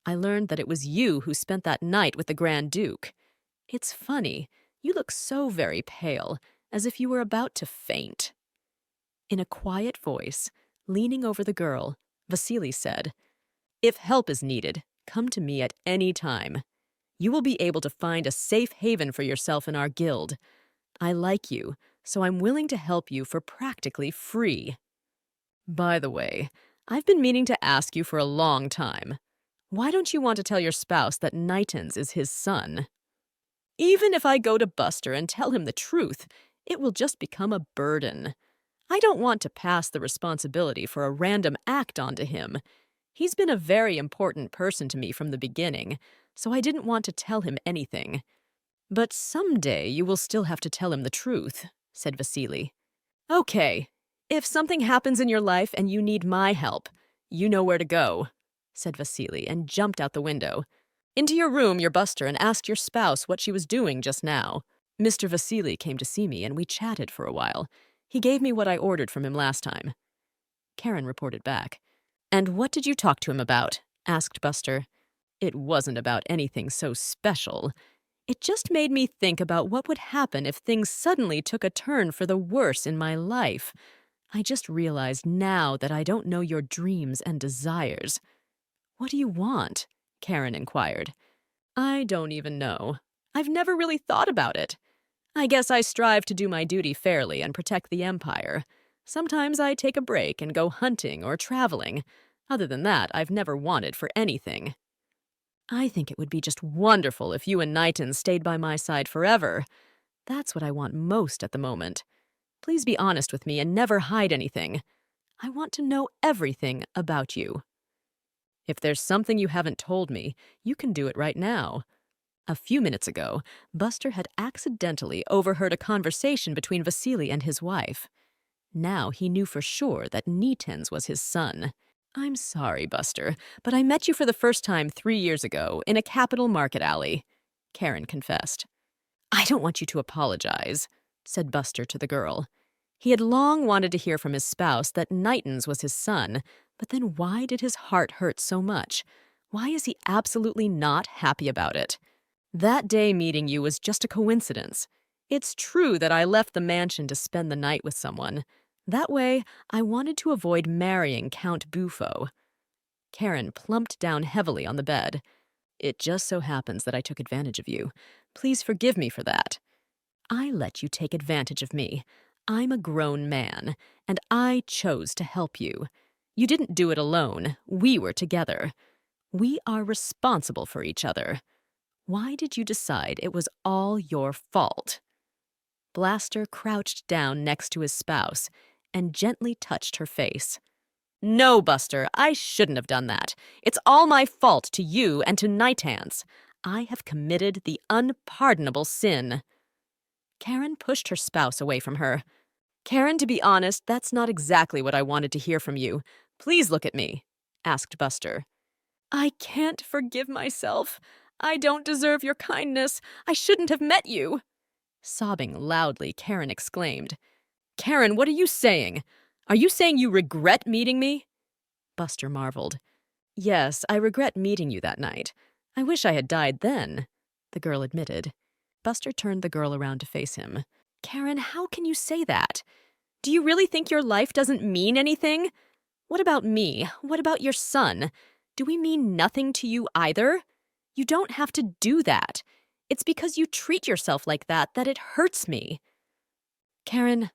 I learned that it was you who spent that night with the Grand Duke. It's funny, you look so very pale, as if you were about to faint." In a quiet voice, leaning over the girl, Vasily said, "If help is needed, come to me at any time. You will be able to find a safe haven for yourself in our guild. I like you, so I'm willing to help you for practically free. By the way, I've been meaning to ask you for a long time. Why don't you want to tell your spouse that Nitans is his son? Even if I go to Buster and tell him the truth, it will just become a burden. I don't want to pass the responsibility for a random act onto him. He's been a very important person to me from the beginning, so I didn't want to tell him anything. But someday you will still have to tell him the truth," said Vasily. "Okay, if something happens in your life and you need my help, you know where to go," said Vasily and jumped out the window. "Into your room, your Buster, and asked your spouse what she was doing just now. Mr. Vasily came to see me and we chatted for a while. He gave me what I ordered from him last time." Karen reported back. "And what did you talk to him about?" asked Buster. "It wasn't about anything so special. It just made me think about what would happen if things suddenly took a turn for the worse in my life. I just realized now that I don't know your dreams and desires." "What do you want?" Karen inquired. "I don't even know. I've never really thought about it. I guess I strive to do my duty fairly and protect the Empire. Sometimes I take a break and go hunting or traveling. Other than that, I've never wanted for anything. I think it would be just wonderful if you and Knighton stayed by my side forever. That's what I want most at the moment. Please be honest with me and never hide anything. I want to know everything about you." "If there's something you haven't told me, you can do it right now." A few minutes ago, Buster had accidentally overheard a conversation between Vasily and his wife. Now he knew for sure that Nitens was his son. "I'm sorry, Buster, but I met you for the first time 3 years ago in a capital market alley," Karen confessed. "I don't want you to apologize," said Buster to the girl. He had long wanted to hear from his spouse that Nitens was his son, but then why did his heart hurt so much? Why is he absolutely not happy about it? "That day meeting you was just a coincidence. It's true that I left the mansion to spend the night with someone. That way, I wanted to avoid marrying Count Bufo." Karen plumped down heavily on the bed. "It just so happens that I took advantage of you. Please forgive me for that." "I let you take advantage of me. I'm a grown man, and I chose to help you. You didn't do it alone. We were together. We are responsible for each other. Why did you decide it was all your fault?" Blaster crouched down next to his spouse and gently touched her face. "No, Buster, I shouldn't have done that. It's all my fault to you and to Nighthands. I have committed the unpardonable sin." Karen pushed her spouse away from her. "Karen, to be honest, that's not exactly what I wanted to hear from you. Please look at me," asked Buster. "I can't forgive myself. I don't deserve your kindness. I shouldn't have met you." Sobbing loudly, Karen exclaimed. "Karen, what are you saying? Are you saying you regret meeting me?" Buster marveled. "Yes, I regret meeting you that night. I wish I had died then," the girl admitted. Buster turned the girl around to face him. "Karen, how can you say that? Do you really think your life doesn't mean anything? What about me? What about your son? Do we mean nothing to you either? You don't have to do that. It's because you treat yourself like that that it hurts me." "Karen,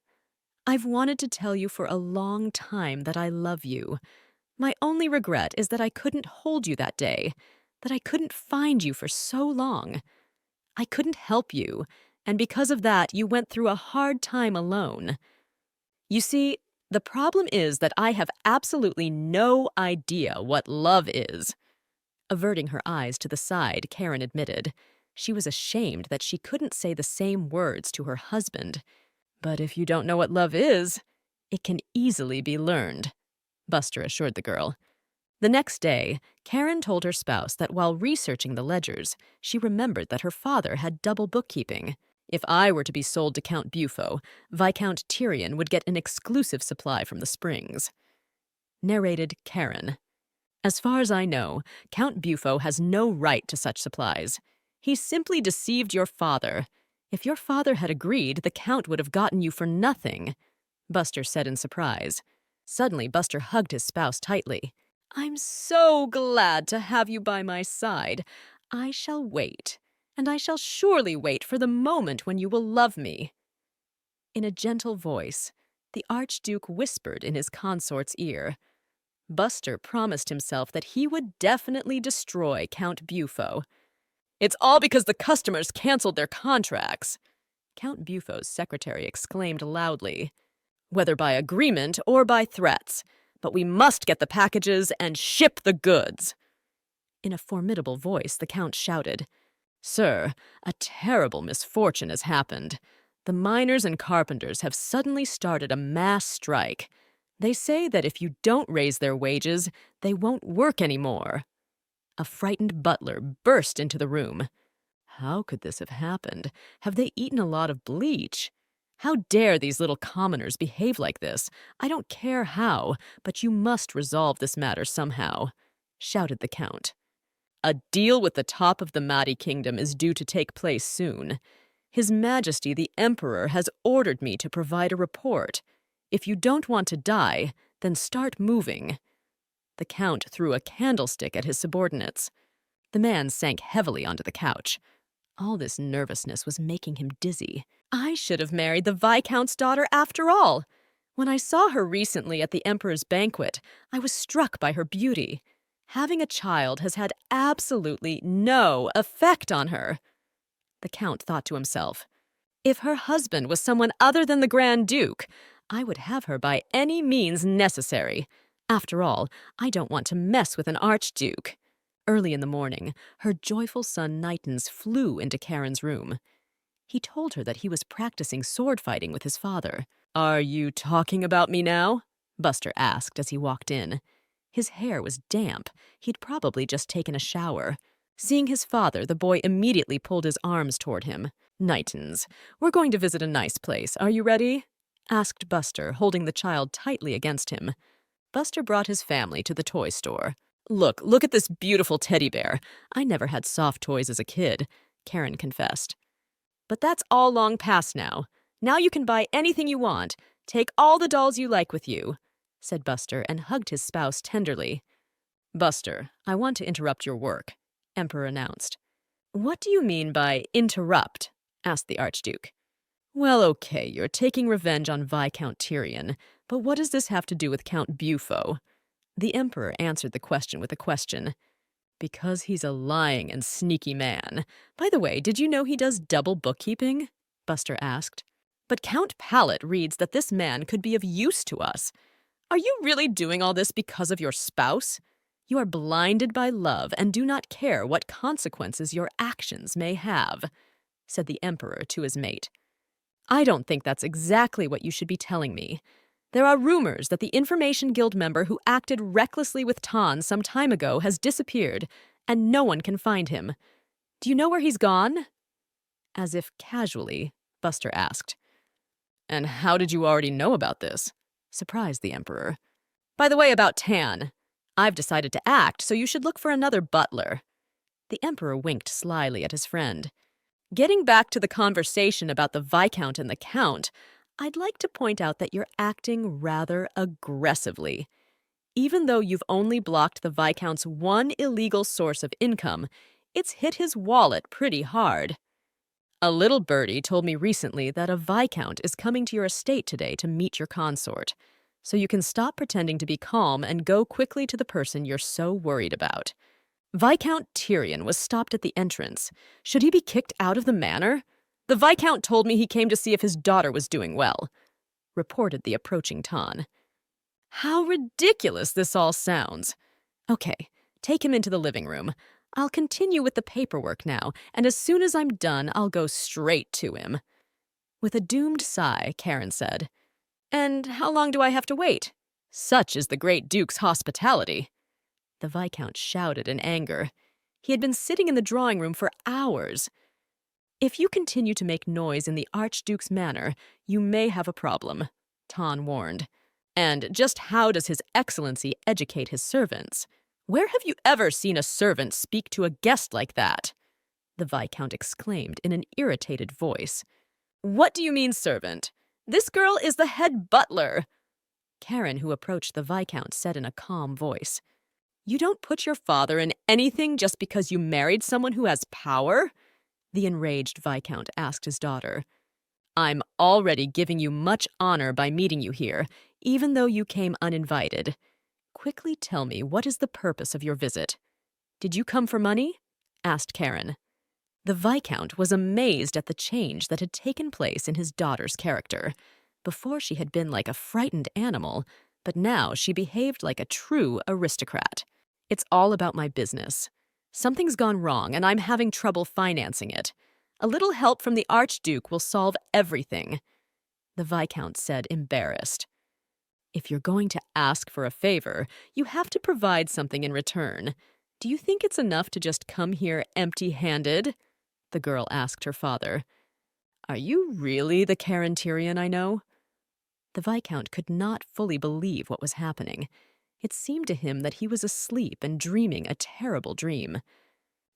I've wanted to tell you for a long time that I love you. My only regret is that I couldn't hold you that day, that I couldn't find you for so long. I couldn't help you, and because of that, you went through a hard time alone. You see, the problem is that I have absolutely no idea what love is." Averting her eyes to the side, Karen admitted. She was ashamed that she couldn't say the same words to her husband. "But if you don't know what love is, it can easily be learned," Buster assured the girl. The next day, Karen told her spouse that while researching the ledgers, she remembered that her father had double bookkeeping. If I were to be sold to Count Bufo, Viscount Tyrant would get an exclusive supply from the springs. Narrated Karen. "As far as I know, Count Bufo has no right to such supplies. He simply deceived your father. If your father had agreed, the Count would have gotten you for nothing," Buster said in surprise. Suddenly, Buster hugged his spouse tightly. I'm so glad to have you by my side. I shall wait, and I shall surely wait for the moment when you will love me." In a gentle voice, the Archduke whispered in his consort's ear. Buster promised himself that he would definitely destroy Count Bufo. "It's all because the customers canceled their contracts," Count Bufo's secretary exclaimed loudly. "Whether by agreement or by threats. But we must get the packages and ship the goods." In a formidable voice, the Count shouted, "Sir, a terrible misfortune has happened. The miners and carpenters have suddenly started a mass strike. They say that if you don't raise their wages, they won't work anymore." A frightened butler burst into the room. How could this have happened? Have they eaten a lot of bleach? How dare these little commoners behave like this? I don't care how, but you must resolve this matter somehow, shouted the Count. "A deal with the top of the Mahdi kingdom is due to take place soon. His Majesty the Emperor has ordered me to provide a report. If you don't want to die, then start moving." The Count threw a candlestick at his subordinates. The man sank heavily onto the couch. All this nervousness was making him dizzy. I should have married the Viscount's daughter after all. When I saw her recently at the Emperor's banquet, I was struck by her beauty. Having a child has had absolutely no effect on her. The Count thought to himself, if her husband was someone other than the Grand Duke, I would have her by any means necessary. After all, I don't want to mess with an Archduke. Early in the morning, her joyful son Nitens flew into Karen's room. He told her that he was practicing sword fighting with his father. "Are you talking about me now?" Buster asked as he walked in. His hair was damp. He'd probably just taken a shower. Seeing his father, the boy immediately pulled his arms toward him. "Nitens, we're going to visit a nice place. Are you ready?" asked Buster, holding the child tightly against him. Buster brought his family to the toy store. Look at this beautiful teddy bear. I never had soft toys as a kid," Karen confessed. "But that's all long past now. Now you can buy anything you want. Take all the dolls you like with you," said Buster and hugged his spouse tenderly. "Buster, I want to interrupt your work," Emperor announced. "What do you mean by interrupt?" asked the Archduke. "Well, okay, you're taking revenge on Viscount Tyrant, but what does this have to do with Count Bufo?" The Emperor answered the question with a question. "Because he's a lying and sneaky man. By the way, did you know he does double bookkeeping?" Buster asked. "But Count Pallet reads that this man could be of use to us. Are you really doing all this because of your spouse? You are blinded by love and do not care what consequences your actions may have," said the Emperor to his mate. "I don't think that's exactly what you should be telling me. There are rumors that the Information Guild member who acted recklessly with Tan some time ago has disappeared, and no one can find him. Do you know where he's gone?" As if casually, Buster asked. "And how did you already know about this?" surprised the Emperor. "By the way, about Tan. I've decided to act, so you should look for another butler." The Emperor winked slyly at his friend. "Getting back to the conversation about the Viscount and the Count, I'd like to point out that you're acting rather aggressively. Even though you've only blocked the Viscount's one illegal source of income, it's hit his wallet pretty hard. A little birdie told me recently that a Viscount is coming to your estate today to meet your consort, so you can stop pretending to be calm and go quickly to the person you're so worried about. Viscount Tyrion was stopped at the entrance. Should he be kicked out of the manor? The Viscount told me he came to see if his daughter was doing well," reported the approaching Tan. "How ridiculous this all sounds. Okay, take him into the living room. I'll continue with the paperwork now, and as soon as I'm done, I'll go straight to him." With a doomed sigh, Karen said, "And how long do I have to wait? Such is the Great Duke's hospitality." The Viscount shouted in anger. He had been sitting in the drawing room for hours. "If you continue to make noise in the Archduke's manor, you may have a problem," Tan warned. "And just how does His Excellency educate his servants? Where have you ever seen a servant speak to a guest like that?" the Viscount exclaimed in an irritated voice. "What do you mean, servant? This girl is the head butler," Karen, who approached the Viscount, said in a calm voice. You don't put your father in anything just because you married someone who has power? The enraged Viscount asked his daughter. I'm already giving you much honor by meeting you here, even though you came uninvited. Quickly tell me, what is the purpose of your visit? Did you come for money? Asked Karen. The Viscount was amazed at the change that had taken place in his daughter's character. Before she had been like a frightened animal, but now she behaved like a true aristocrat. It's all about my business. Something's gone wrong, and I'm having trouble financing it. A little help from the Archduke will solve everything, the Viscount said, embarrassed. If you're going to ask for a favor, you have to provide something in return. Do you think it's enough to just come here empty-handed? The girl asked her father. Are you really the Karen Tyrion I know? The Viscount could not fully believe what was happening. It seemed to him that he was asleep and dreaming a terrible dream.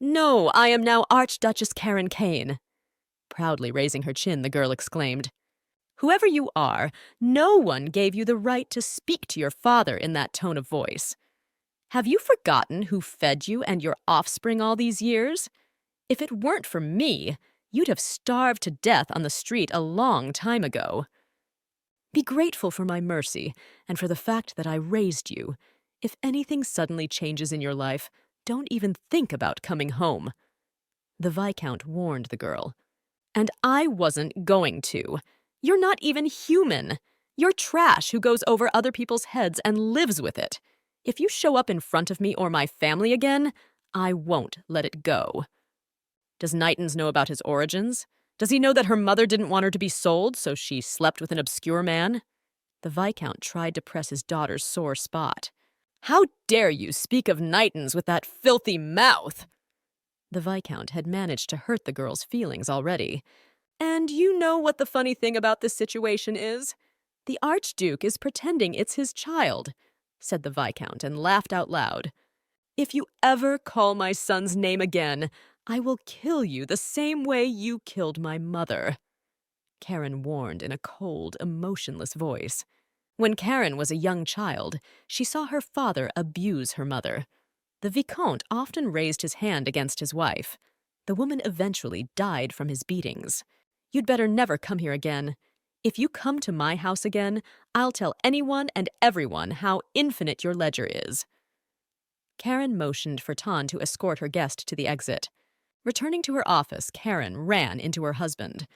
No, I am now Archduchess Karen Kane. Proudly raising her chin, the girl exclaimed. Whoever you are, no one gave you the right to speak to your father in that tone of voice. Have you forgotten who fed you and your offspring all these years? If it weren't for me, you'd have starved to death on the street a long time ago. Be grateful for my mercy and for the fact that I raised you. If anything suddenly changes in your life, don't even think about coming home. The Viscount warned the girl. And I wasn't going to. You're not even human. You're trash who goes over other people's heads and lives with it. If you show up in front of me or my family again, I won't let it go. Does Nightens know about his origins? Does he know that her mother didn't want her to be sold, so she slept with an obscure man? The Viscount tried to press his daughter's sore spot. How dare you speak of Nightens with that filthy mouth? The Viscount had managed to hurt the girl's feelings already. And you know what the funny thing about this situation is? The Archduke is pretending it's his child, said the Viscount and laughed out loud. If you ever call my son's name again, I will kill you the same way you killed my mother. Karen warned in a cold, emotionless voice. When Karen was a young child, she saw her father abuse her mother. The Vicomte often raised his hand against his wife. The woman eventually died from his beatings. You'd better never come here again. If you come to my house again, I'll tell anyone and everyone how infinite your ledger is. Karen motioned for Tan to escort her guest to the exit. Returning to her office, Karen ran into her husband.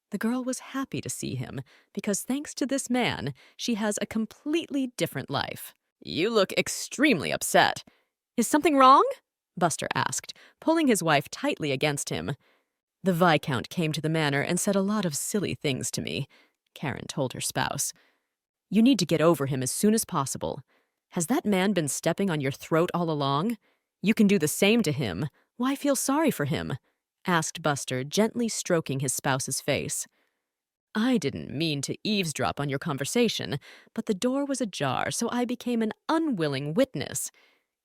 The girl was happy to see him, because thanks to this man, she has a completely different life. You look extremely upset. Is something wrong? Buster asked, pulling his wife tightly against him. The Viscount came to the manor and said a lot of silly things to me, Karen told her spouse. You need to get over him as soon as possible. Has that man been stepping on your throat all along? You can do the same to him. Why feel sorry for him? Asked Buster, gently stroking his spouse's face. I didn't mean to eavesdrop on your conversation, but the door was ajar, so I became an unwilling witness.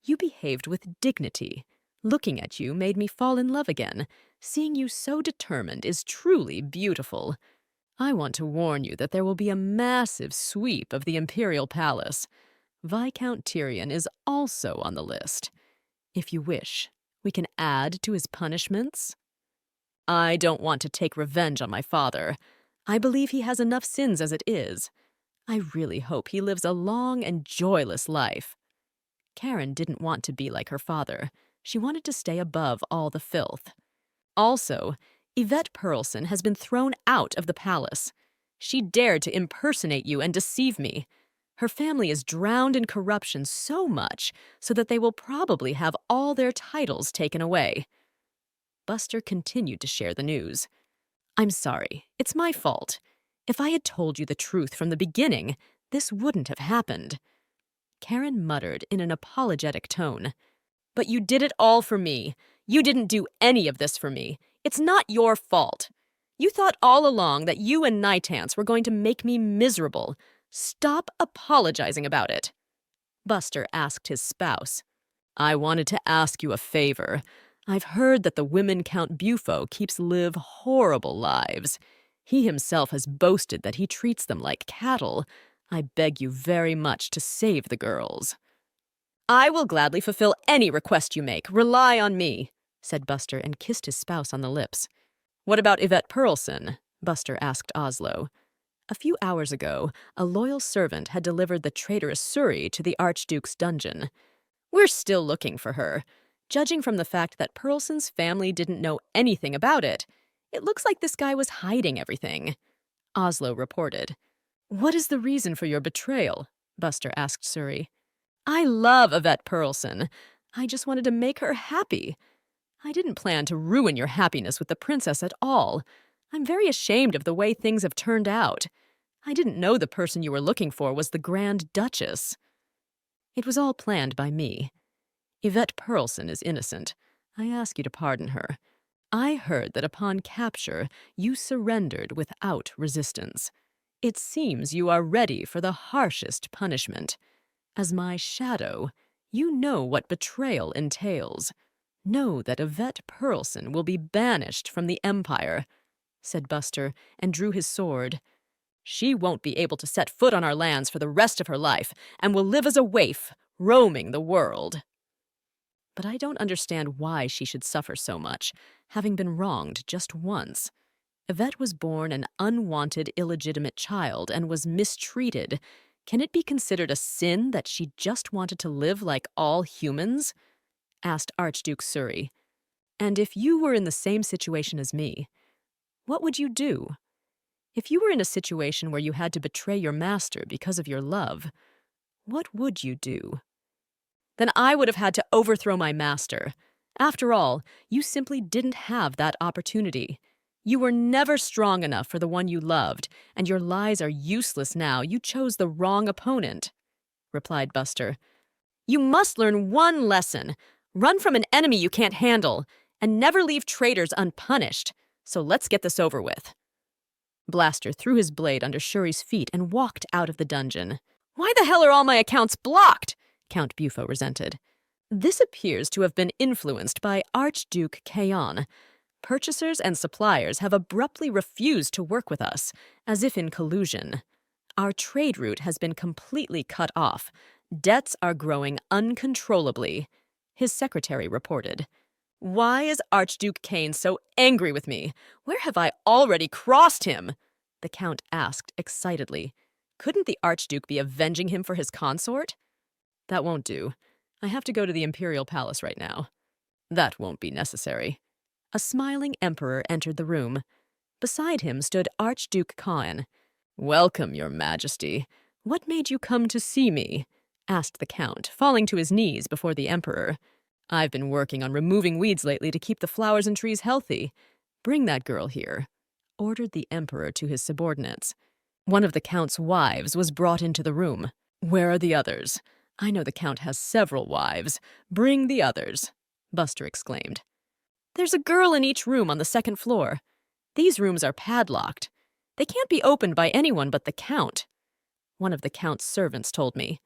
You behaved with dignity. Looking at you made me fall in love again. Seeing you so determined is truly beautiful. I want to warn you that there will be a massive sweep of the Imperial Palace. Viscount Tyrion is also on the list. If you wish, we can add to his punishments. I don't want to take revenge on my father. I believe he has enough sins as it is. I really hope he lives a long and joyless life. Karen didn't want to be like her father. She wanted to stay above all the filth. Also, Yvette Pearlson has been thrown out of the palace. She dared to impersonate you and deceive me. Her family is drowned in corruption so much so that they will probably have all their titles taken away. Buster continued to share the news. I'm sorry. It's my fault. If I had told you the truth from the beginning, this wouldn't have happened. Karen muttered in an apologetic tone. But you did it all for me. You didn't do any of this for me. It's not your fault. You thought all along that you and Nightance were going to make me miserable. Stop apologizing about it. Buster asked his spouse. I wanted to ask you a favor. I've heard that the women Count Bufo keeps live horrible lives. He himself has boasted that he treats them like cattle. I beg you very much to save the girls. I will gladly fulfill any request you make. Rely on me, said Buster and kissed his spouse on the lips. What about Yvette Pearlson? Buster asked Oslo. A few hours ago, a loyal servant had delivered the traitorous Suri to the Archduke's dungeon. We're still looking for her. Judging from the fact that Pearlson's family didn't know anything about it, it looks like this guy was hiding everything. Oslo reported. What is the reason for your betrayal? Buster asked Suri. I love Yvette Pearlson. I just wanted to make her happy. I didn't plan to ruin your happiness with the princess at all. I'm very ashamed of the way things have turned out. I didn't know the person you were looking for was the Grand Duchess. It was all planned by me. Yvette Pearlson is innocent. I ask you to pardon her. I heard that upon capture, you surrendered without resistance. It seems you are ready for the harshest punishment. As my shadow, you know what betrayal entails. Know that Yvette Pearlson will be banished from the Empire, said Buster, and drew his sword. She won't be able to set foot on our lands for the rest of her life, and will live as a waif, roaming the world. But I don't understand why she should suffer so much, having been wronged just once. Yvette was born an unwanted, illegitimate child and was mistreated. Can it be considered a sin that she just wanted to live like all humans? Asked Archduke Suri. And if you were in the same situation as me, what would you do? If you were in a situation where you had to betray your master because of your love, what would you do? Then I would have had to overthrow my master. After all, you simply didn't have that opportunity. You were never strong enough for the one you loved, and your lies are useless now. You chose the wrong opponent, replied Buster. You must learn one lesson. Run from an enemy you can't handle, and never leave traitors unpunished. So let's get this over with. Blaster threw his blade under Shuri's feet and walked out of the dungeon. Why the hell are all my accounts blocked? Count Bufo resented. This appears to have been influenced by Archduke Kaon. Purchasers and suppliers have abruptly refused to work with us, as if in collusion. Our trade route has been completely cut off. Debts are growing uncontrollably, his secretary reported. Why is Archduke Kane so angry with me? Where have I already crossed him? The Count asked excitedly. Couldn't the Archduke be avenging him for his consort? That won't do. I have to go to the Imperial Palace right now. That won't be necessary. A smiling emperor entered the room. Beside him stood Archduke Khan. Welcome, Your Majesty. What made you come to see me? Asked the Count, falling to his knees before the emperor. I've been working on removing weeds lately to keep the flowers and trees healthy. Bring that girl here, ordered the emperor to his subordinates. One of the Count's wives was brought into the room. Where are the others? I know the Count has several wives. Bring the others, Buster exclaimed. There's a girl in each room on the second floor. These rooms are padlocked. They can't be opened by anyone but the Count. One of the Count's servants told me.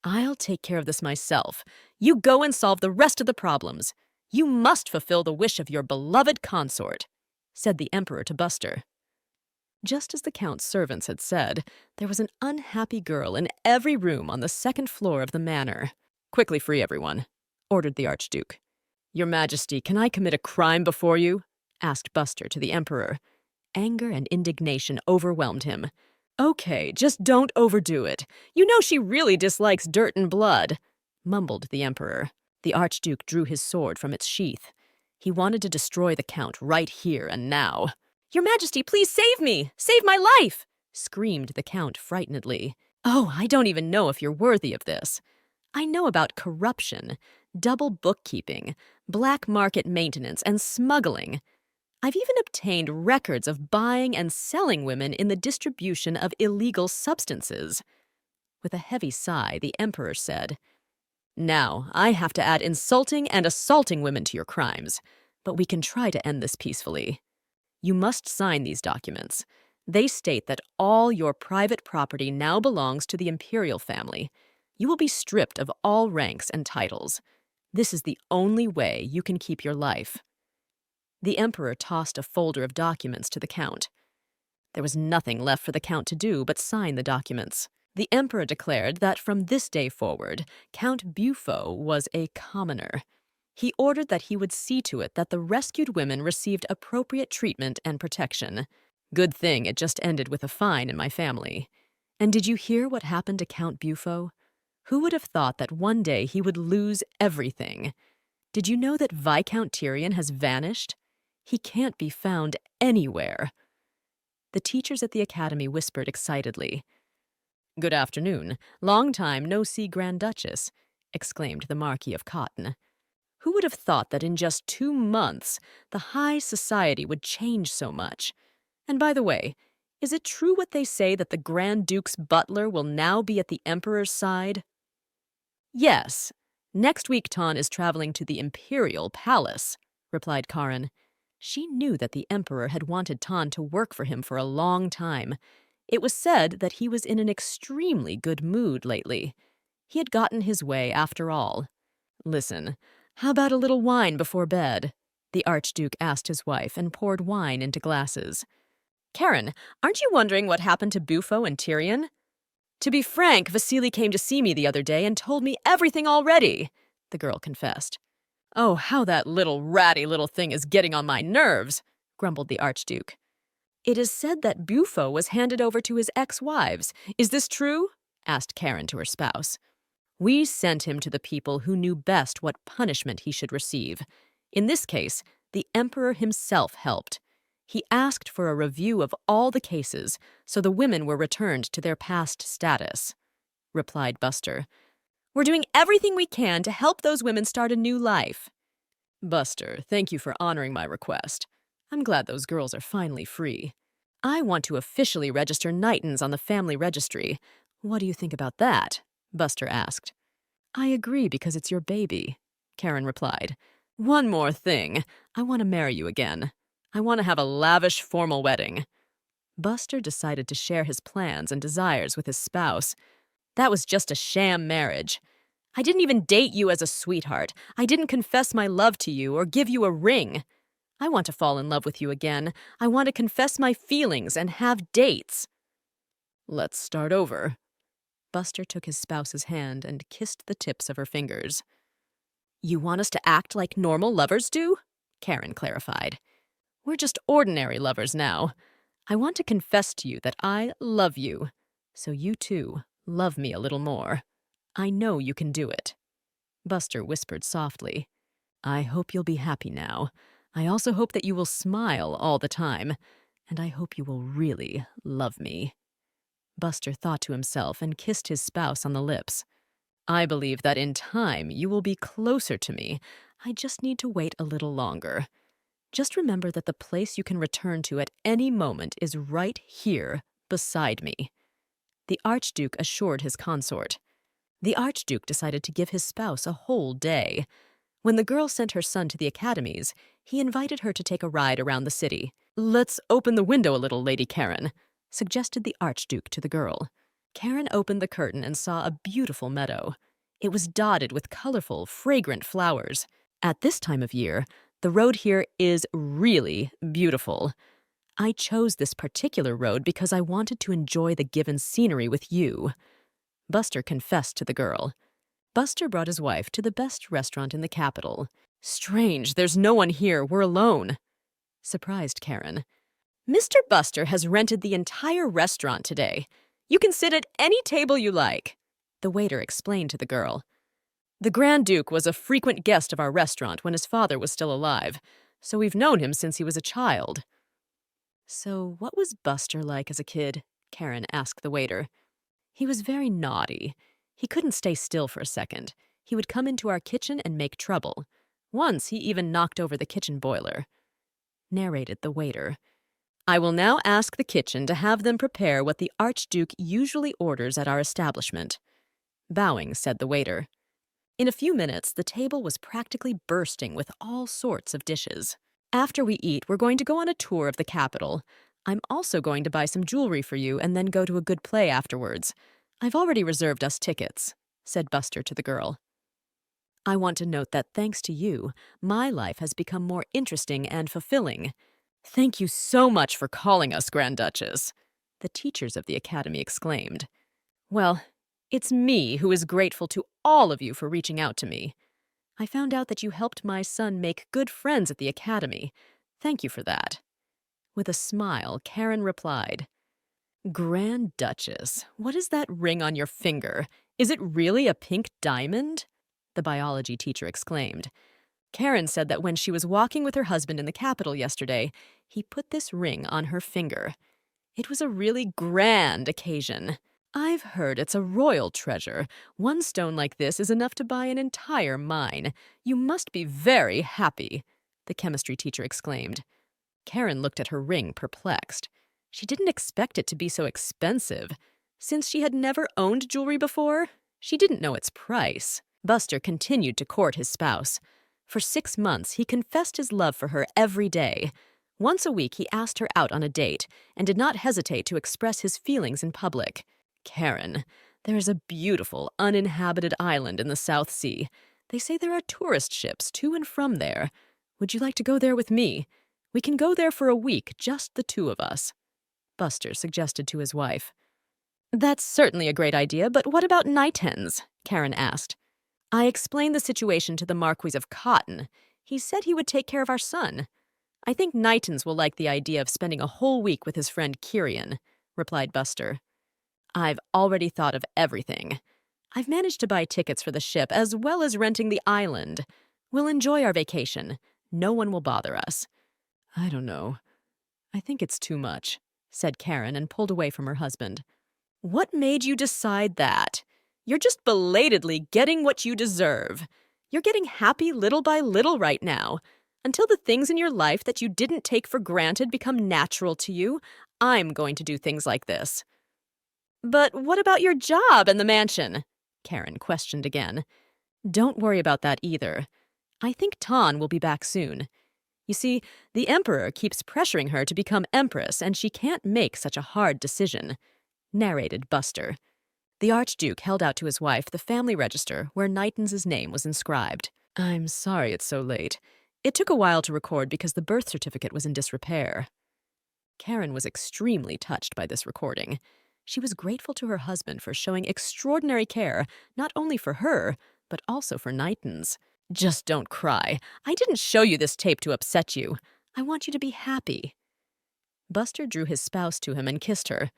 I'll take care of this myself. You go and solve the rest of the problems. You must fulfill the wish of your beloved consort, said the emperor to Buster. Just as the Count's servants had said, there was an unhappy girl in every room on the second floor of the manor. Quickly free everyone, ordered the Archduke. Your Majesty, can I commit a crime before you? Asked Buster to the emperor. Anger and indignation overwhelmed him. Okay, just don't overdo it. You know she really dislikes dirt and blood, mumbled the emperor. The Archduke drew his sword from its sheath. He wanted to destroy the Count right here and now. Your Majesty, please save me! Save my life! Screamed the Count frightenedly. Oh, I don't even know if you're worthy of this. I know about corruption, double bookkeeping, black market maintenance, and smuggling. I've even obtained records of buying and selling women in the distribution of illegal substances. With a heavy sigh, the emperor said, Now, I have to add insulting and assaulting women to your crimes, but we can try to end this peacefully. You must sign these documents. They state that all your private property now belongs to the imperial family. You will be stripped of all ranks and titles. This is the only way you can keep your life. The emperor tossed a folder of documents to the Count. There was nothing left for the Count to do but sign the documents. The emperor declared that from this day forward, Count Bufo was a commoner. He ordered that he would see to it that the rescued women received appropriate treatment and protection. Good thing it just ended with a fine in my family. And did you hear what happened to Count Bufo? Who would have thought that one day he would lose everything? Did you know that Viscount Tyrant has vanished? He can't be found anywhere. The teachers at the academy whispered excitedly. "Good afternoon. Long time no see, Grand Duchess," exclaimed the Marquis of Cotton. Who would have thought that in just 2 months the high society would change so much? And by the way, is it true what they say that the Grand Duke's butler will now be at the Emperor's side? Yes. Next week Ton is traveling to the Imperial Palace, replied Karin. She knew that the Emperor had wanted Ton to work for him for a long time. It was said that he was in an extremely good mood lately. He had gotten his way after all. Listen, how about a little wine before bed? The Archduke asked his wife and poured wine into glasses. Karin, aren't you wondering what happened to Bufo and Tyrion? To be frank, Vasily came to see me the other day and told me everything already, the girl confessed. Oh, how that ratty little thing is getting on my nerves, grumbled the Archduke. It is said that Bufo was handed over to his ex-wives. Is this true? Asked Karin to her spouse. We sent him to the people who knew best what punishment he should receive. In this case, the Emperor himself helped. He asked for a review of all the cases, so the women were returned to their past status, replied Buster. We're doing everything we can to help those women start a new life. Buster, thank you for honoring my request. I'm glad those girls are finally free. I want to officially register Knightons on the family registry. What do you think about that? Buster asked. I agree because it's your baby, Karin replied. One more thing. I want to marry you again. I want to have a lavish, formal wedding. Buster decided to share his plans and desires with his spouse. That was just a sham marriage. I didn't even date you as a sweetheart. I didn't confess my love to you or give you a ring. I want to fall in love with you again. I want to confess my feelings and have dates. Let's start over. Buster took his spouse's hand and kissed the tips of her fingers. You want us to act like normal lovers do? Karin clarified. We're just ordinary lovers now. I want to confess to you that I love you. So you, too, love me a little more. I know you can do it. Buster whispered softly. I hope you'll be happy now. I also hope that you will smile all the time. And I hope you will really love me. Buster thought to himself and kissed his spouse on the lips. I believe that in time you will be closer to me. I just need to wait a little longer. Just remember that the place you can return to at any moment is right here, beside me. The Archduke assured his consort. The Archduke decided to give his spouse a whole day. When the girl sent her son to the academies, he invited her to take a ride around the city. Let's open the window a little, Lady Karin, suggested the Archduke to the girl. Karin opened the curtain and saw a beautiful meadow. It was dotted with colorful, fragrant flowers. At this time of year, the road here is really beautiful. I chose this particular road because I wanted to enjoy the given scenery with you. Buster confessed to the girl. Buster brought his wife to the best restaurant in the capital. Strange, there's no one here. We're alone. Surprised Karin. Mr. Buster has rented the entire restaurant today. You can sit at any table you like, the waiter explained to the girl. The Grand Duke was a frequent guest of our restaurant when his father was still alive, so we've known him since he was a child. So what was Buster like as a kid? Karin asked the waiter. He was very naughty. He couldn't stay still for a second. He would come into our kitchen and make trouble. Once he even knocked over the kitchen boiler. Narrated the waiter. I will now ask the kitchen to have them prepare what the Archduke usually orders at our establishment. Bowing, said the waiter. In a few minutes, the table was practically bursting with all sorts of dishes. After we eat, we're going to go on a tour of the capital. I'm also going to buy some jewelry for you and then go to a good play afterwards. I've already reserved us tickets, said Buster to the girl. I want to note that thanks to you, my life has become more interesting and fulfilling. Thank you so much for calling us, Grand Duchess, the teachers of the academy exclaimed. Well, it's me who is grateful to all of you for reaching out to me. I found out that you helped my son make good friends at the academy. Thank you for that." With a smile, Karen replied, "Grand Duchess, what is that ring on your finger? Is it really a pink diamond?" The biology teacher exclaimed. Karen said that when she was walking with her husband in the capital yesterday, he put this ring on her finger. It was a really grand occasion. I've heard it's a royal treasure. One stone like this is enough to buy an entire mine. You must be very happy, the chemistry teacher exclaimed. Karen looked at her ring, perplexed. She didn't expect it to be so expensive. Since she had never owned jewelry before, she didn't know its price. Buster continued to court his spouse. For 6 months, he confessed his love for her every day. Once a week, he asked her out on a date and did not hesitate to express his feelings in public. "Karen, there is a beautiful, uninhabited island in the South Sea. They say there are tourist ships to and from there. Would you like to go there with me? We can go there for a week, just the two of us," Buster suggested to his wife. "That's certainly a great idea, but what about night hens?" Karen asked. "I explained the situation to the Marquis of Cotton. He said he would take care of our son. I think Nightons will like the idea of spending a whole week with his friend Kyrian," replied Buster. "I've already thought of everything. I've managed to buy tickets for the ship as well as renting the island. We'll enjoy our vacation. No one will bother us." "I don't know. I think it's too much," said Karen and pulled away from her husband. "What made you decide that? You're just belatedly getting what you deserve. You're getting happy little by little right now. Until the things in your life that you didn't take for granted become natural to you, I'm going to do things like this." "But what about your job and the mansion?" Karen questioned again. "Don't worry about that either. I think Tan will be back soon. You see, the Emperor keeps pressuring her to become Empress, and she can't make such a hard decision," narrated Buster. The Archduke held out to his wife the family register where Knighton's name was inscribed. "I'm sorry it's so late. It took a while to record because the birth certificate was in disrepair." Karen was extremely touched by this recording. She was grateful to her husband for showing extraordinary care, not only for her, but also for Knighton's. "Just don't cry. I didn't show you this tape to upset you. I want you to be happy." Buster drew his spouse to him and kissed her.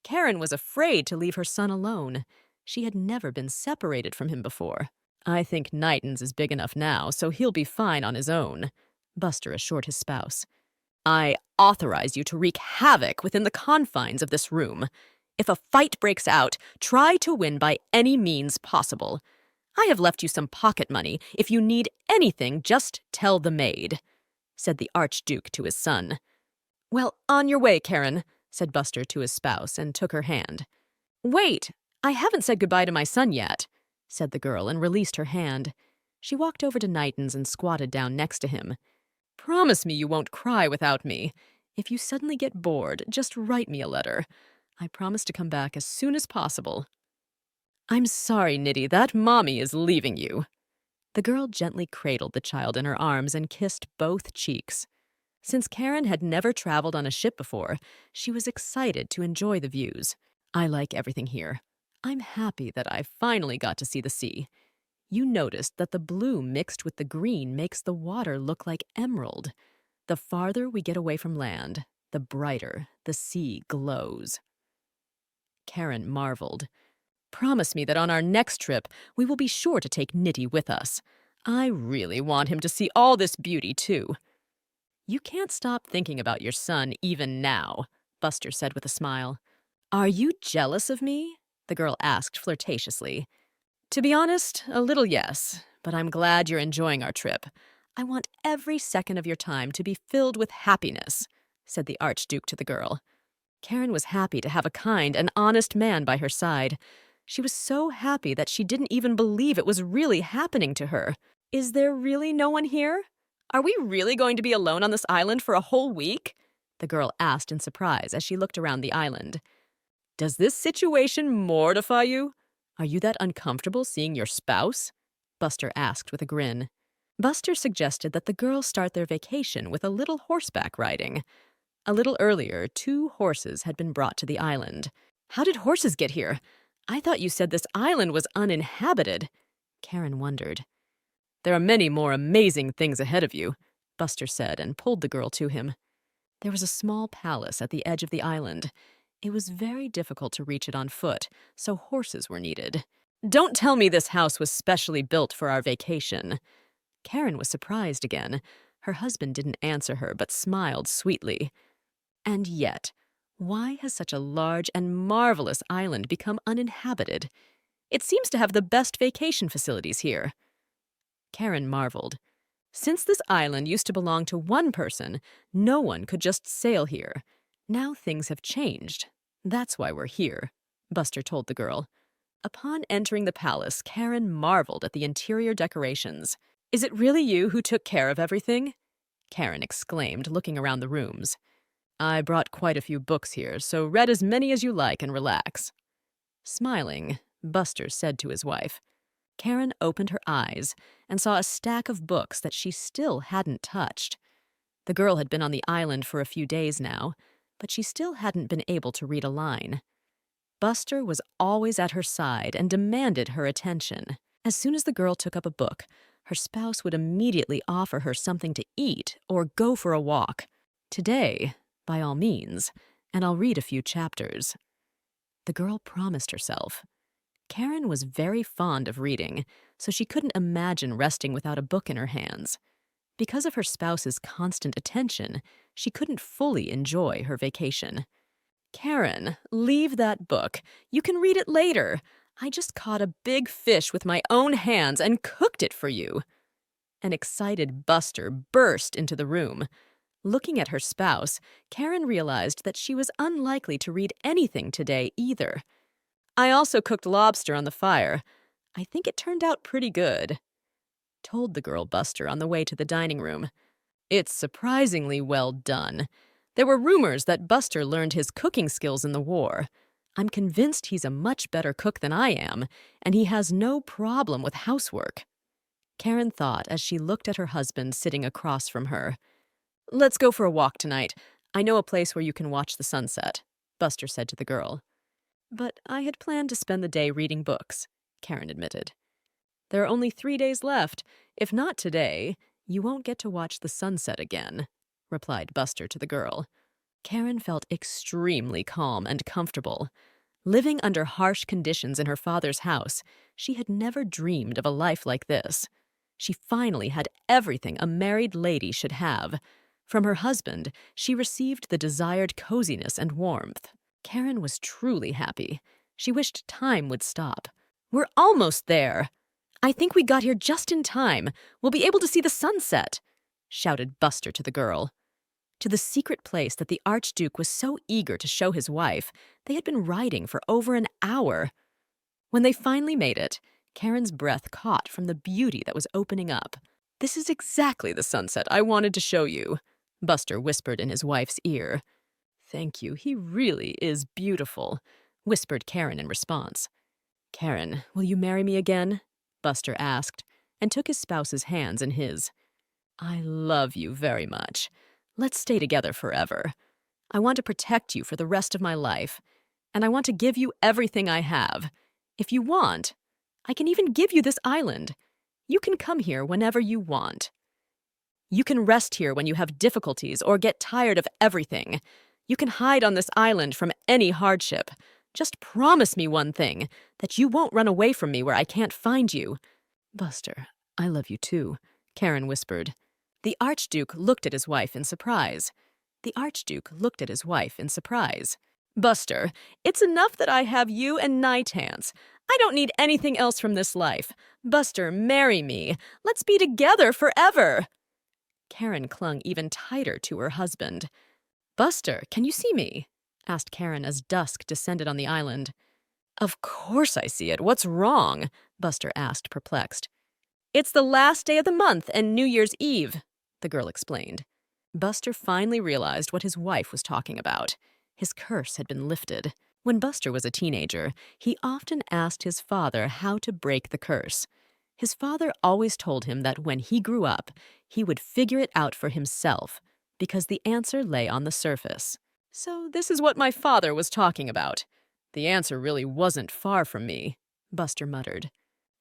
Karen was afraid to leave her son alone. She had never been separated from him before. "I think Knighton's is big enough now, so he'll be fine on his own," Buster assured his spouse. "I authorize you to wreak havoc within the confines of this room. If a fight breaks out, try to win by any means possible. I have left you some pocket money. If you need anything, just tell the maid," said the Archduke to his son. "Well, on your way, Karen," said Buster to his spouse and took her hand. "Wait, I haven't said goodbye to my son yet," said the girl and released her hand. She walked over to Knighton's and squatted down next to him. "Promise me you won't cry without me. If you suddenly get bored, just write me a letter. I promise to come back as soon as possible." "I'm sorry, Nitty, that mommy is leaving you." The girl gently cradled the child in her arms and kissed both cheeks. Since Karen had never traveled on a ship before, she was excited to enjoy the views. "I like everything here. I'm happy that I finally got to see the sea. You noticed that the blue mixed with the green makes the water look like emerald. The farther we get away from land, the brighter the sea glows." Karen marveled. "Promise me that on our next trip, we will be sure to take Nitty with us. I really want him to see all this beauty, too." "You can't stop thinking about your son even now," Buster said with a smile. "Are you jealous of me?" the girl asked flirtatiously. "To be honest, a little yes, but I'm glad you're enjoying our trip. I want every second of your time to be filled with happiness," said the Archduke to the girl. Karen was happy to have a kind and honest man by her side. She was so happy that she didn't even believe it was really happening to her. "Is there really no one here? Are we really going to be alone on this island for a whole week?" the girl asked in surprise as she looked around the island. "Does this situation mortify you? Are you that uncomfortable seeing your spouse?" Buster asked with a grin. Buster suggested that the girls start their vacation with a little horseback riding. A little earlier, 2 horses had been brought to the island. "How did horses get here? I thought you said this island was uninhabited. Karen wondered. There are many more amazing things ahead of you, Buster said and pulled the girl to him. There was a small palace at the edge of the island. It was very difficult to reach it on foot, so horses were needed. Don't tell me this house was specially built for our vacation. Karen was surprised again. Her husband didn't answer her, but smiled sweetly. And yet, why has such a large and marvelous island become uninhabited? It seems to have the best vacation facilities here. Karen marveled. Since this island used to belong to one person, no one could just sail here. Now things have changed. That's why we're here, Buster told the girl. Upon entering the palace, Karen marveled at the interior decorations. Is it really you who took care of everything? Karen exclaimed, looking around the rooms. I brought quite a few books here, so read as many as you like and relax. Smiling, Buster said to his wife. Karen opened her eyes and saw a stack of books that she still hadn't touched. The girl had been on the island for a few days now, but she still hadn't been able to read a line. Buster was always at her side and demanded her attention. As soon as the girl took up a book, her spouse would immediately offer her something to eat or go for a walk. Today, by all means, and I'll read a few chapters. The girl promised herself. Karen was very fond of reading, so she couldn't imagine resting without a book in her hands. Because of her spouse's constant attention, she couldn't fully enjoy her vacation. Karen, leave that book. You can read it later. I just caught a big fish with my own hands and cooked it for you. An excited Buster burst into the room. Looking at her spouse, Karen realized that she was unlikely to read anything today either. I also cooked lobster on the fire. I think it turned out pretty good, told the girl Buster on the way to the dining room. It's surprisingly well done. There were rumors that Buster learned his cooking skills in the war. I'm convinced he's a much better cook than I am, and he has no problem with housework. Karen thought as she looked at her husband sitting across from her. Let's go for a walk tonight. I know a place where you can watch the sunset, Buster said to the girl. But I had planned to spend the day reading books, Karen admitted. There are only 3 days left. If not today, you won't get to watch the sunset again, replied Buster to the girl. Karen felt extremely calm and comfortable. Living under harsh conditions in her father's house, she had never dreamed of a life like this. She finally had everything a married lady should have. From her husband, she received the desired coziness and warmth. Karen was truly happy. She wished time would stop. We're almost there. I think we got here just in time. We'll be able to see the sunset, shouted Buster to the girl. To the secret place that the Archduke was so eager to show his wife, they had been riding for over an hour. When they finally made it, Karen's breath caught from the beauty that was opening up. This is exactly the sunset I wanted to show you, Buster whispered in his wife's ear. Thank you, he really is beautiful, whispered Karen in response. Karen, will you marry me again? Buster asked, and took his spouse's hands in his. I love you very much. Let's stay together forever. I want to protect you for the rest of my life, and I want to give you everything I have. If you want, I can even give you this island. You can come here whenever you want. You can rest here when you have difficulties or get tired of everything. You can hide on this island from any hardship. Just promise me one thing, that you won't run away from me where I can't find you. Buster, I love you too, Karen whispered. The Archduke looked at his wife in surprise. Buster, it's enough that I have you and Nightance. I don't need anything else from this life. Buster, marry me. Let's be together forever. Karen clung even tighter to her husband. Buster, can you see me? Asked Karen as dusk descended on the island. Of course I see it. What's wrong? Buster asked, perplexed. It's the last day of the month and New Year's Eve, the girl explained. Buster finally realized what his wife was talking about. His curse had been lifted. When Buster was a teenager, he often asked his father how to break the curse. His father always told him that when he grew up, he would figure it out for himself, because the answer lay on the surface. So this is what my father was talking about. The answer really wasn't far from me, Buster muttered.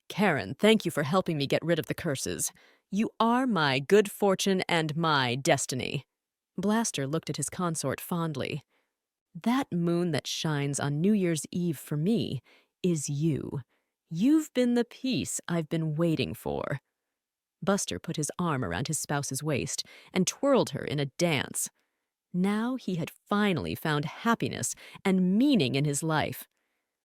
Karen, thank you for helping me get rid of the curses. You are my good fortune and my destiny. Blaster looked at his consort fondly. That moon that shines on New Year's Eve for me is you. You've been the peace I've been waiting for. Buster put his arm around his spouse's waist and twirled her in a dance. Now he had finally found happiness and meaning in his life.